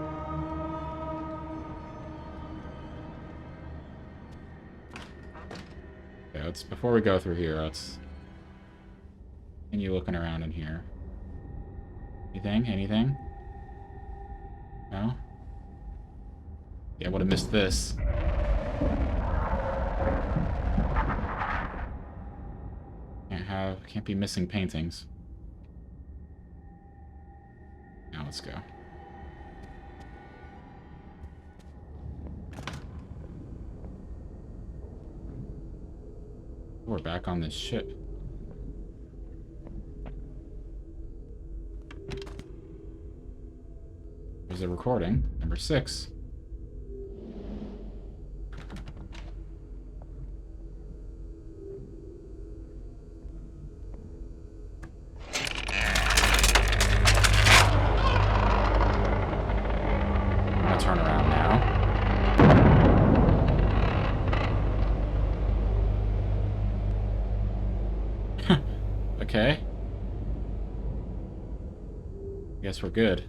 Speaker 1: Okay, let's, before we go through here, let's continue looking around in here. Anything? Anything? No? Yeah, I would have missed this. Can't be missing paintings. Now let's go. We're back on this ship. There's a recording, number 6. Turn around now. Okay. Guess we're good.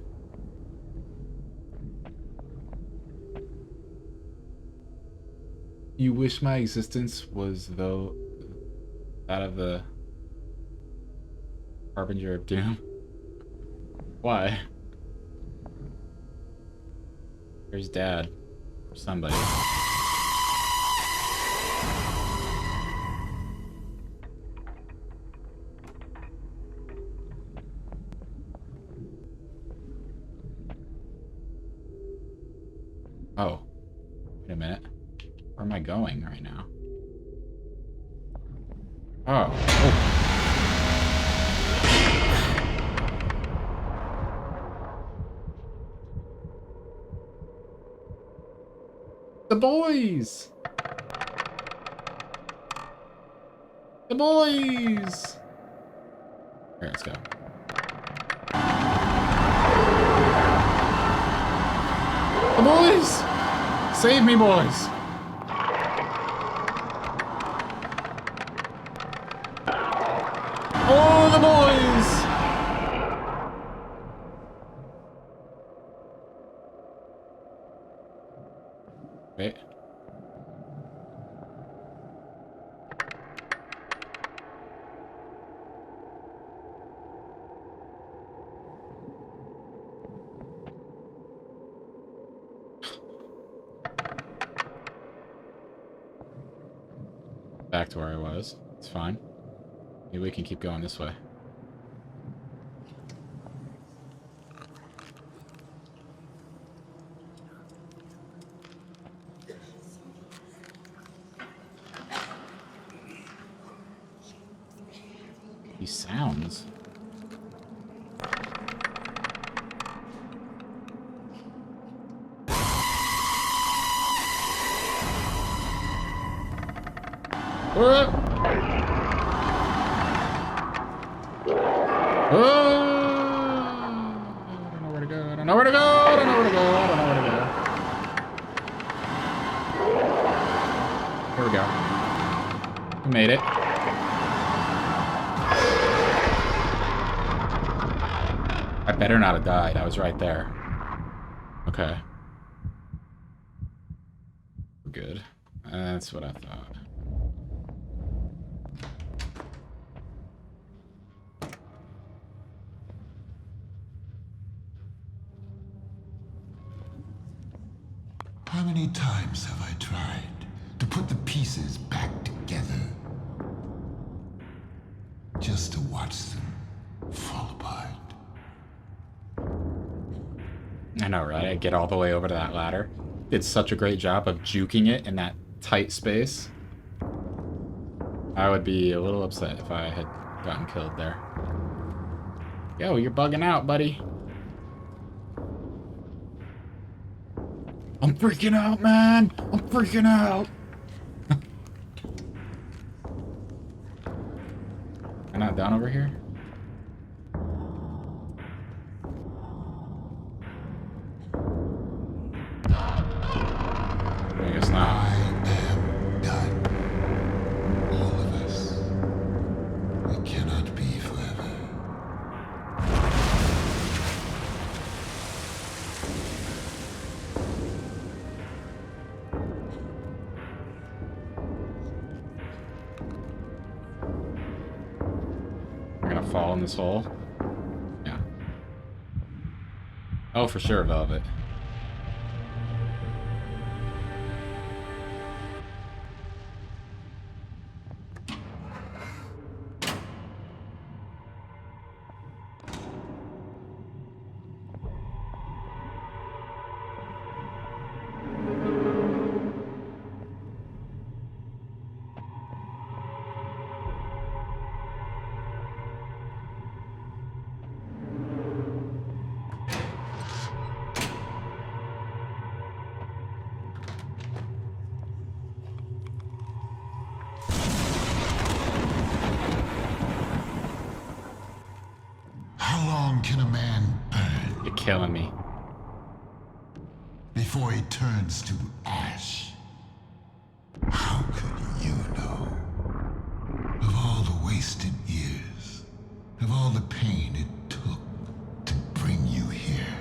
Speaker 1: You wish my existence was though that of the Harbinger of Doom? Why? Here's Dad. Or somebody. Oh. Wait a minute. Where am I going right now? Oh. Oh. The boys! The boys! Here, let's go. The boys! Save me, boys! Oh, the boys! Wait. Back to where I was. It's fine. Maybe we can keep going this way. These sounds. I don't know where to go. I don't know where to go. I don't know where to go. I don't know where to go. Here we go. We made it. I better not have died. I was right there. Okay. We're good. That's what I thought.
Speaker 6: How many times have I tried to put the pieces back together? Just to watch them fall apart.
Speaker 1: I know, right? I get all the way over to that ladder. Did such a great job of juking it in that tight space. I would be a little upset if I had gotten killed there. Yo, you're bugging out, buddy. I'm freaking out, man! I'm freaking out! Am I not down over here? I guess not.
Speaker 6: I am done. All of us. We cannot be forever.
Speaker 1: We're gonna fall in this hole? Yeah. Oh, for sure, Velvet.
Speaker 6: How long can a man burn
Speaker 1: You're killing me.
Speaker 6: before he turns to ash? How could you know? Of all the wasted years, of all the pain it took to bring you here,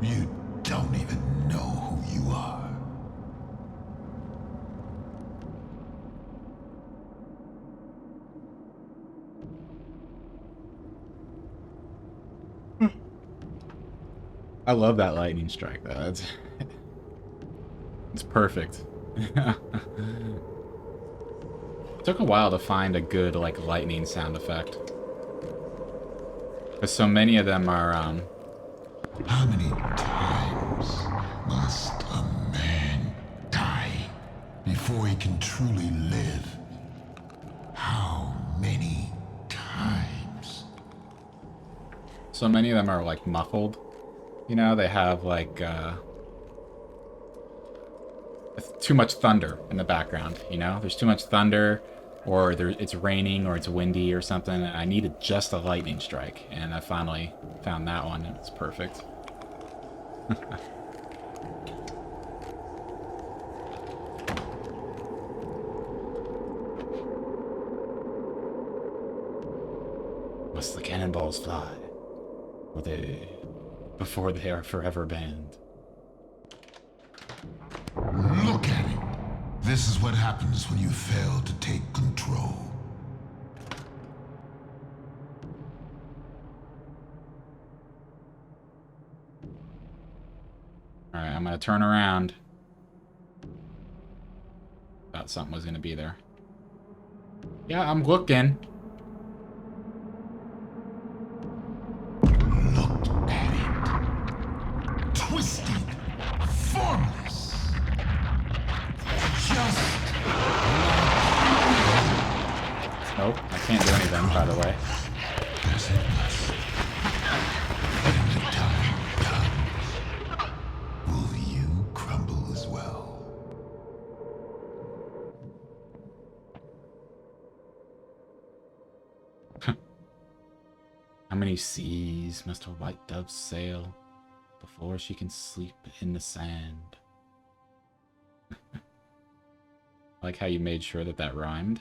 Speaker 6: you don't even know who you are.
Speaker 1: I love that lightning strike though. It's perfect. Took a while to find a good like lightning sound effect. Because so many of them are
Speaker 6: How many times must a man die before he can truly live? How many times?
Speaker 1: so many of them are like muffled. You know, they have like too much thunder in the background, you know? There's too much thunder, or it's raining, or it's windy or something, and I needed just a lightning strike, and I finally found that one, and it's perfect. Must the cannonballs fly, or before they are forever banned?
Speaker 6: Look at it. This is what happens when you fail to take control.
Speaker 1: Alright, I'm gonna turn around. Thought something was gonna be there. Yeah, I'm looking.
Speaker 6: Look at it. Twisted. Formless. Just...
Speaker 1: Nope, I can't do anything, by the way.
Speaker 6: as it must. When the time comes, will you crumble as well?
Speaker 1: How many seas must a white dove sail before she can sleep in the sand? I like how you made sure that that rhymed.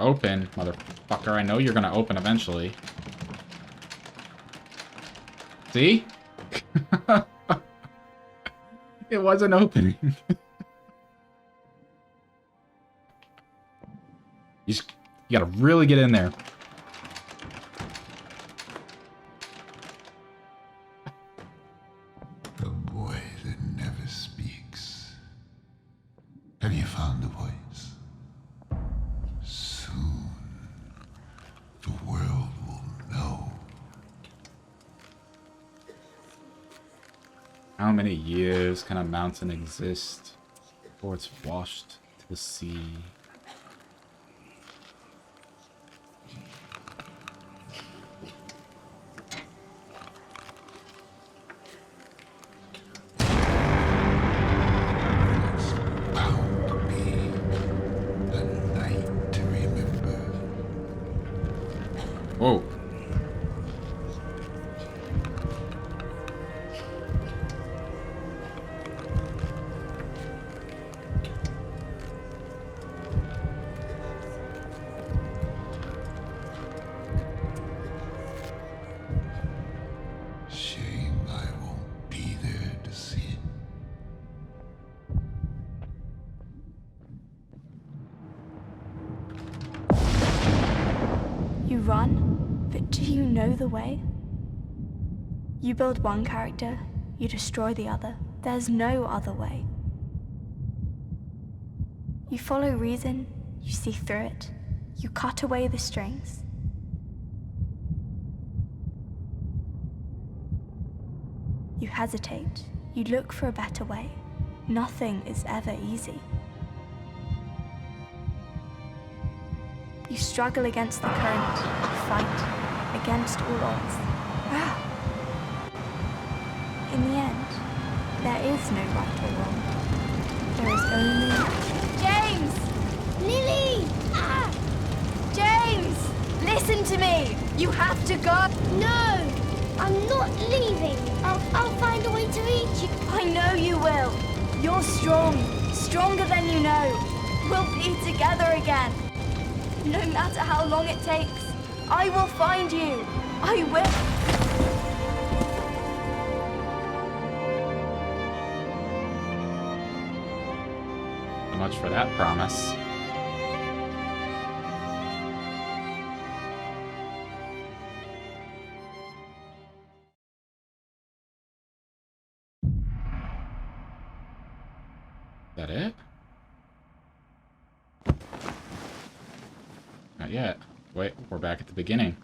Speaker 1: Open, motherfucker. I know you're gonna open eventually. See? It wasn't opening. You gotta really get in there.
Speaker 6: The boy that never speaks. Have you found the voice? Soon, the world will know.
Speaker 1: How many years can a mountain exist before it's washed to the sea?
Speaker 6: It's bound to be a night to remember.
Speaker 1: Whoa.
Speaker 6: Shame I won't be there to see it.
Speaker 3: You run, but do you know the way? You build one character, you destroy the other. There's no other way. You follow reason, you see through it, you cut away the strings. You hesitate, you look for a better way. Nothing is ever easy. You struggle against the current, you fight against all odds. In the end, there is no right or wrong. There is only... James!
Speaker 9: Lily! Ah!
Speaker 3: James! Listen to me! You have to go!
Speaker 9: No! I'm not leaving. I'll find a way to reach you.
Speaker 3: I know you will. You're strong. Stronger than you know. We'll be together again. No matter how long it takes, I will find you. I will.
Speaker 1: So much for that promise. Is that it? Not yet. Wait, we're back at the beginning.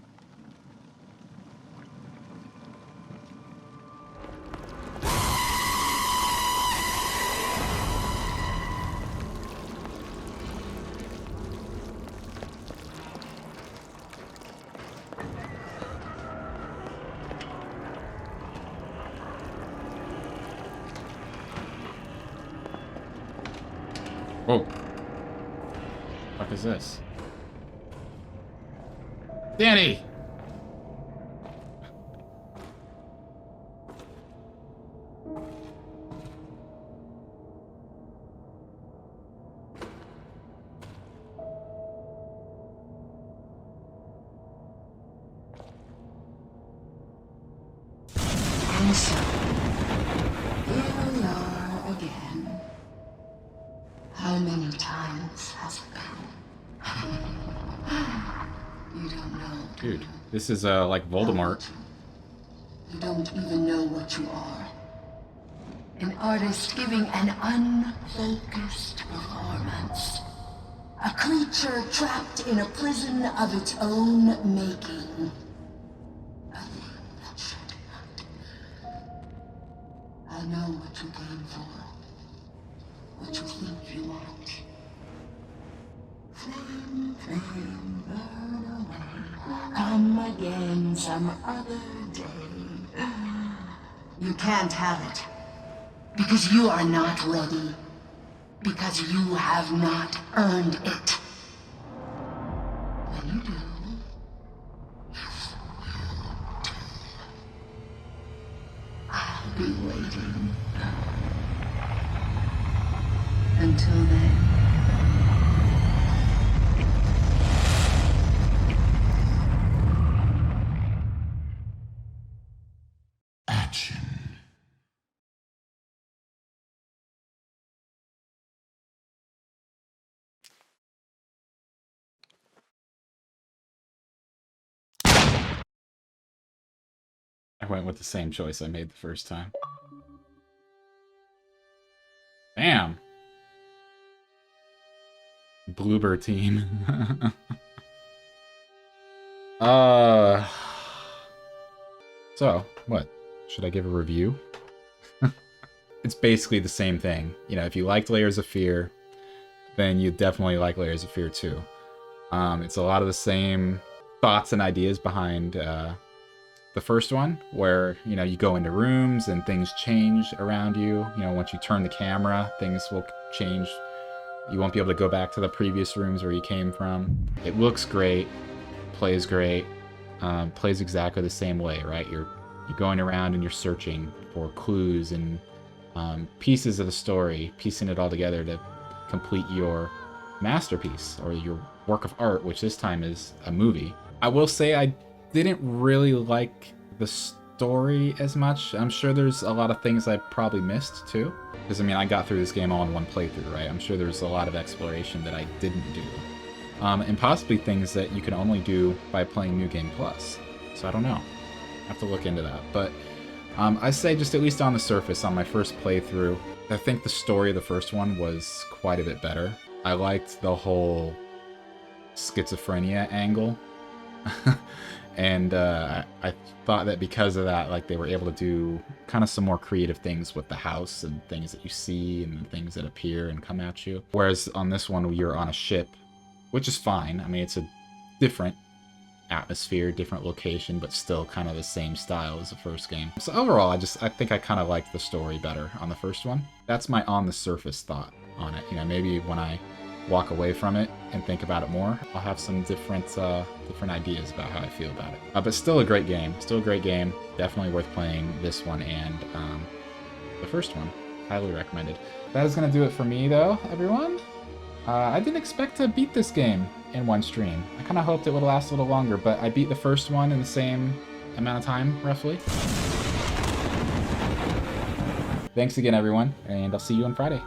Speaker 1: Whoa. What the fuck is this? Danny!
Speaker 8: And so, here we are again. How many times has it been? You don't know.
Speaker 1: Dude, this is like Voldemort.
Speaker 8: You don't even know what you are. An artist giving an unfocused performance. A creature trapped in a prison of its own making. A thing that should not. I know what you came for. What you think you want. Flame, flame, burn away. Come again some other day. You can't have it. Because you are not ready. Because you have not earned it. When you do, I'll be waiting. Until then.
Speaker 6: Action.
Speaker 1: I went with the same choice I made the first time. Bam! Bloober team. So, what? Should I give a review? It's basically the same thing. You know, if you liked Layers of Fear, then you definitely like Layers of Fear 2. It's a lot of the same thoughts and ideas behind the first one, where, you know, you go into rooms and things change around you. You know, once you turn the camera, things will change. You won't be able to go back to the previous rooms where you came from. It looks great, plays great, plays exactly the same way, right? You're going around and you're searching for clues and pieces of the story, piecing it all together to complete your masterpiece or your work of art, which this time is a movie. I will say I didn't really like the story as much. I'm sure there's a lot of things I probably missed too. Because I mean, I got through this game all in one playthrough, right? I'm sure there's a lot of exploration that I didn't do. And possibly things that you can only do by playing New Game Plus. So I don't know. I have to look into that. But I say just at least on the surface, on my first playthrough, I think the story of the first one was quite a bit better. I liked the whole schizophrenia angle. And I thought that because of that, like, they were able to do kind of some more creative things with the house and things that you see and things that appear and come at you. Whereas on this one, you're on a ship, which is fine. I mean, it's a different atmosphere, different location, but still kind of the same style as the first game. So overall, I think I kind of liked the story better on the first one. That's my on the surface thought on it. You know, maybe when I walk away from it and think about it more, I'll have some different ideas about how I feel about it. But still a great game. Still a great game. Definitely worth playing this one and the first one. Highly recommended. That is going to do it for me, though, everyone. I didn't expect to beat this game in one stream. I kind of hoped it would last a little longer, but I beat the first one in the same amount of time, roughly. Thanks again, everyone, and I'll see you on Friday.